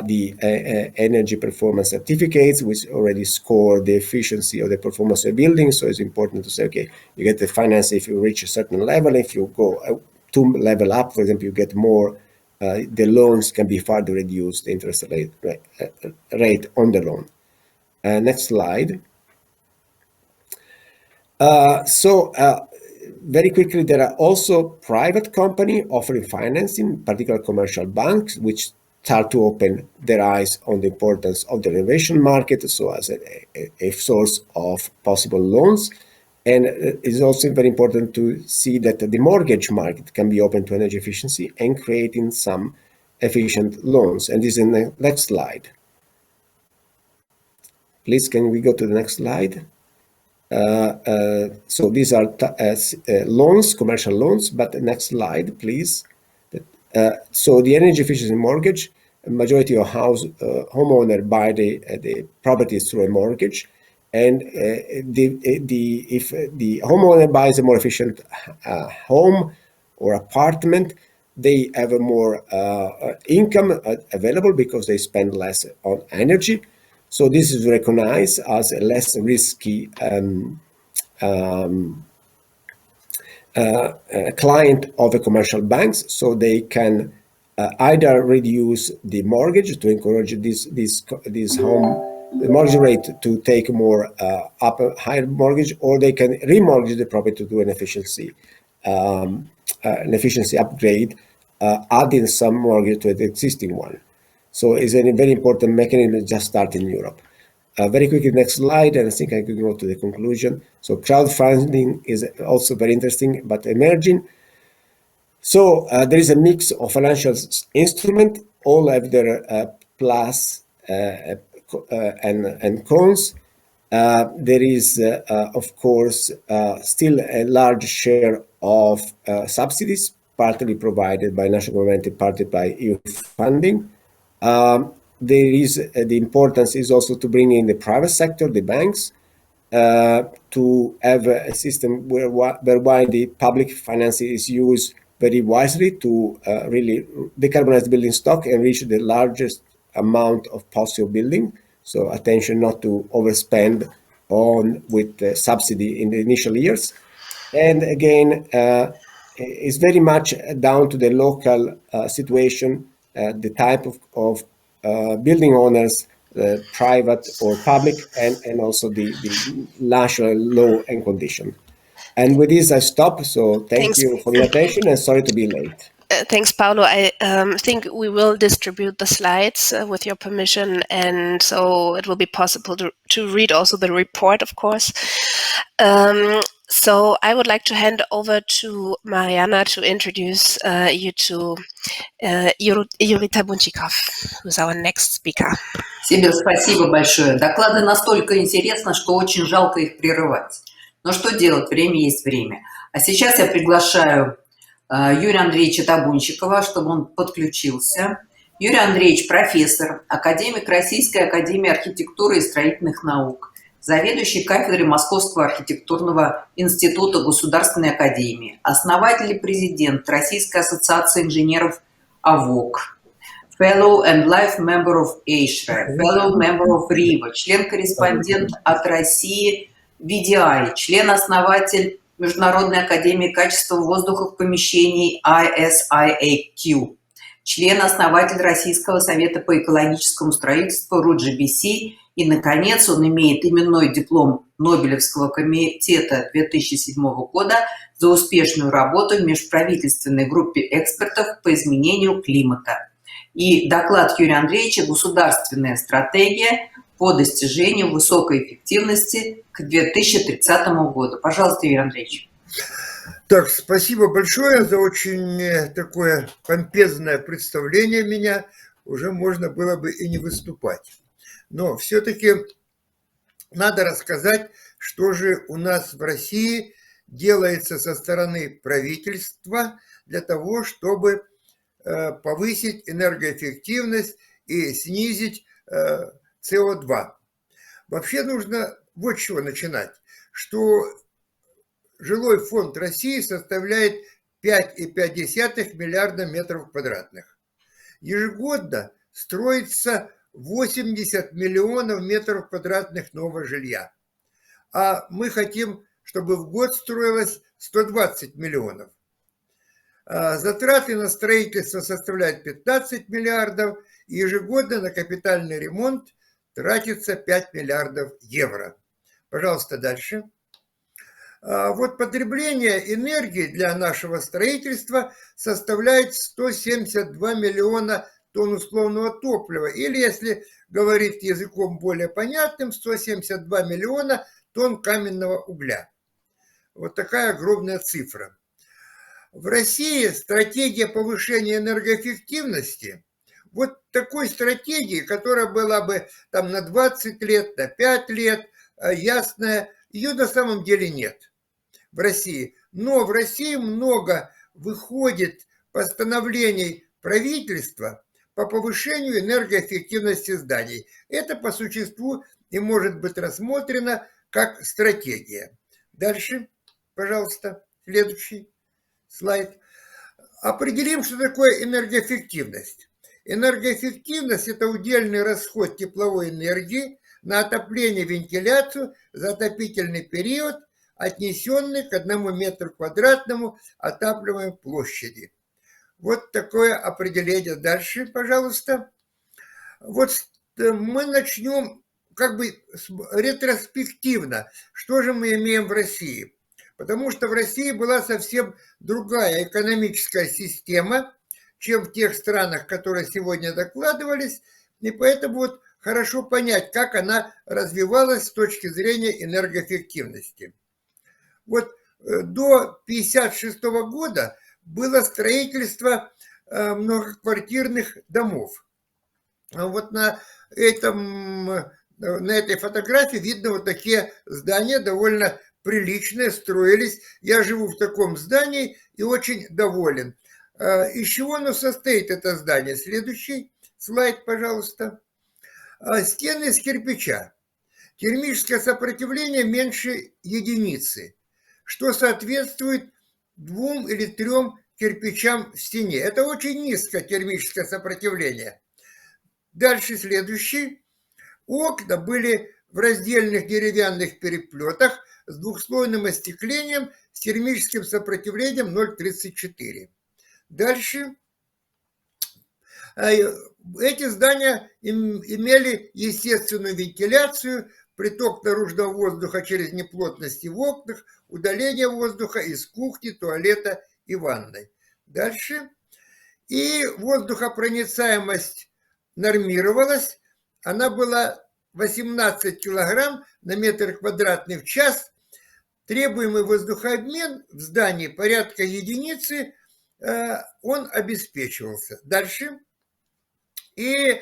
the energy performance certificates, which already score the efficiency of the performance of a building. So it's important to say, okay, you get the finance if you reach a certain level. If you go to level up, for example, you get more, the loans can be further reduced, the interest rate on the loan. Next slide. Very quickly, there are also private companies offering financing, particularly commercial banks, which start to open their eyes on the importance of the renovation market, so as a source of possible loans. And it's also very important to see that the mortgage market can be open to energy efficiency and creating some efficient loans. And this is in the next slide. Please, can we go to the next slide? So these are loans, commercial loans, but the next slide, please. So the energy efficiency mortgage, a majority of homeowner buy the properties through a mortgage, and if the homeowner buys a more efficient home or apartment, they have a more income available because they spend less on energy. So this is recognized as a less risky client of the commercial banks, so they can either reduce the mortgage to encourage this home mortgage rate to take more higher mortgage, or they can remortgage the property to do an efficiency upgrade, adding some mortgage to the existing one. So it's a very important mechanism that just started in Europe. Very quickly, next slide, and I think I could go to the conclusion. So crowdfunding is also very interesting, but emerging. So there is a mix of financial instruments, all have their plus and cons. There is, of course, still a large share of subsidies, partly provided by national government and partly by EU funding. There is the importance is also to bring in the private sector, the banks, to have a system whereby the public financing is used very wisely to really decarbonize the building stock and reach the largest amount of possible building. So attention not to overspend with subsidy in the initial years. And again, it's very much down to the local situation, the type of building owners, private or public, and also the national law and condition. And with this, I stop. So thank you for your attention, and sorry to be late. Thanks, Paolo. I think we will distribute the slides with your permission, and so it will be possible to read also the report, of course. So I would like to hand over to Mariana to introduce you to Jurita Bunchikov, who's our next speaker. Себе спасибо большое. Доклады настолько интересны, что очень жалко их прерывать. Но что делать? Время есть время. А сейчас я приглашаю Юрия Андреевича Табунчикова, чтобы он подключился. Юрий Андреевич – профессор, академик Российской академии архитектуры и строительных наук, заведующий кафедрой Московского архитектурного института Государственной академии, основатель и президент Российской ассоциации инженеров АВОК, fellow and life member of ASHRA, fellow member of RIVA, член-корреспондент от России VDI, член-основатель Международной академии качества воздуха в помещении ISIAQ, член-основатель Российского совета по экологическому строительству RUGBC, и, наконец, он имеет именной диплом Нобелевского комитета 2007 года за успешную работу в межправительственной группе экспертов по изменению климата. И доклад Юрия Андреевича «Государственная стратегия по достижению высокой эффективности к 2030 году». Пожалуйста, Юрий Андреевич. Так, спасибо большое за очень такое помпезное представление меня. Уже можно было бы и не выступать. Но все-таки надо рассказать, что же у нас в России делается со стороны правительства для того, чтобы повысить энергоэффективность и снизить СО2. Вообще нужно вот с чего начинать, что жилой фонд России составляет 5,5 миллиарда метров квадратных. Ежегодно строится 80 миллионов метров квадратных нового жилья. А мы хотим, чтобы в год строилось 120 миллионов. Затраты на строительство составляют 15 миллиардов, и ежегодно на капитальный ремонт тратится 5 миллиардов евро. Пожалуйста, дальше. Вот потребление энергии для нашего строительства составляет 172 миллиона тонн условного топлива, или, если говорить языком более понятным, 172 миллиона тонн каменного угля. Вот такая огромная цифра. В России стратегия повышения энергоэффективности, вот такой стратегии, которая была бы там на 20 лет, на 5 лет, ясная, ее на самом деле нет в России. Но в России много выходит постановлений правительства по повышению энергоэффективности зданий. Это по существу и может быть рассмотрено как стратегия. Дальше, пожалуйста, следующий слайд. Определим, что такое энергоэффективность. Энергоэффективность – это удельный расход тепловой энергии на отопление, вентиляцию за отопительный период, отнесенный к 1 метру квадратному отапливаемой площади. Вот такое определение. Дальше, пожалуйста. Вот мы начнем как бы ретроспективно. Что же мы имеем в России? Потому что в России была совсем другая экономическая система, чем в тех странах, которые сегодня докладывались, и поэтому вот хорошо понять, как она развивалась с точки зрения энергоэффективности. Вот до 1956 года было строительство многоквартирных домов. Вот на этой фотографии видно вот такие здания, довольно приличные, строились. Я живу в таком здании и очень доволен. Из чего оно состоит, это здание? Следующий слайд, пожалуйста. Стены из кирпича. Термическое сопротивление меньше единицы, что соответствует 2 или 3 кирпичам в стене. Это очень низкое термическое сопротивление. Дальше следующий. Окна были в раздельных деревянных переплетах с двухслойным остеклением с термическим сопротивлением 0,34. Дальше. Эти здания имели естественную вентиляцию, приток наружного воздуха через неплотности в окнах, удаление воздуха из кухни, туалета и ванной. Дальше. И воздухопроницаемость нормировалась. Она была 18 килограмм на метр квадратный в час. Требуемый воздухообмен в здании порядка единицы, он обеспечивался. Дальше. И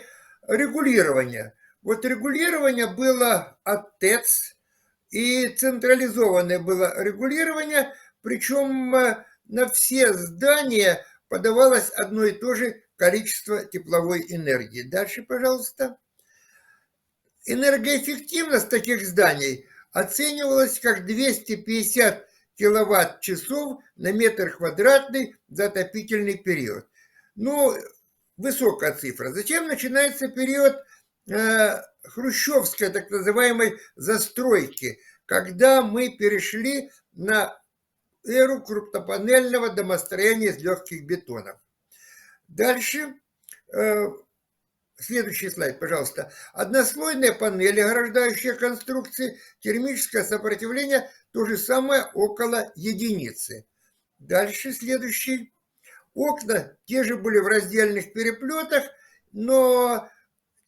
регулирование. Вот регулирование было от ТЭЦ, и централизованное было регулирование, причем на все здания подавалось одно и то же количество тепловой энергии. Дальше, пожалуйста. Энергоэффективность таких зданий оценивалась как 250 киловатт-часов на метр квадратный за отопительный период. Ну, высокая цифра. Затем начинается период хрущевской, так называемой, застройки, когда мы перешли на эру крупнопанельного домостроения из легких бетонов. Дальше, следующий слайд, пожалуйста. Однослойные панели, ограждающие конструкции, термическое сопротивление, то же самое около единицы. Дальше, следующий. Окна те же были в раздельных переплетах, но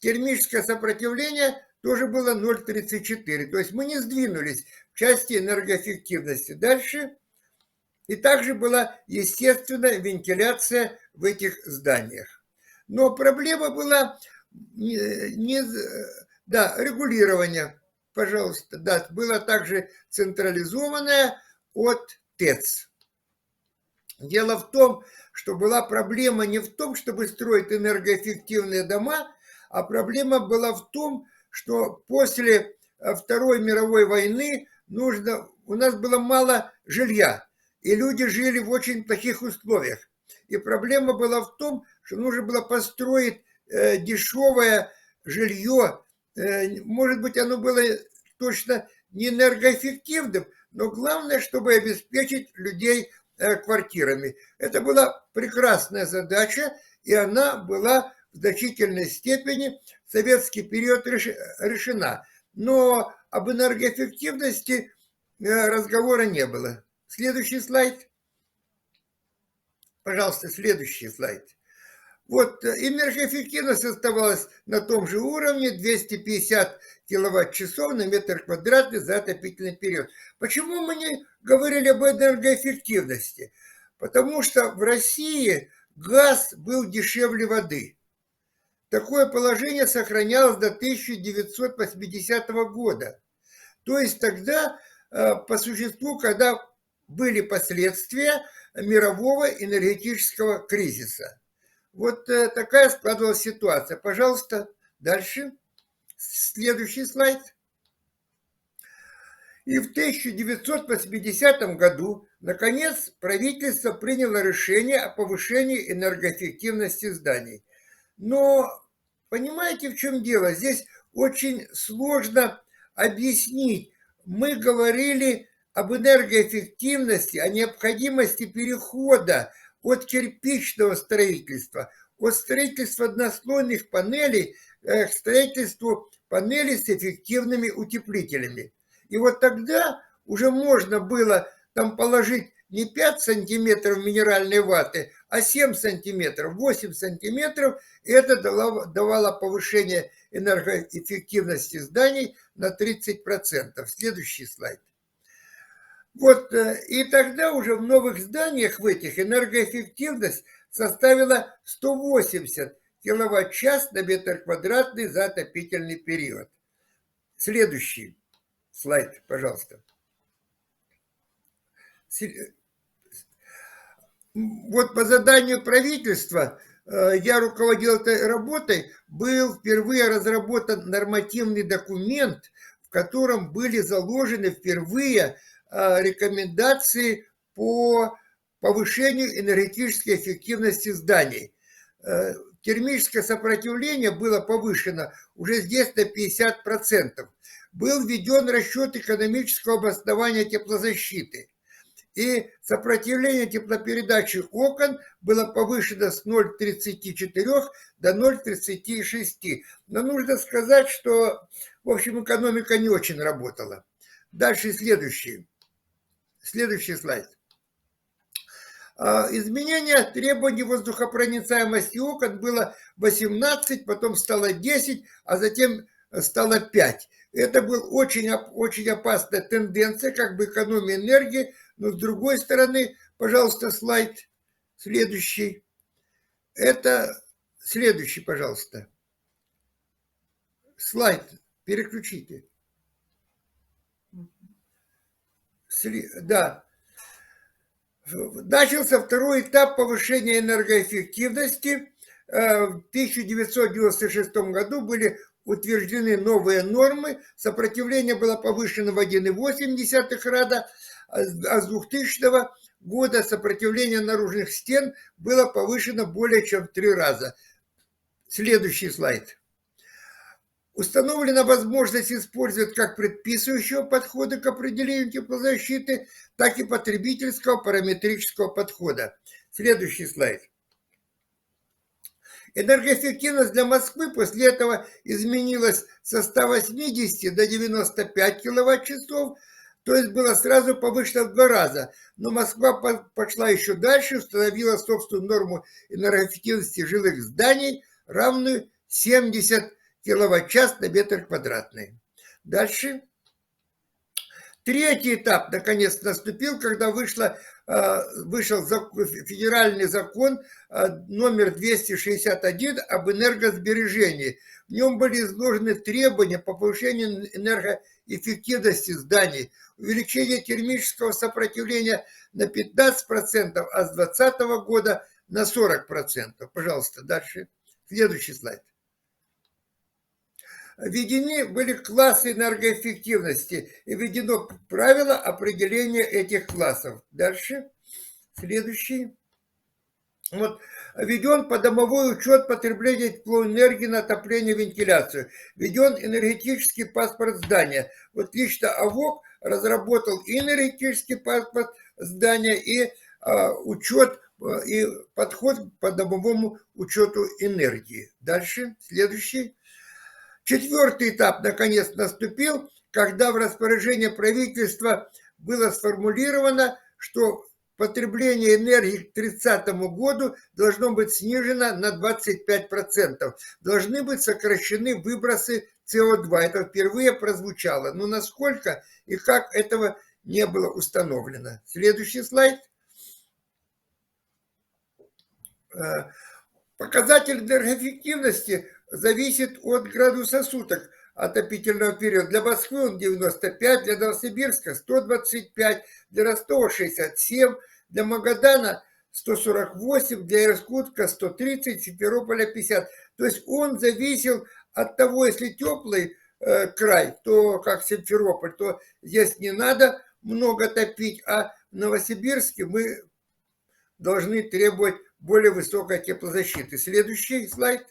термическое сопротивление тоже было 0,34. То есть мы не сдвинулись в части энергоэффективности. Дальше. И также была естественная вентиляция в этих зданиях. Но проблема была регулирование, пожалуйста. Да, было также централизованное от ТЭЦ. Дело в том, что была проблема не в том, чтобы строить энергоэффективные дома, а проблема была в том, что после Второй мировой войны у нас было мало жилья, и люди жили в очень плохих условиях. И проблема была в том, что нужно было построить дешевое жилье, может быть, оно было точно не энергоэффективным, но главное, чтобы обеспечить людей квартирами. Это была прекрасная задача, и она была в значительной степени в советский период решена. Но об энергоэффективности разговора не было. Следующий слайд. Пожалуйста, следующий слайд. Вот энергоэффективность оставалась на том же уровне, 250 киловатт-часов на метр квадратный за отопительный период. Почему мы не говорили об энергоэффективности? Потому что в России газ был дешевле воды. Такое положение сохранялось до 1980 года. То есть тогда, по существу, когда были последствия мирового энергетического кризиса. Вот такая складывалась ситуация. Пожалуйста, дальше. Следующий слайд. И в 1980 году, наконец, правительство приняло решение о повышении энергоэффективности зданий. Но понимаете, в чем дело? Здесь очень сложно объяснить. Мы говорили об энергоэффективности, о необходимости перехода от кирпичного строительства, от строительства однослойных панелей к строительству панелей с эффективными утеплителями. И вот тогда уже можно было там положить не 5 сантиметров минеральной ваты, а 7 сантиметров, 8 сантиметров, и это давало повышение энергоэффективности зданий на 30%. Следующий слайд. Вот, и тогда уже в новых зданиях в этих энергоэффективность составила 180 киловатт-час на метр квадратный за отопительный период. Следующий слайд, пожалуйста. Вот по заданию правительства, я руководил этой работой, был впервые разработан нормативный документ, в котором были заложены впервые рекомендации по повышению энергетической эффективности зданий. Термическое сопротивление было повышено уже здесь на 50%. Был введен расчет экономического обоснования теплозащиты. И сопротивление теплопередачи окон было повышено с 0,34 до 0,36. Но нужно сказать, что, в общем, экономика не очень работала. Дальше следующий. Следующий слайд. Изменение требований воздухопроницаемости окон было 18, потом стало 10, а затем стало 5. Это была очень опасная тенденция, как бы экономия энергии, но с другой стороны, пожалуйста, слайд следующий. Это следующий, пожалуйста. Слайд, переключите. Да. Начался второй этап повышения энергоэффективности. В 1996 году были утверждены новые нормы. Сопротивление было повышено в 1,8 раза, а с 2000 года сопротивление наружных стен было повышено более чем в 3 раза. Следующий слайд. Установлена возможность использовать как предписывающего подхода к определению теплозащиты, так и потребительского параметрического подхода. Следующий слайд. Энергоэффективность для Москвы после этого изменилась со 180 до 95 киловатт-часов, то есть было сразу повышено в 2 раза. Но Москва пошла еще дальше, установила собственную норму энергоэффективности жилых зданий, равную 70 киловатт-час на метр квадратный. Дальше. Третий этап, наконец, наступил, когда вышел федеральный закон номер 261 об энергосбережении. В нем были изложены требования по повышению энергоэффективности зданий, увеличение термического сопротивления на 15%, а с 2020 года на 40%. Пожалуйста, дальше. Следующий слайд. Введены были классы энергоэффективности и введено правило определения этих классов. Дальше. Следующий. Вот, введен подомовой учет потребления теплоэнергии на отопление и вентиляцию. Введен энергетический паспорт здания. Вот лично АВОК разработал и энергетический паспорт здания, и учет, и подход к подомовому учету энергии. Дальше, следующий. 4-й этап наконец наступил, когда в распоряжении правительства было сформулировано, что потребление энергии к 30 году должно быть снижено на 25%. Должны быть сокращены выбросы СО2. Это впервые прозвучало. Но насколько и как этого не было установлено. Следующий слайд. Показатель энергоэффективности зависит от градуса суток отопительного периода. Для Москвы он 95, для Новосибирска 125, для Ростова 67, для Магадана 148, для Иркутска 130, Симферополя 50. То есть он зависел от того, если теплый край, то как Симферополь, то здесь не надо много топить, а в Новосибирске мы должны требовать более высокой теплозащиты. Следующий слайд.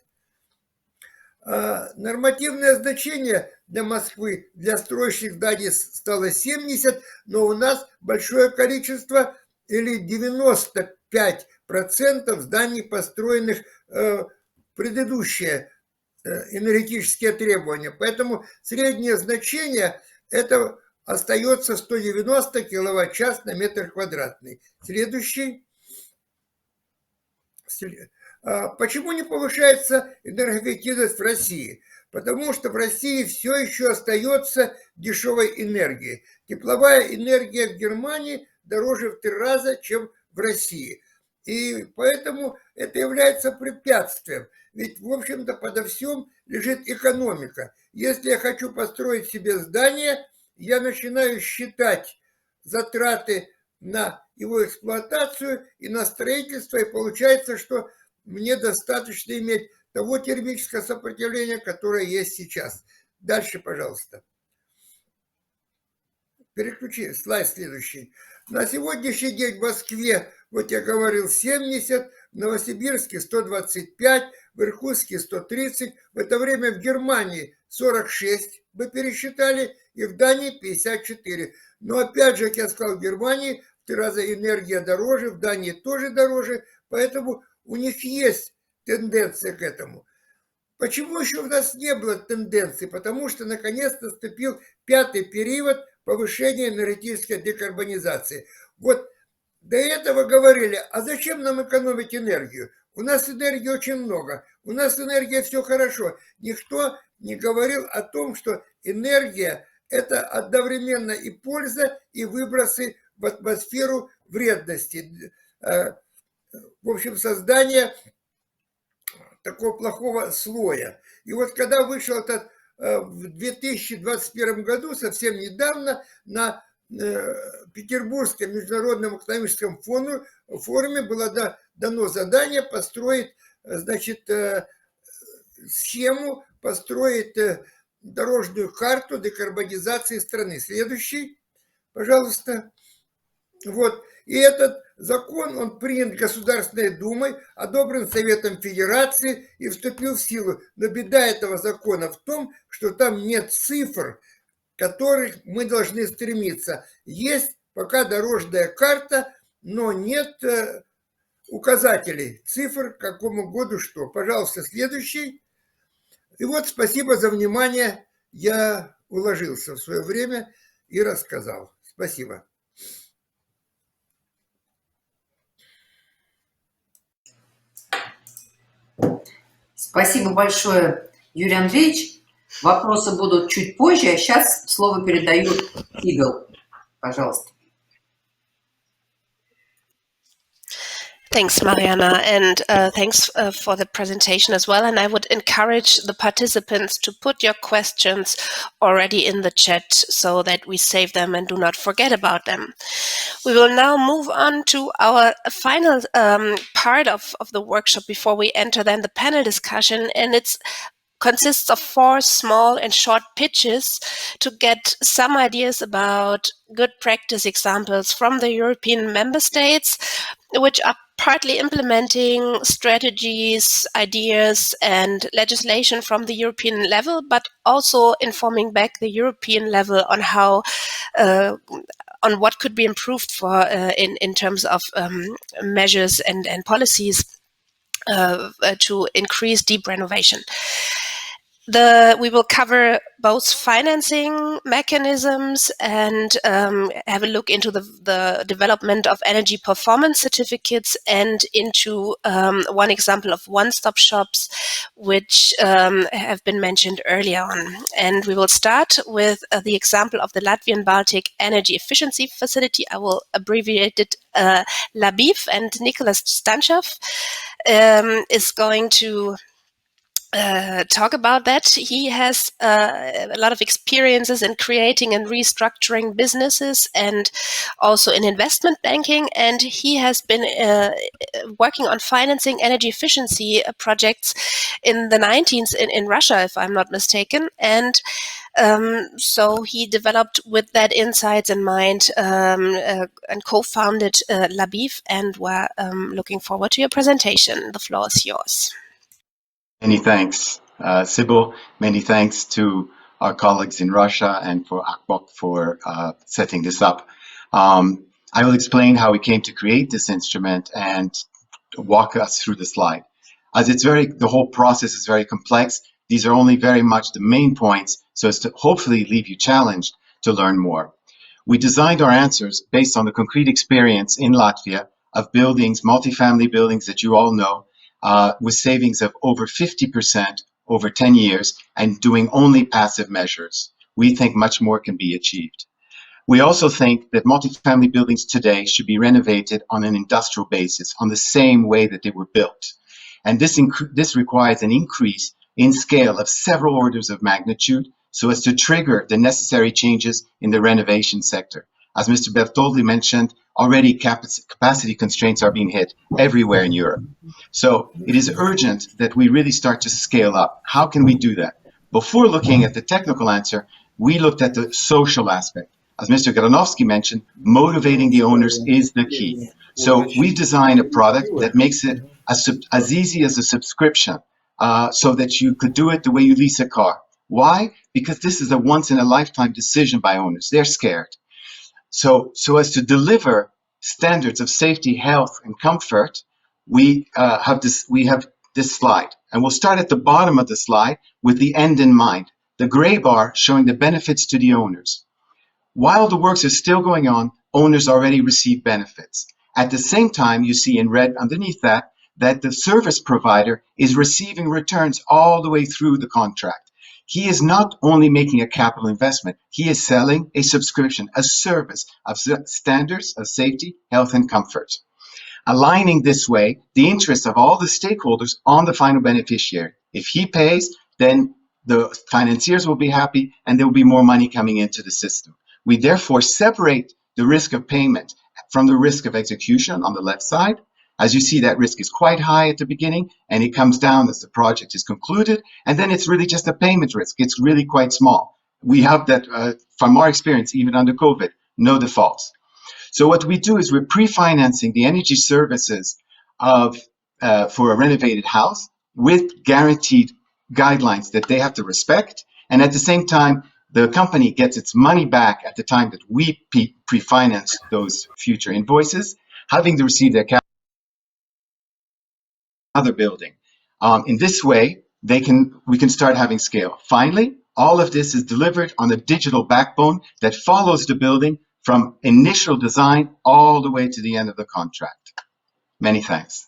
Нормативное значение для Москвы, для строящих зданий стало 70, но у нас большое количество, или 95% зданий, построенных предыдущие энергетические требования. Поэтому среднее значение это остается 190 киловатт-час на метр квадратный. Следующий. Почему не повышается энергоэффективность в России? Потому что в России все еще остается дешевой энергией. Тепловая энергия в Германии дороже в 3 раза, чем в России. И поэтому это является препятствием. Ведь, в общем-то, подо всем лежит экономика. Если я хочу построить себе здание, я начинаю считать затраты на его эксплуатацию и на строительство, и получается, что мне достаточно иметь того термического сопротивления, которое есть сейчас. Дальше, пожалуйста. Переключи, слайд следующий. На сегодняшний день в Москве, вот я говорил, 70, в Новосибирске 125, в Иркутске 130, в это время в Германии 46 мы пересчитали, и в Дании 54. Но опять же, как я сказал, в Германии в 3 раза энергия дороже, в Дании тоже дороже, поэтому у них есть тенденция к этому. Почему еще у нас не было тенденции? Потому что наконец-то наступил 5-й период повышения энергетической декарбонизации. Вот до этого говорили, а зачем нам экономить энергию? У нас энергии очень много, у нас энергия все хорошо. Никто не говорил о том, что энергия – это одновременно и польза, и выбросы в атмосферу вредности. В общем, создание такого плохого слоя. И вот когда вышел этот в 2021 году, совсем недавно, на Петербургском международном экономическом форуме было дано задание построить, значит, схему, построить дорожную карту декарбонизации страны. Следующий, пожалуйста. Вот. И этот закон, он принят Государственной Думой, одобрен Советом Федерации и вступил в силу. Но беда этого закона в том, что там нет цифр, к которым мы должны стремиться. Есть пока дорожная карта, но нет указателей, цифр, к какому году что. Пожалуйста, следующий. И вот спасибо за внимание. Я уложился в свое время и рассказал. Спасибо. Спасибо большое, Юрий Андреевич. Вопросы будут чуть позже, а сейчас слово передаю Игорю. Пожалуйста. Thanks, Mariana, and thanks for the presentation as well. And I would encourage the participants to put your questions already in the chat so that we save them and do not forget about them. We will now move on to our final part of the workshop before we enter then the panel discussion, and it's consists of 4 small and short pitches to get some ideas about good practice examples from the European member states, which are partly implementing strategies, ideas, and legislation from the European level, but also informing back the European level on how on what could be improved for in terms of measures and policies to increase deep renovation. We will cover both financing mechanisms and have a look into the development of energy performance certificates and into one example of one-stop shops, which have been mentioned earlier on. And we will start with the example of the Latvian Baltic Energy Efficiency Facility. I will abbreviate it LABIF, and Nicholas Stanchov is going to talk about that. He has a lot of experiences in creating and restructuring businesses and also in investment banking, and he has been working on financing energy efficiency projects in the 90s in Russia, if I'm not mistaken, and so he developed with that insights in mind and co-founded LABIF, and we're looking forward to your presentation. The floor is yours. Many thanks, Sybil. Many thanks to our colleagues in Russia and for Akbok for setting this up. I will explain how we came to create this instrument and walk us through the slide. As the whole process is very complex, these are only very much the main points, so as to hopefully leave you challenged to learn more. We designed our answers based on the concrete experience in Latvia of buildings, multifamily buildings that you all know, with savings of over 50% over 10 years and doing only passive measures. We think much more can be achieved. We also think that multifamily buildings today should be renovated on an industrial basis, on the same way that they were built. And this requires an increase in scale of several orders of magnitude so as to trigger the necessary changes in the renovation sector. As Mr. Bertoldi mentioned, already capacity constraints are being hit everywhere in Europe. So it is urgent that we really start to scale up. How can we do that? Before looking at the technical answer, we looked at the social aspect. As Mr. Granovsky mentioned, motivating the owners is the key. So we designed a product that makes it as easy as a subscription so that you could do it the way you lease a car. Why? Because this is a once-in-a-lifetime decision by owners. They're scared. So as to deliver standards of safety, health, and comfort, we have this slide. And we'll start at the bottom of the slide with the end in mind. The gray bar showing the benefits to the owners. While the works are still going on, owners already receive benefits. At the same time, you see in red underneath that the service provider is receiving returns all the way through the contract. He is not only making a capital investment, he is selling a subscription, a service of standards of safety, health, and comfort. Aligning this way the interests of all the stakeholders on the final beneficiary. If he pays, then the financiers will be happy and there will be more money coming into the system. We therefore separate the risk of payment from the risk of execution on the left side. As you see, that risk is quite high at the beginning, and it comes down as the project is concluded, and then it's really just a payment risk. It's really quite small. We have that from our experience, even under COVID, no defaults. So what we do is we're pre-financing the energy services for a renovated house with guaranteed guidelines that they have to respect, and at the same time, the company gets its money back at the time that we pre-finance those future invoices, having to receive their capital other building. In this way, we can start having scale. Finally, all of this is delivered on a digital backbone that follows the building from initial design all the way to the end of the contract. Many thanks.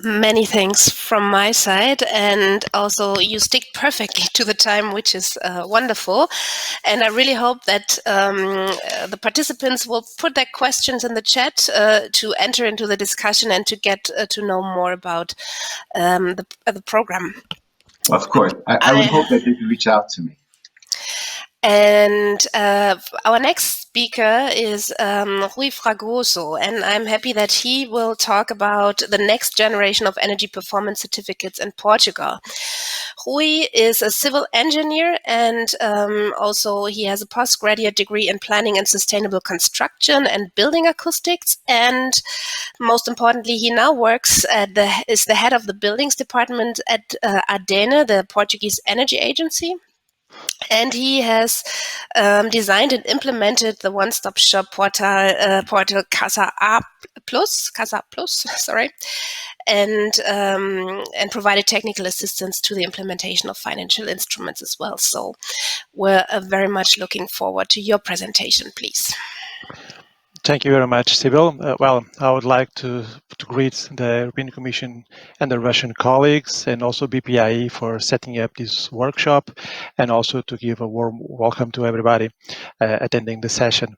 Many thanks from my side, and also you stick perfectly to the time, which is wonderful. And I really hope that the participants will put their questions in the chat to enter into the discussion and to get to know more about the program. Well, of course, I would hope that they can reach out to me. And our next speaker is Rui Fragozo, and I'm happy that he will talk about the next generation of energy performance certificates in Portugal. Rui is a civil engineer, and also he has a postgraduate degree in planning and sustainable construction and building acoustics. And most importantly, he now works is the head of the buildings department at ADENE, the Portuguese energy agency. And he has designed and implemented the one-stop shop portal Casa Plus, sorry, and provided technical assistance to the implementation of financial instruments as well. So we're very much looking forward to your presentation, please. Thank you very much, Sibyl. Well, I would like to greet the European Commission and the Russian colleagues, and also BPIE for setting up this workshop, and also to give a warm welcome to everybody attending the session.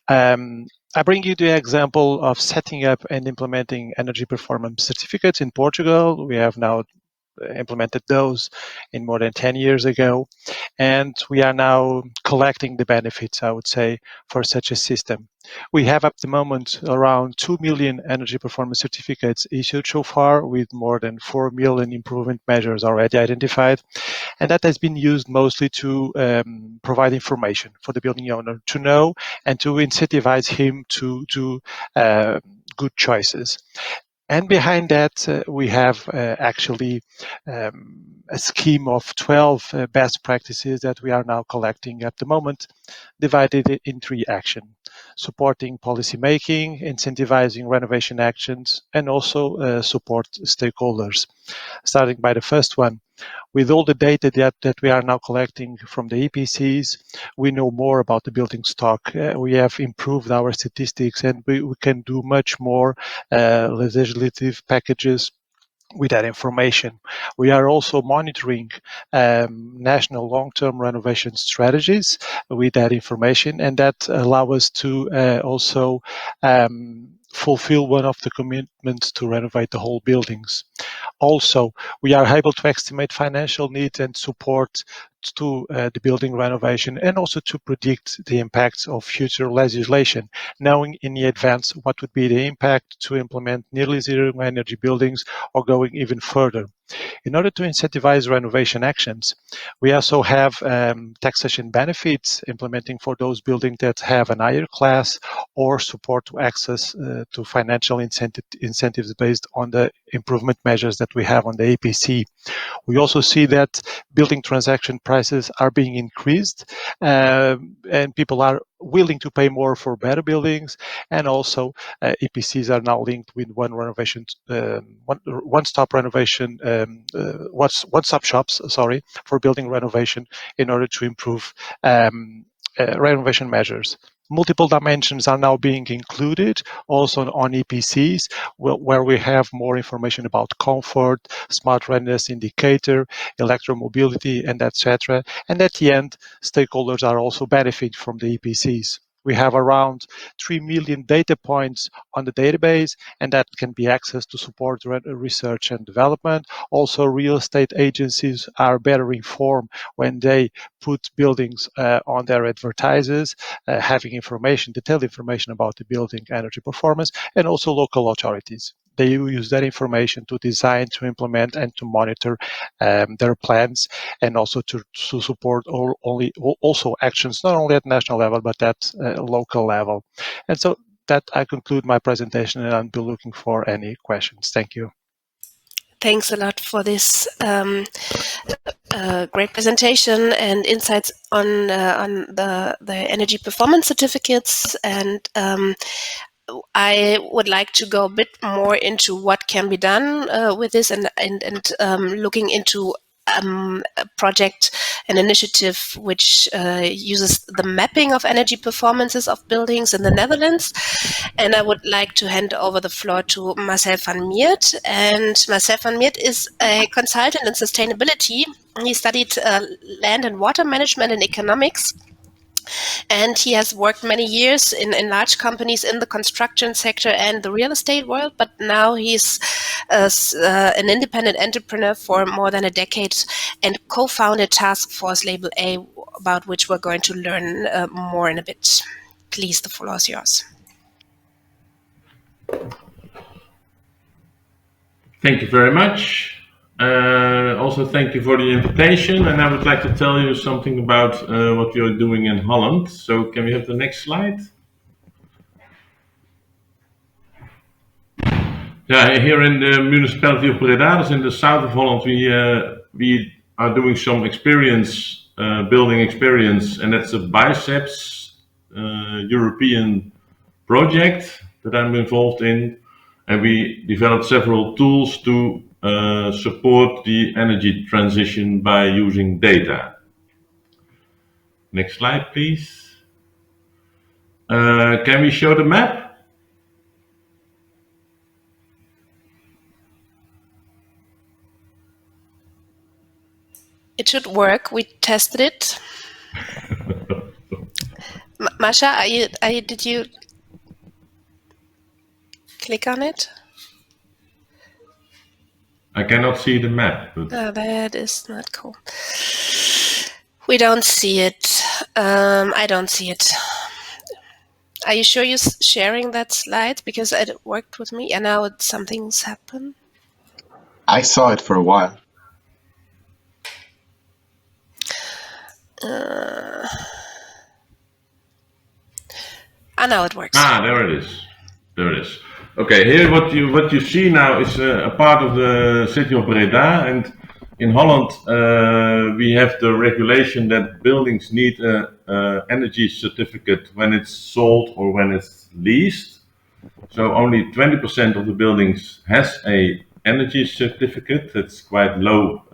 I bring you the example of setting up and implementing energy performance certificates in Portugal. We have now implemented those in more than 10 years ago, and we are now collecting the benefits, I would say, for such a system. We have at the moment around 2 million energy performance certificates issued so far, with more than 4 million improvement measures already identified, and that has been used mostly to provide information for the building owner to know and to incentivize him to do good choices. And behind that, we have actually a scheme of 12 best practices that we are now collecting at the moment, divided in 3 actions: supporting policy making, incentivizing renovation actions, and also support stakeholders. Starting by the first one, with all the data that we are now collecting from the EPCs, we know more about the building stock. We have improved our statistics, and we can do much more legislative packages with that information. We are also monitoring national long-term renovation strategies with that information, and that allows us to also fulfill one of the commitments to renovate the whole buildings. Also, we are able to estimate financial needs and support to the building renovation, and also to predict the impacts of future legislation, knowing in advance what would be the impact to implement nearly zero energy buildings or going even further. In order to incentivize renovation actions, we also have taxation benefits implementing for those buildings that have an higher class, or support to access to financial incentives based on the improvement measures that we have on the APC. We also see that building transaction prices are being increased, and people are willing to pay more for better buildings, and also EPCs are now linked with one-stop renovation, one-stop shops, for building renovation in order to improve renovation measures. Multiple dimensions are now being included also on EPCs, where we have more information about comfort, smart readiness indicator, electromobility, and etc. And at the end, stakeholders are also benefiting from the EPCs. We have around 3 million data points on the database, and that can be accessed to support research and development. Also, real estate agencies are better informed when they put buildings on their advertisers, having information, detailed information about the building energy performance, and also local authorities. They use that information to design, to implement, and to monitor their plans, and also to support also actions not only at national level but at local level. And so that I conclude my presentation, and I'll be looking for any questions. Thank you. Thanks a lot for this great presentation and insights on the energy performance certificates. And I would like to go a bit more into what can be done with this, and looking into a project, an initiative which uses the mapping of energy performances of buildings in the Netherlands. And I would like to hand over the floor to Marcel van Meert. And Marcel van Meert is a consultant in sustainability. He studied land and water management and economics. And he has worked many years in large companies in the construction sector and the real estate world, but now he's an independent entrepreneur for more than a decade and co-founded Task Force Label A, about which we're going to learn more in a bit. please, the floor is yours. Thank you very much. Also, thank you for the invitation. And I would like to tell you something about what we are doing in Holland. So can we have the next slide? Yeah, here in the municipality of Breda, in the south of Holland, we are doing some building experience, and that's a biceps European project that I'm involved in. And we developed several tools to support the energy transition by using data. Next slide, please. Can we show the map? It should work. We tested it. Masha, did you click on it? I cannot see the map. But... that is not cool. We don't see it. I don't see it. Are you sure you're sharing that slide? Because it worked with me and now something's happened. I saw it for a while. Now it works. There it is. There it is. Okay, here what you see now is a part of the city of Breda, and in Holland we have the regulation that buildings need a energy certificate when it's sold or when it's leased. So only 20% of the buildings has a energy certificate. That's quite low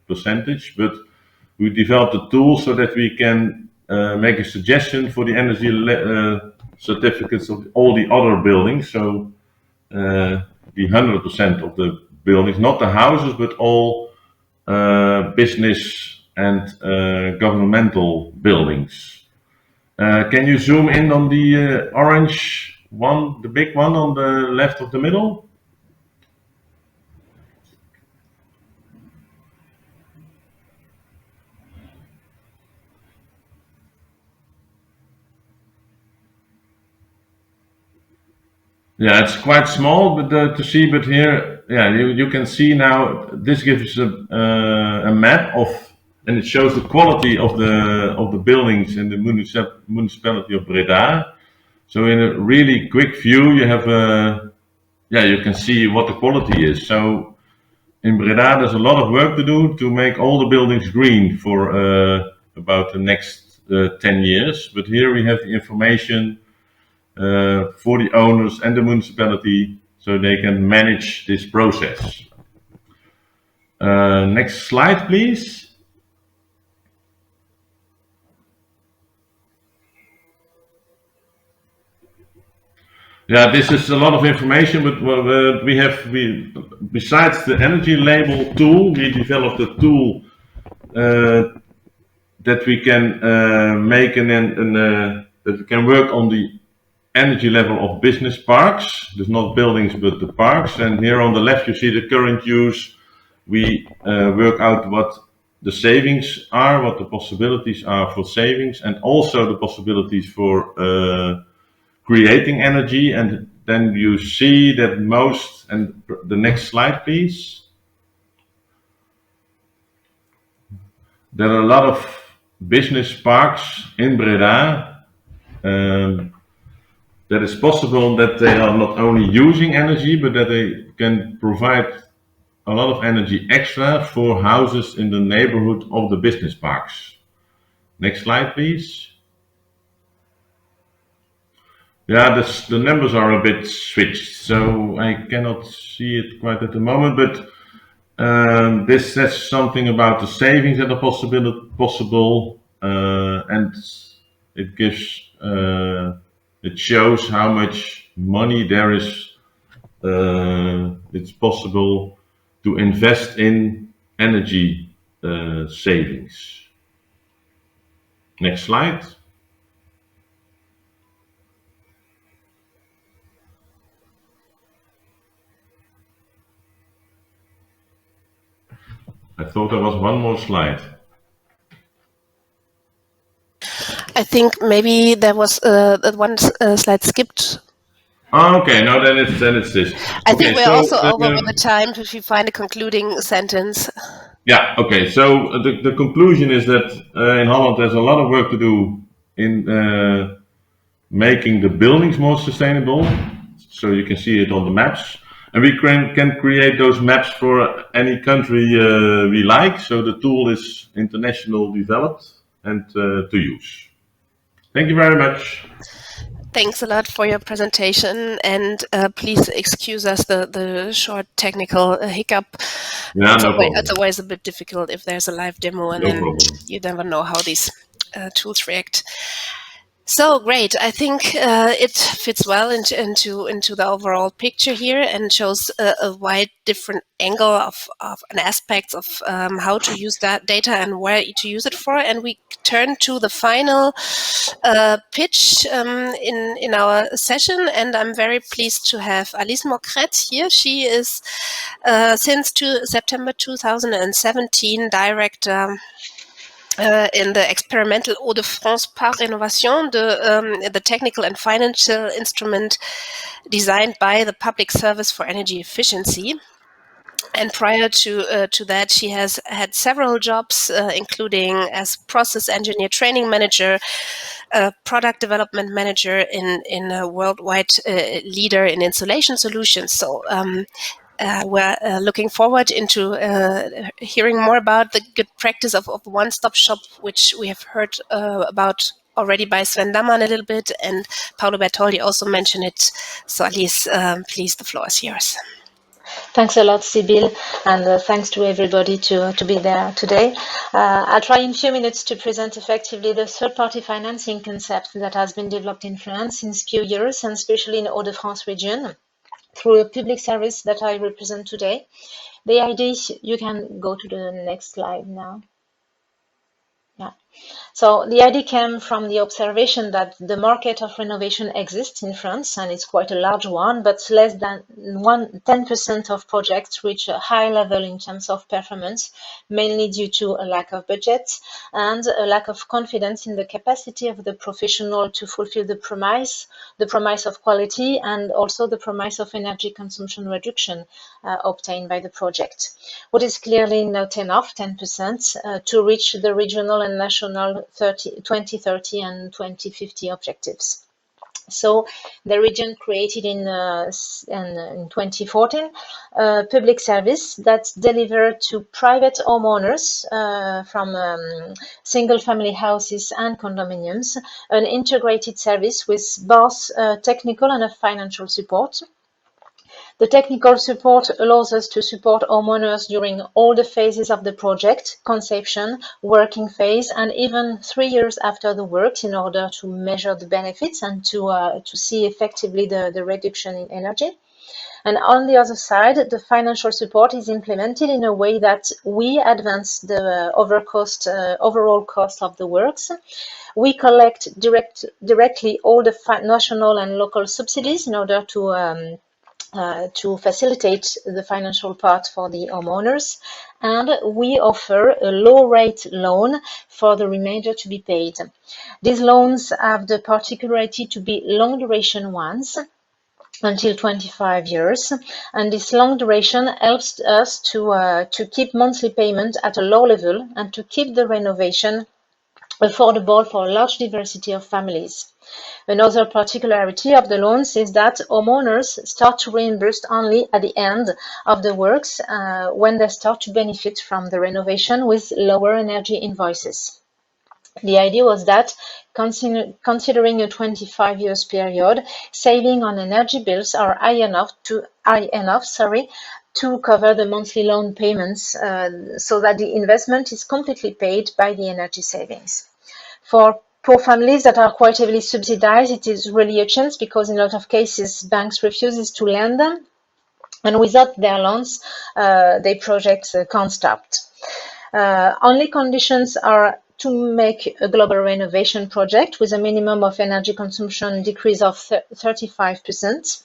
percentage, but we developed a tool so that we can make a suggestion for the energy certificates of all the other buildings. So the 100% of the buildings, not the houses, but all business and governmental buildings. Can you zoom in on the orange one, the big one on the left of the middle? Yeah, it's quite small, but to see. But here, yeah, you can see now. This gives a map of, and it shows the quality of the buildings in the municipality of Breda. So in a really quick view, you have you can see what the quality is. So in Breda, there's a lot of work to do to make all the buildings green for about the next 10 years. But here we have the information for the owners and the municipality so they can manage this process. Next slide, please. Yeah, this is a lot of information, but we besides the energy label tool, we developed a tool that we can make that we can work on the energy level of business parks. There's not buildings, but the parks. And here on the left, you see the current use. We work out what the savings are, what the possibilities are for savings, and also the possibilities for creating energy. And then you see that most, and the next slide, please. There are a lot of business parks in Breda that it's possible that they are not only using energy, but that they can provide a lot of energy extra for houses in the neighborhood of the business parks. Next slide, please. Yeah, the numbers are a bit switched, so I cannot see it quite at the moment, but this says something about the savings that are possible, and it gives it shows how much money there is. It's possible to invest in energy savings. Next slide. I thought there was one more slide. I think maybe there was one slide skipped. Oh, okay, no, then it's this. I Okay, think we're so also over with the time. If you find a concluding sentence. yeah, okay. So the conclusion is that in Holland there's a lot of work to do in making the buildings more sustainable. So you can see it on the maps, and we can create those maps for any country we like. So the tool is international developed and to use. Thank you very much. Thanks a lot for your presentation, and please excuse us the short technical hiccup. Yeah, no problem. It's always a bit difficult if there's a live demo, and No then problem. you never know how these tools react. So great! I think it fits well into the overall picture here, and shows a wide different angle of an aspects of how to use that data and where to use it for. And we turn to the final pitch in our session, and I'm very pleased to have Alice Mocret here. She is since September 2017 director in the experimental Hauts-de-France par Renovation, the technical and financial instrument designed by the Public Service for Energy Efficiency. And prior to that, she has had several jobs, including as process engineer, training manager, product development manager in a worldwide leader in insulation solutions. So we're looking forward into hearing more about the good practice of one-stop shop, which we have heard about already by Sven Dammann a little bit, and Paolo Bertoldi also mentioned it. So Alice, please, the floor is yours. Thanks a lot, Sibyl, and thanks to everybody to be there today. I'll try in a few minutes to present effectively the third-party financing concept that has been developed in France since few years, and especially in the Hauts-de-France region, through a public service that I represent today. The idea is, you can go to the next slide now. Yeah. So the idea came from the observation that the market of renovation exists in France, and it's quite a large one, but less than 10% of projects reach a high level in terms of performance, mainly due to a lack of budget and a lack of confidence in the capacity of the professional to fulfill the promise of quality, and also the promise of energy consumption reduction obtained by the project. What is clearly not enough, 10%, to reach the regional and national 2030 and 2050 objectives. So the region created in 2014 a public service that delivered to private homeowners from single-family houses and condominiums an integrated service with both technical and financial support. The technical support allows us to support homeowners during all the phases of the project, conception, working phase, and even 3 years after the works, in order to measure the benefits and to see effectively the reduction in energy. And on the other side, the financial support is implemented in a way that we advance the overall cost of the works. We collect directly all the national and local subsidies in order to facilitate the financial part for the homeowners, and we offer a low-rate loan for the remainder to be paid. These loans have the particularity to be long-duration ones, until 25 years, and this long duration helps us to keep monthly payment at a low level and to keep the renovation affordable for a large diversity of families. Another particularity of the loans is that homeowners start to reimburse only at the end of the works when they start to benefit from the renovation with lower energy invoices. The idea was that, considering a 25 years period, saving on energy bills are high enough to cover the monthly loan payments, so that the investment is completely paid by the energy savings. For poor families that are quite heavily subsidized, it is really a chance, because in a lot of cases banks refuses to lend them, and without their loans, their projects can't start. Only conditions are to make a global renovation project with a minimum of energy consumption decrease of 35%.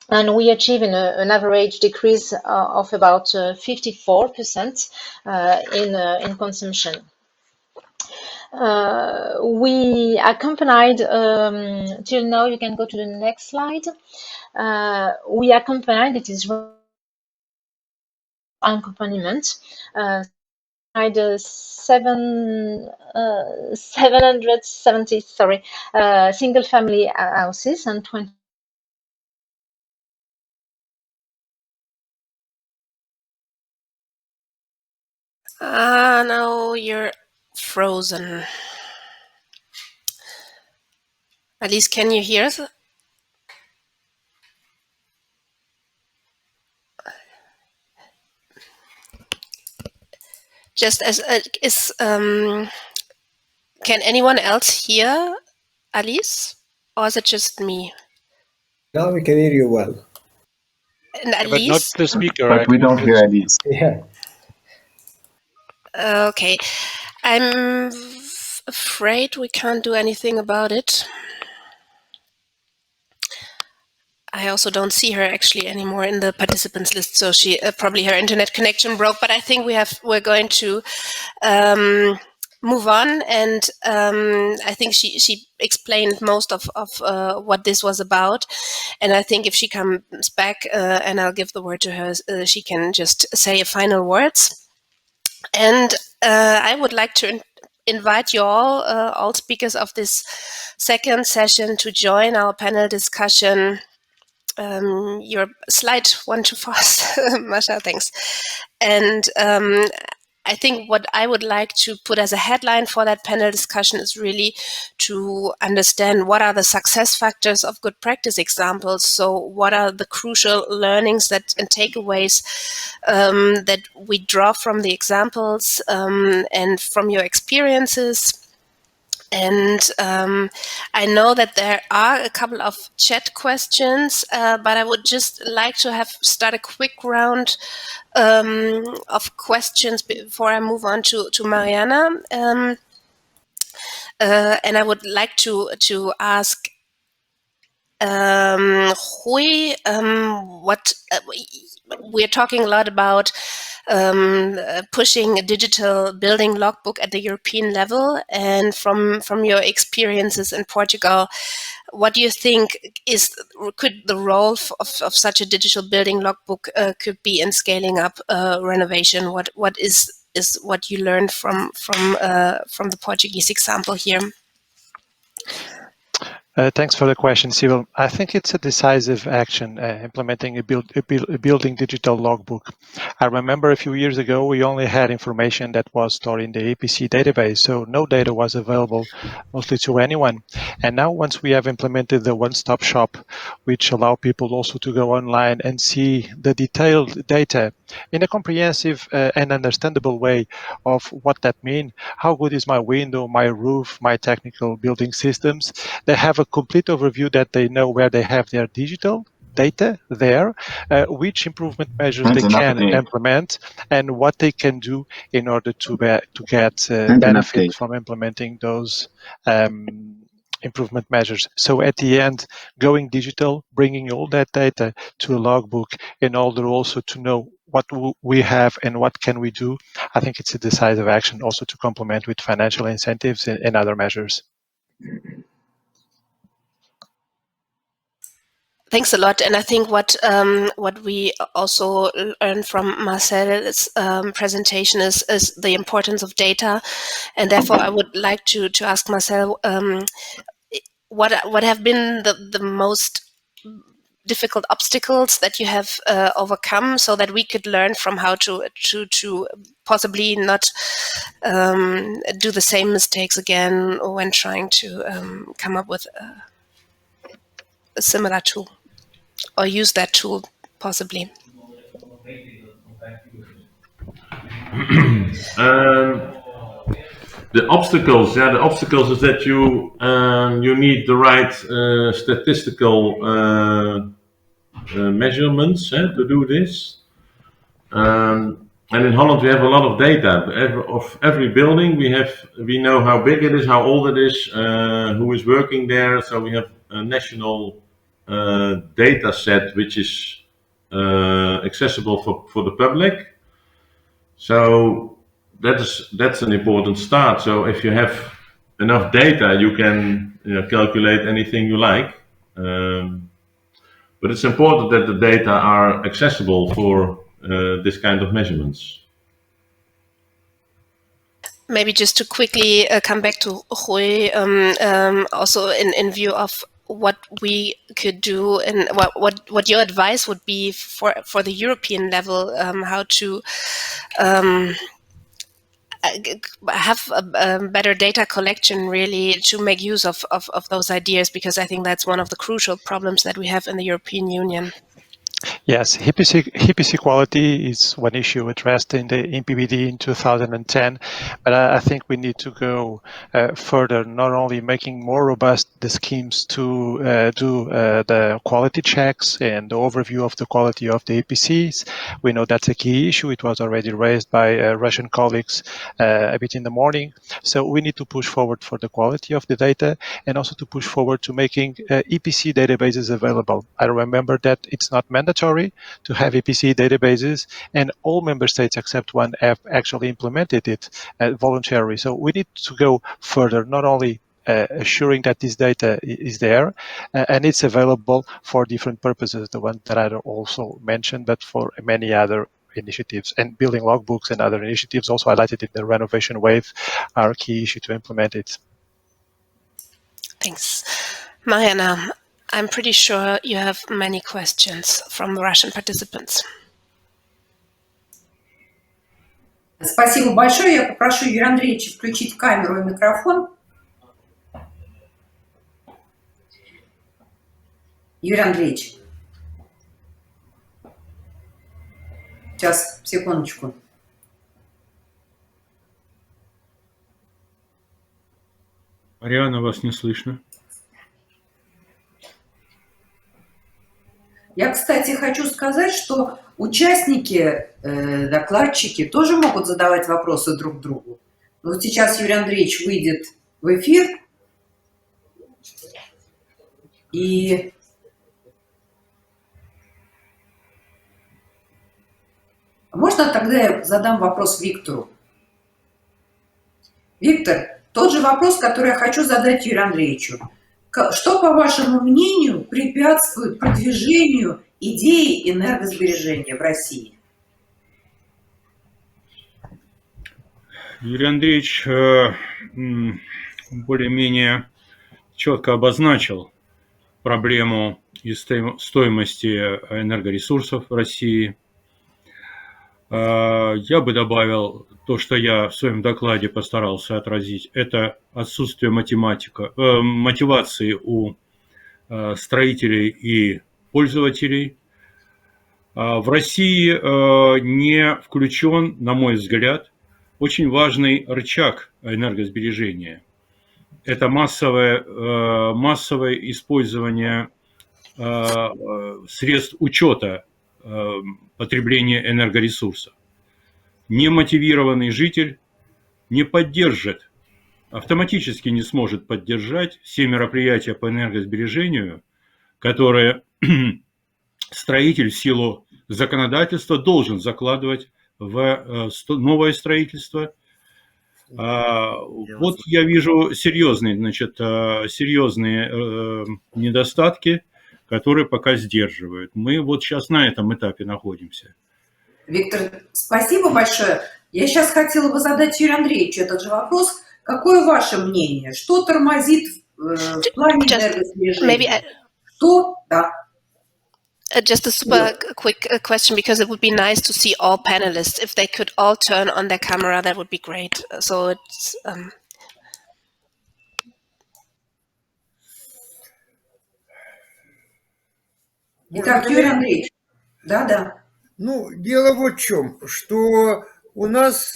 And we achieve an average decrease of about 54% in consumption. We accompanied, till now, you can go to the next slide. We accompanied, it is accompaniment, 770 single family houses and 20. Now you're frozen. Alice, can you hear us? Just can anyone else hear Alice, or is it just me? Now we can hear you well. And Alice? But not the speaker. But we don't hear Alice. Yeah. Okay. I'm afraid we can't do anything about it. I also don't see her actually anymore in the participants list, so she probably her internet connection broke. But I think we're going to move on, and I think she explained most of what this was about, and I think if she comes back and I'll give the word to her, she can just say a final words. And I would like to invite you all speakers of this second session, to join our panel discussion. Your slide went too fast, Masha, thanks. And I think what I would like to put as a headline for that panel discussion is really to understand what are the success factors of good practice examples. So what are the crucial learnings and takeaways that we draw from the examples and from your experiences. And I know that there are a couple of chat questions, but I would just like to start a quick round of questions before I move on to Mariana. And I would like to ask Rui, what we're talking a lot about pushing a digital building logbook at the European level, and from your experiences in Portugal, what do you think could the role of such a digital building logbook could be in scaling up renovation? What is what you learned from the Portuguese example here? Thanks for the question, Sibyl. I think it's a decisive action, implementing a building digital logbook. I remember a few years ago, we only had information that was stored in the APC database, so no data was available mostly to anyone. And now once we have implemented the one-stop shop, which allow people also to go online and see the detailed data in a comprehensive and understandable way of what that means, how good is my window, my roof, my technical building systems. They have a complete overview that they know where they have their digital data there, which improvement measures they can implement, and what they can do in order to get benefit from implementing those improvement measures. So at the end, going digital, bringing all that data to a logbook in order also to know what we have and what can we do, I think it's a decisive action also to complement with financial incentives and other measures. Thanks a lot. And I think what we also learned from Marcel's presentation is the importance of data. And therefore, I would like to ask Marcel, what have been the most difficult obstacles that you have overcome, so that we could learn from how to possibly not do the same mistakes again when trying to come up with a similar tool, or use that tool possibly. The obstacles is that you need the right statistical measurements to do this. And in Holland we have a lot of data of every building. We know how big it is, how old it is, who is working there. So we have a national data set which is accessible for the public. So that's an important start. So if you have enough data, you can calculate anything you like. But it's important that the data are accessible for this kind of measurements. Maybe just to quickly come back to Rui, also in view of what we could do and what your advice would be for the European level, how to have a better data collection, really, to make use of those ideas, because I think that's one of the crucial problems that we have in the European Union. Yes, HPC quality is one issue addressed in the NPBD in 2010, but I think we need to go further, not only making more robust the schemes to do the quality checks and the overview of the quality of the HPCs. We know that's a key issue. It was already raised by Russian colleagues a bit in the morning. So we need to push forward for the quality of the data and also to push forward to making EPC databases available. I remember that it's not mandatory to have EPC databases, and all member states except one have actually implemented it voluntarily. So we need to go further, not only assuring that this data is there and it's available for different purposes, the one that I also mentioned, but for many other initiatives, and building logbooks and other initiatives also highlighted in the renovation wave are a key issue to implement it. Thanks. Mariana, I'm pretty sure you have many questions from the Russian participants. Спасибо большое. Я попрошу Юрия Андреевича включить камеру и микрофон. Юрий Андреевич. Сейчас, секундочку. Ариана, вас не слышно. Я, кстати, хочу сказать, что участники, докладчики тоже могут задавать вопросы друг другу. Вот сейчас Юрий Андреевич выйдет в эфир, и можно тогда я задам вопрос Виктору? Виктор, тот же вопрос, который я хочу задать Юрию Андреевичу. Что, по вашему мнению, препятствует продвижению идеи энергосбережения в России? Юрий Андреевич более-менее четко обозначил проблему стоимости энергоресурсов в России. Я бы добавил то, что я в своем докладе постарался отразить. Это отсутствие мотивации у строителей и пользователей. В России не включен, на мой взгляд, очень важный рычаг энергосбережения. Это массовое использование средств учета потребления энергоресурсов. Немотивированный житель не поддержит, автоматически не сможет поддержать все мероприятия по энергосбережению, которые строитель в силу законодательства должен закладывать в новое строительство. Вот я вижу серьезные недостатки, которые пока сдерживают. Мы вот сейчас на этом этапе находимся. Виктор, спасибо большое. Я сейчас хотела бы задать Юрию Андреевичу этот же вопрос. Какое ваше мнение? Что тормозит в плане энергосбережения? Что? Да. Just a super quick question, because it would be nice to see all panelists. If they could all turn on their camera, that would be great. So it's... Итак, Юрий Андреевич. Да. Ну, дело вот в чем, что у нас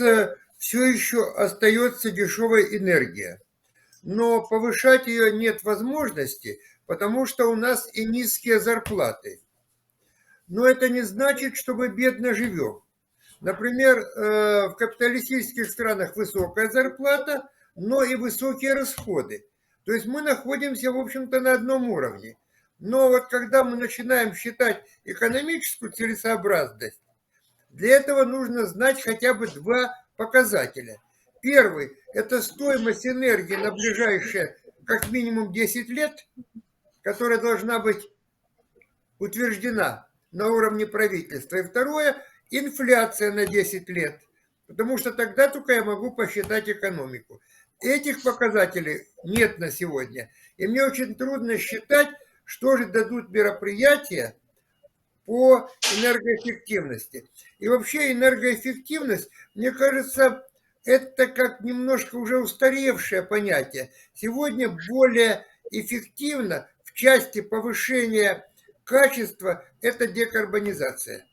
все еще остается дешевая энергия, но повышать ее нет возможности, потому что у нас и низкие зарплаты. Но это не значит, что мы бедно живем. Например, в капиталистических странах высокая зарплата, но и высокие расходы. То есть мы находимся, в общем-то, на одном уровне. Но вот когда мы начинаем считать экономическую целесообразность, для этого нужно знать хотя бы два показателя. Первый – это стоимость энергии на ближайшие как минимум 10 лет, которая должна быть утверждена на уровне правительства. И второе – инфляция на 10 лет, потому что тогда только я могу посчитать экономику. Этих показателей нет на сегодня. И мне очень трудно считать, что же дадут мероприятия по энергоэффективности. И вообще энергоэффективность, мне кажется, это как немножко уже устаревшее понятие. Сегодня более эффективно в части повышения качества это декарбонизация.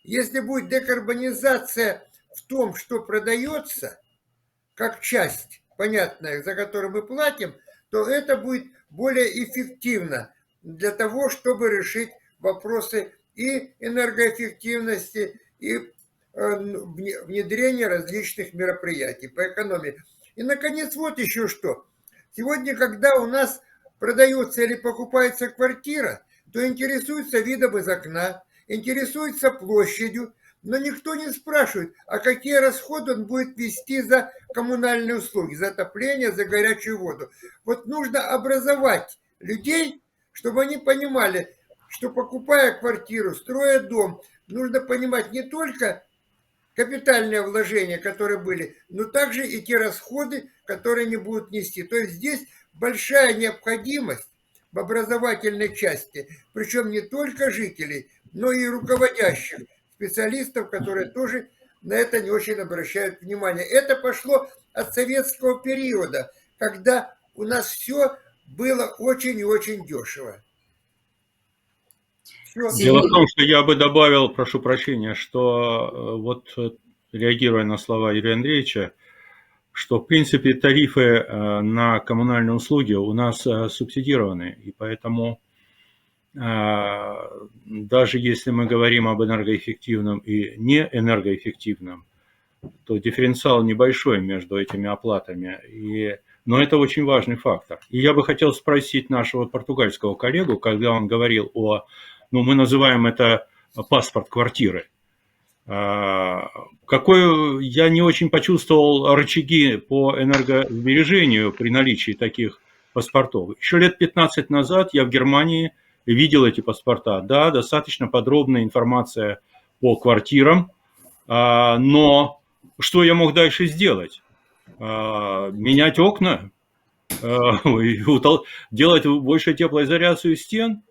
Если будет декарбонизация в том, что продается, как часть, понятная, за которую мы платим, то это будет более эффективно для того, чтобы решить вопросы и энергоэффективности, и внедрения различных мероприятий по экономии. И, наконец, вот еще что. Сегодня, когда у нас продается или покупается квартира, то интересуется видом из окна, интересуется площадью, но никто не спрашивает, а какие расходы он будет вести за коммунальные услуги, за отопление, за горячую воду. Вот нужно образовать людей, чтобы они понимали, что покупая квартиру, строя дом, нужно понимать не только капитальные вложения, которые были, но также и те расходы, которые они будут нести. То есть здесь большая необходимость в образовательной части, причем не только жителей, но и руководящих специалистов, которые тоже на это не очень обращают внимание. Это пошло от советского периода, когда у нас все было очень и очень дешево. Дело в том, что я бы добавил, прошу прощения, что вот реагируя на слова Юрия Андреевича, что в принципе тарифы на коммунальные услуги у нас субсидированы, и поэтому даже если мы говорим об энергоэффективном и неэнергоэффективном, то дифференциал небольшой между этими оплатами, но это очень важный фактор. И я бы хотел спросить нашего португальского коллегу, когда он говорил о, мы называем это паспорт квартиры, какой я не очень почувствовал рычаги по энергосбережению при наличии таких паспортов. Еще лет 15 назад я в Германии видел эти паспорта. Да, достаточно подробная информация по квартирам, но что я мог дальше сделать? Менять окна? Делать больше теплоизоляцию стен?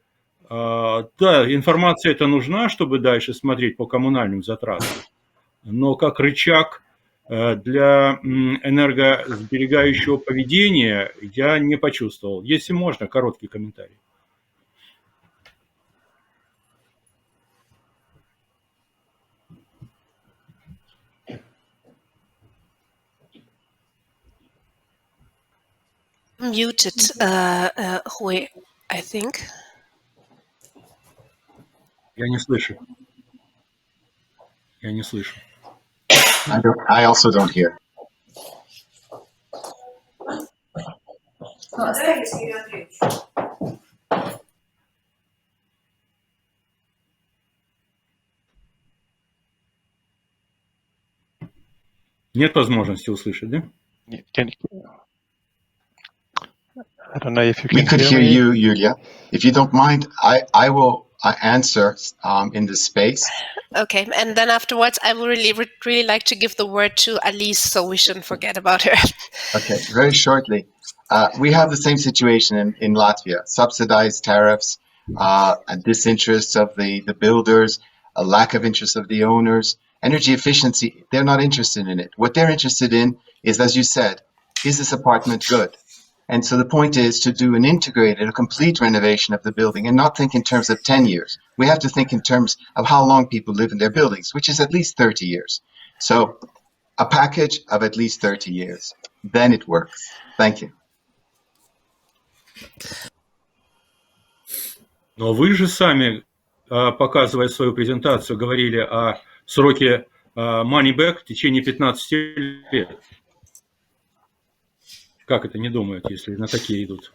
Да, информация эта нужна, чтобы дальше смотреть по коммунальным затратам, но как рычаг для энергосберегающего поведения я не почувствовал. Если можно, короткий комментарий. Muted, Rui, I think. Я не слышу. Я не слышу. I also don't hear. Нет возможности услышать, да? I don't know if you We can could hear me. you, Yulia. If you don't mind, I will answer in the space. Okay, and then afterwards, I would really like to give the word to Alice, so we shouldn't forget about her. Okay, very shortly. We have the same situation in Latvia. Subsidized tariffs, a disinterest of the builders, a lack of interest of the owners. Energy efficiency, they're not interested in it. What they're interested in is, as you said, is this apartment good? And so the point is to do an integrated, a complete renovation of the building and not think in terms of 10 years. We have to think in terms of how long people live in their buildings, which is at least 30 years. So a package of at least 30 years. Then it works. Thank you. Но вы же сами, показывая свою презентацию, говорили о сроке money back в течение 15 лет. Как это не думают, если на такие идут?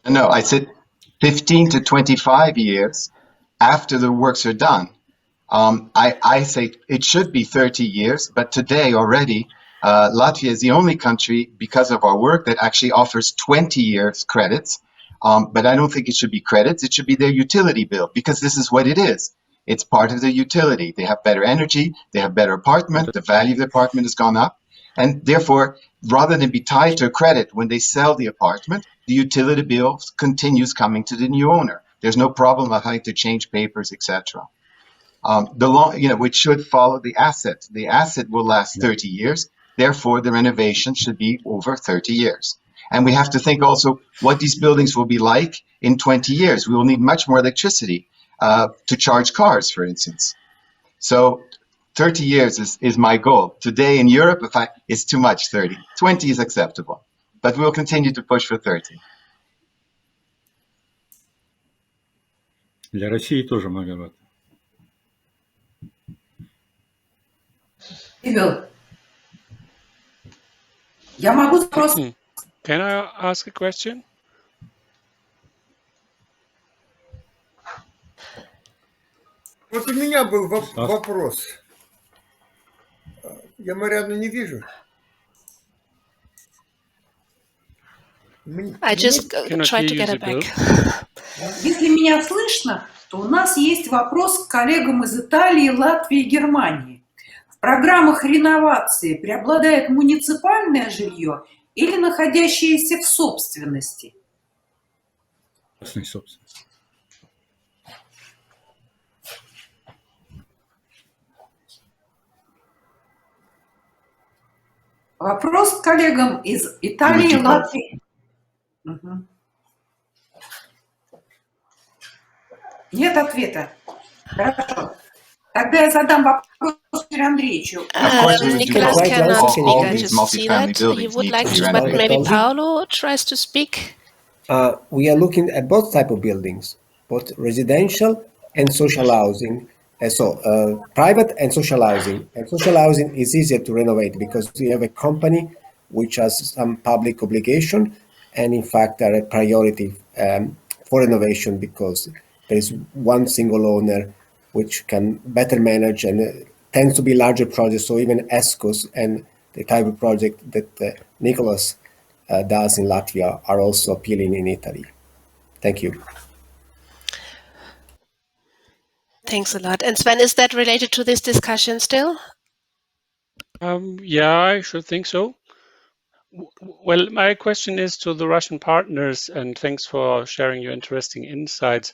No, I said 15 to 25 years after the works are done. I say it should be 30 years, but today already Latvia is the only country, because of our work, that actually offers 20 years credits. But I don't think it should be credits. It should be their utility bill, because this is what it is. It's part of their utility. They have better energy. They have better apartment. The value of the apartment has gone up. And therefore, rather than be tied to a credit when they sell the apartment, the utility bill continues coming to the new owner. There's no problem of having to change papers, etc. Which should follow the asset. The asset will last 30 years. Therefore, the renovation should be over 30 years. And we have to think also what these buildings will be like in 20 years. We will need much more electricity to charge cars, for instance. So 30 years is my goal. Today in Europe, it's too much, 30. 20 is acceptable. But we'll continue to push for 30. Для России тоже многовато. Я могу спросить. Can I ask a question? Вот у меня был вопрос. Я Марианну не вижу. I just tried to get her back. Если меня слышно, то у нас есть вопрос к коллегам из Италии, Латвии и Германии. В программах реновации преобладает муниципальное жилье или находящееся в собственности? Собственность. Вопрос к коллегам из Италии, Латвии. Угу. Нет ответа. Хорошо. Тогда я задам вопрос Игорю Андреевичу. Nicholas cannot speak. I just see that. He would like to, but maybe Paolo tries to speak. We are looking at both type of buildings, both residential and social housing. Private and social housing. And social housing is easier to renovate because we have a company which has some public obligation and in fact are a priority for renovation because there is one single owner which can better manage and tends to be larger projects. So even ESCOs and the type of project that Nicholas does in Latvia are also appealing in Italy. Thank you. Thanks a lot. And Sven, is that related to this discussion still? Yeah, I should think so. Well, my question is to the Russian partners, and thanks for sharing your interesting insights.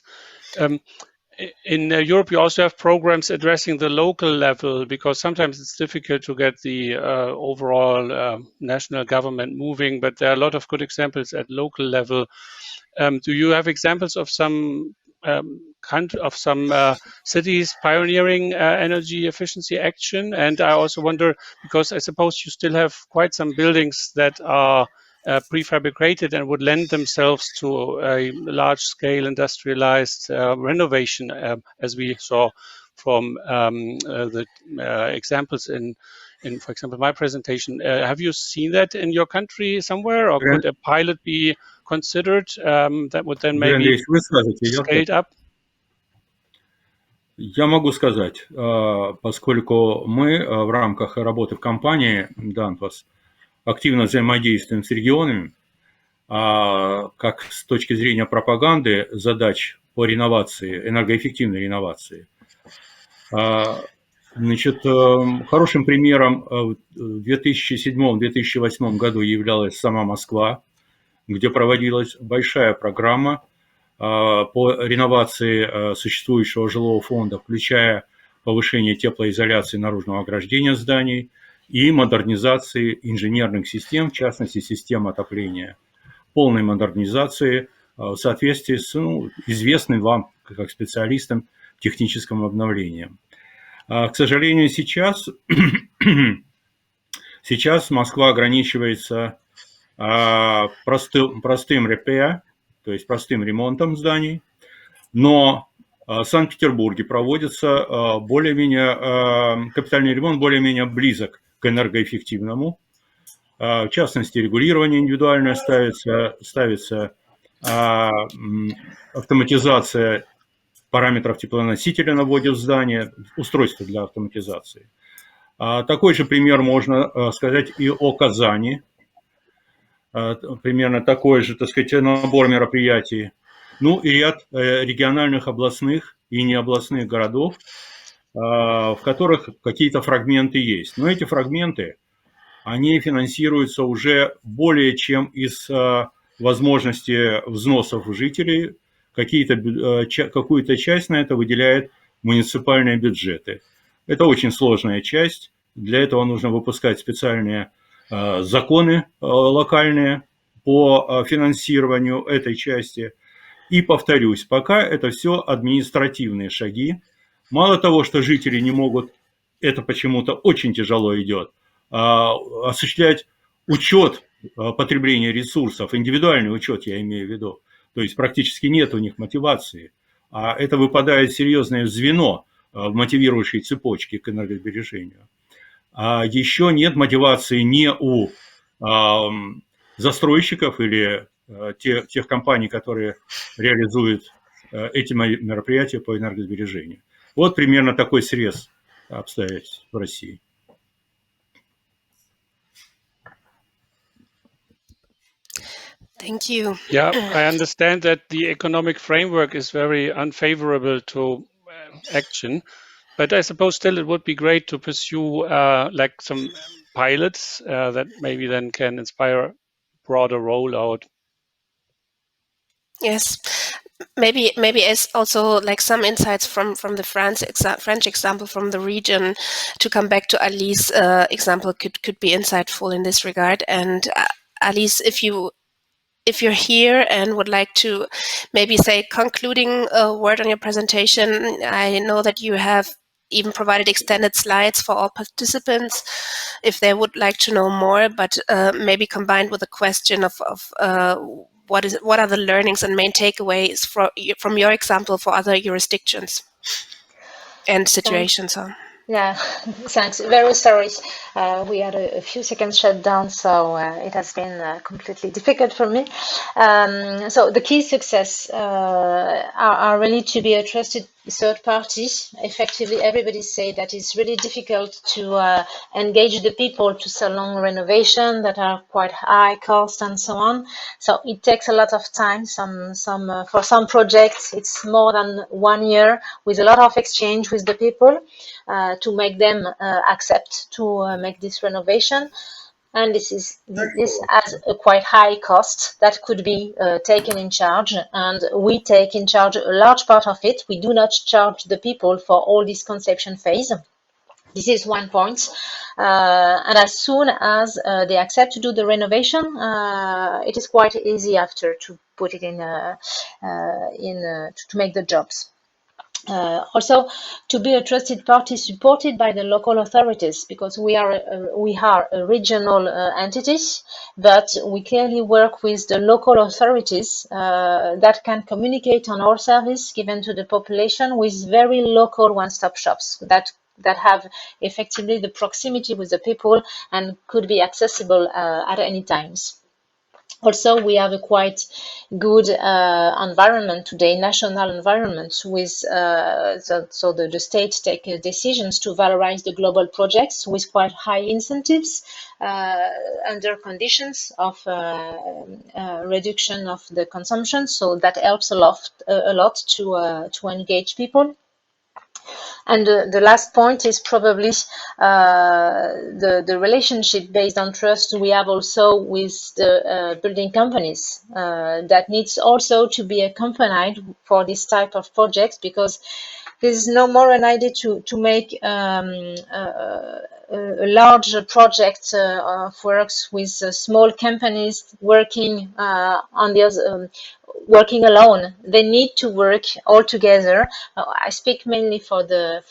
In Europe, you also have programs addressing the local level because sometimes it's difficult to get the overall national government moving, but there are a lot of good examples at local level. Do you have examples of some cities pioneering energy efficiency action? And I also wonder, because I suppose you still have quite some buildings that are prefabricated and would lend themselves to a large-scale industrialized renovation, as we saw from the examples in, for example, my presentation. Have you seen that in your country somewhere, or could a pilot be considered that would then maybe scaled up? Я могу сказать, поскольку мы в рамках работы в компании Danfoss активно взаимодействуем с регионами, как с точки зрения пропаганды задач по реновации, энергоэффективной реновации. Значит, хорошим примером в 2007-2008 году являлась сама Москва, где проводилась большая программа по реновации существующего жилого фонда, включая повышение теплоизоляции наружного ограждения зданий и модернизации инженерных систем, в частности, систем отопления, полной модернизации в соответствии с известным вам, как специалистам, техническим обновлением. К сожалению, сейчас Москва ограничивается простым РПА, то есть простым ремонтом зданий, но в Санкт-Петербурге проводится более-менее капитальный ремонт, более-менее близок к энергоэффективному. В частности, регулирование индивидуальное ставится автоматизация параметров теплоносителя наводит в здание, устройство для автоматизации. Такой же пример можно сказать и о Казани. Примерно такой же, так сказать, набор мероприятий. Ну и ряд региональных, областных и необластных городов, в которых какие-то фрагменты есть. Но эти фрагменты, они финансируются уже более чем из возможности взносов жителей. Какую-то часть на это выделяют муниципальные бюджеты. Это очень сложная часть. Для этого нужно выпускать специальные законы локальные по финансированию этой части. И повторюсь, пока это все административные шаги. Мало того, что жители не могут, это почему-то очень тяжело идет, осуществлять учет потребления ресурсов, индивидуальный учет я имею в виду. То есть практически нет у них мотивации. А это выпадает серьезное звено в мотивирующей цепочке к энергосбережению. А еще нет мотивации ни у застройщиков или тех компаний, которые реализуют эти мероприятия по энергосбережению. Вот примерно такой срез обстоятельств в России. Thank you. Yeah, I understand that the economic framework is very unfavorable to action, but I suppose still it would be great to pursue like some pilots that maybe then can inspire broader rollout. Yes, maybe as also like some insights from the French example from the region to come back to Ali's example could be insightful in this regard. And Alice, if you're here and would like to maybe say concluding a word on your presentation, I know that you have even provided extended slides for all participants if they would like to know more, but maybe combined with a question of what are the learnings and main takeaways from your example for other jurisdictions and situations? Yeah, thanks. Very sorry. We had a few seconds shut down, so it has been completely difficult for me. So the key success are really to be a trusted third party. Effectively, everybody say that it's really difficult to engage the people to so long renovation that are quite high cost and so on. So it takes a lot of time. For some projects, it's more than 1 year with a lot of exchange with the people to make them accept to make this renovation. And this has a quite high cost that could be taken in charge, and we take in charge a large part of it. We do not charge the people for all this conception phase. This is one point, and as soon as they accept to do the renovation, it is quite easy after to put it to make the jobs. Also, to be a trusted party supported by the local authorities, because we are a regional entity, but we clearly work with the local authorities that can communicate on our service given to the population with very local one-stop shops that have effectively the proximity with the people and could be accessible at any times. Also, we have a quite good environment today, national environment, with so the state take decisions to valorize the global projects with quite high incentives under conditions of reduction of the consumption. So that helps a lot to engage people. And the last point is probably the relationship based on trust we have also with the building companies that needs also to be accompanied for this type of projects, because there's no more an idea to make a large project of works with small companies working on the other, working alone. They need to work all together. I speak mainly for the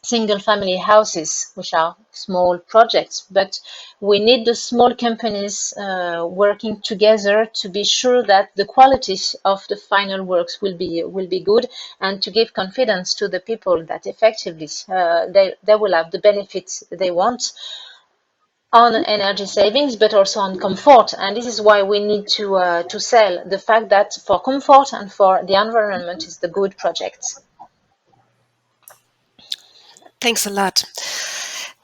single family houses, which are small projects, but we need the small companies working together to be sure that the quality of the final works will be good, and to give confidence to the people that effectively they will have the benefits they want on energy savings, but also on comfort. And this is why we need to sell the fact that for comfort and for the environment is the good project. Thanks a lot.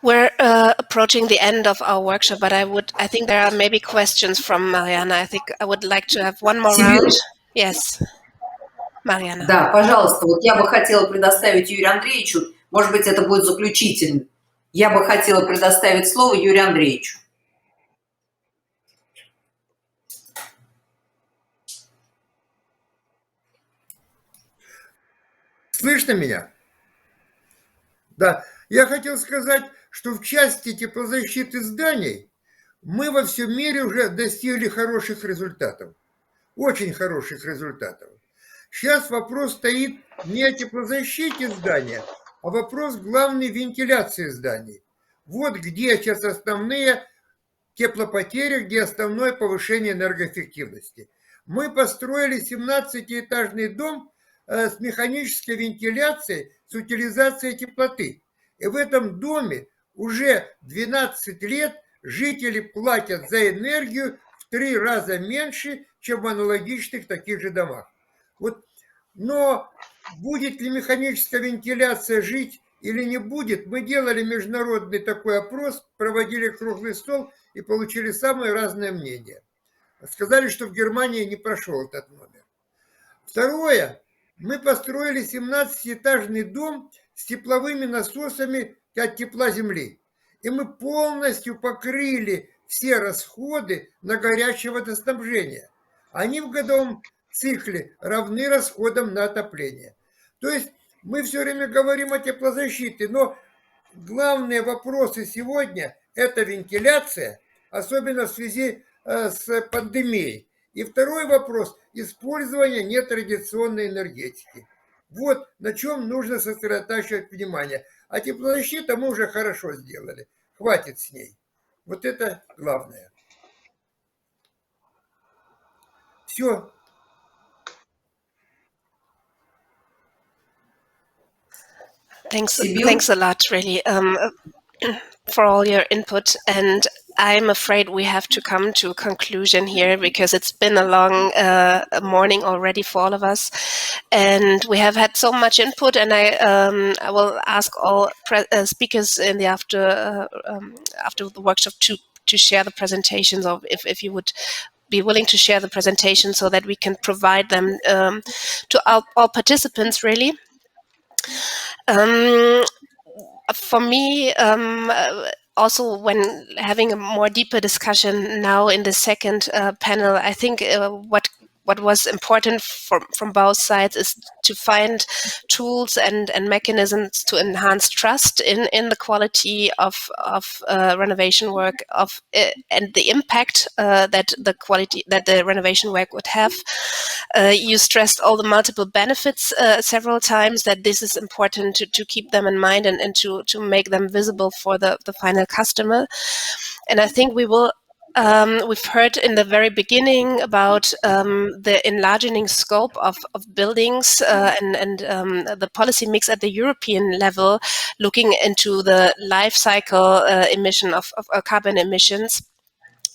We're approaching the end of our workshop, but I think there are maybe questions from Mariana. I think I would like to have one more round. Yes, Mariana. Да, пожалуйста, вот я бы хотела предоставить Юрию Андреевичу, может быть, это будет заключительным. Я бы хотела предоставить слово Юрию Андреевичу. Слышно меня? Да. Я хотел сказать, что в части теплозащиты зданий мы во всем мире уже достигли хороших результатов. Очень хороших результатов. Сейчас вопрос стоит не о теплозащите здания, а вопрос главной вентиляции зданий. Вот где сейчас основные теплопотери, где основное повышение энергоэффективности. Мы построили 17-этажный дом с механической вентиляцией, с утилизацией теплоты. И в этом доме уже 12 лет жители платят за энергию в 3 раза меньше, чем в аналогичных таких же домах. Вот. Но будет ли механическая вентиляция жить или не будет, мы делали международный такой опрос, проводили круглый стол и получили самые разные мнения. Сказали, что в Германии не прошел этот номер. Второе. Мы построили 17-этажный дом с тепловыми насосами от тепла земли. И мы полностью покрыли все расходы на горячее водоснабжение. Они в годовом цикле равны расходам на отопление. То есть мы все время говорим о теплозащите, но главные вопросы сегодня – это вентиляция, особенно в связи с пандемией. И второй вопрос – использование нетрадиционной энергетики. Вот на чем нужно сосредотачивать внимание. А теплозащита мы уже хорошо сделали. Хватит с ней. Вот это главное. Все. Thanks a lot, really, for all your input. And I'm afraid we have to come to a conclusion here because it's been a long morning already for all of us, and we have had so much input. And I will ask all speakers in the after the workshop to share the presentations, of if you would be willing to share the presentation so that we can provide them to all participants, really. For me, also when having a more deeper discussion now in the second panel, I think what was important from both sides is to find tools and mechanisms to enhance trust in the quality of renovation work and the impact that the renovation work would have. You stressed all the multiple benefits several times, that this is important to keep them in mind and to make them visible for the final customer. And I think we've heard in the very beginning about the enlarging scope of buildings and the policy mix at the European level, looking into the life cycle emission of carbon emissions.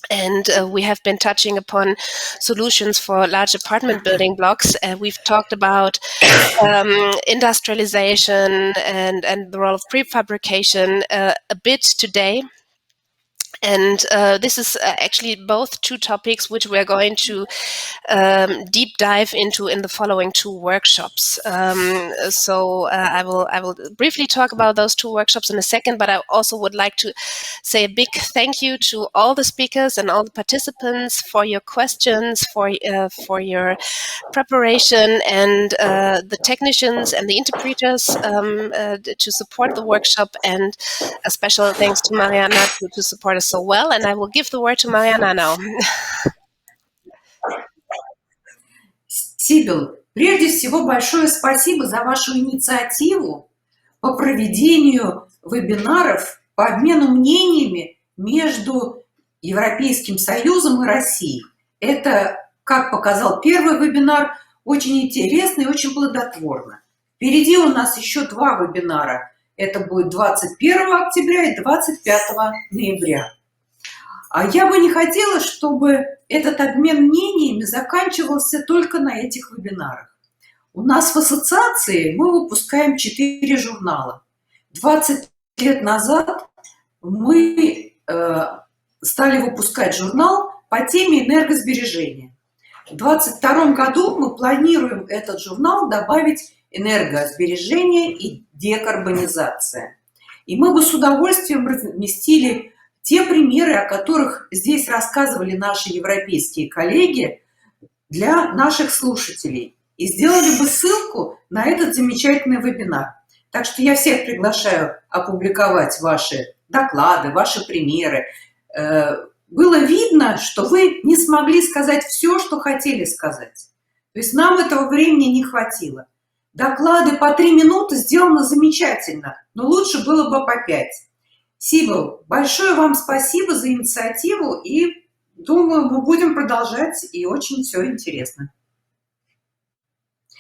And we have been touching upon solutions for large apartment building blocks. We've talked about industrialization and the role of prefabrication a bit today. And this is actually both two topics which we're going to deep dive into in the following two workshops. So I will briefly talk about those two workshops in a second, but I also would like to say a big thank you to all the speakers and all the participants for your questions, for your preparation, and the technicians and the interpreters to support the workshop, and a special thanks to Mariana to support us so well. And I will give the word to Mariana now. Сибил, прежде всего большое спасибо за вашу инициативу по проведению вебинаров по обмену мнениями между Европейским Союзом и Россией. Это, как показал первый вебинар, очень интересно и очень плодотворно. Впереди у нас еще 2 вебинара. Это будет 21 октября и 25 ноября. А я бы не хотела, чтобы этот обмен мнениями заканчивался только на этих вебинарах. У нас в ассоциации мы выпускаем 4 журнала. 20 лет назад мы стали выпускать журнал по теме энергосбережения. В 2022 году мы планируем этот журнал добавить энергосбережение и декарбонизация. И мы бы с удовольствием разместили те примеры, о которых здесь рассказывали наши европейские коллеги, для наших слушателей. И сделали бы ссылку на этот замечательный вебинар. Так что я всех приглашаю опубликовать ваши доклады, ваши примеры. Было видно, что вы не смогли сказать все, что хотели сказать. То есть нам этого времени не хватило. Доклады по 3 минуты сделаны замечательно, но лучше было бы по 5. Сибил, большое вам спасибо за инициативу, и думаю, мы будем продолжать, и очень все интересно.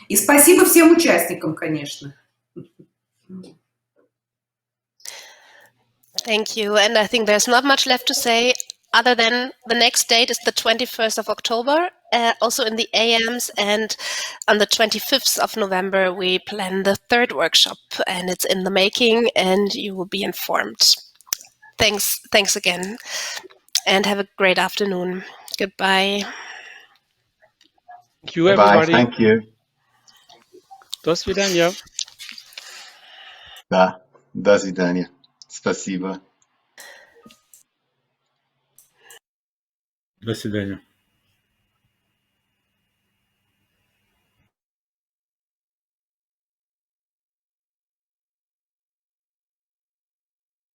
И спасибо всем участникам, конечно. Thank you. And I think there's not much left to say other than the next date is the 21st of October, also in the AMs. And on the 25th of November, we plan the 3rd workshop, and it's in the making, and you will be informed. Thanks again, and have a great afternoon. Goodbye. Thank you, Bye-bye. everybody. Thank you. До свидания. Да, до свидания. Спасибо. До свидания.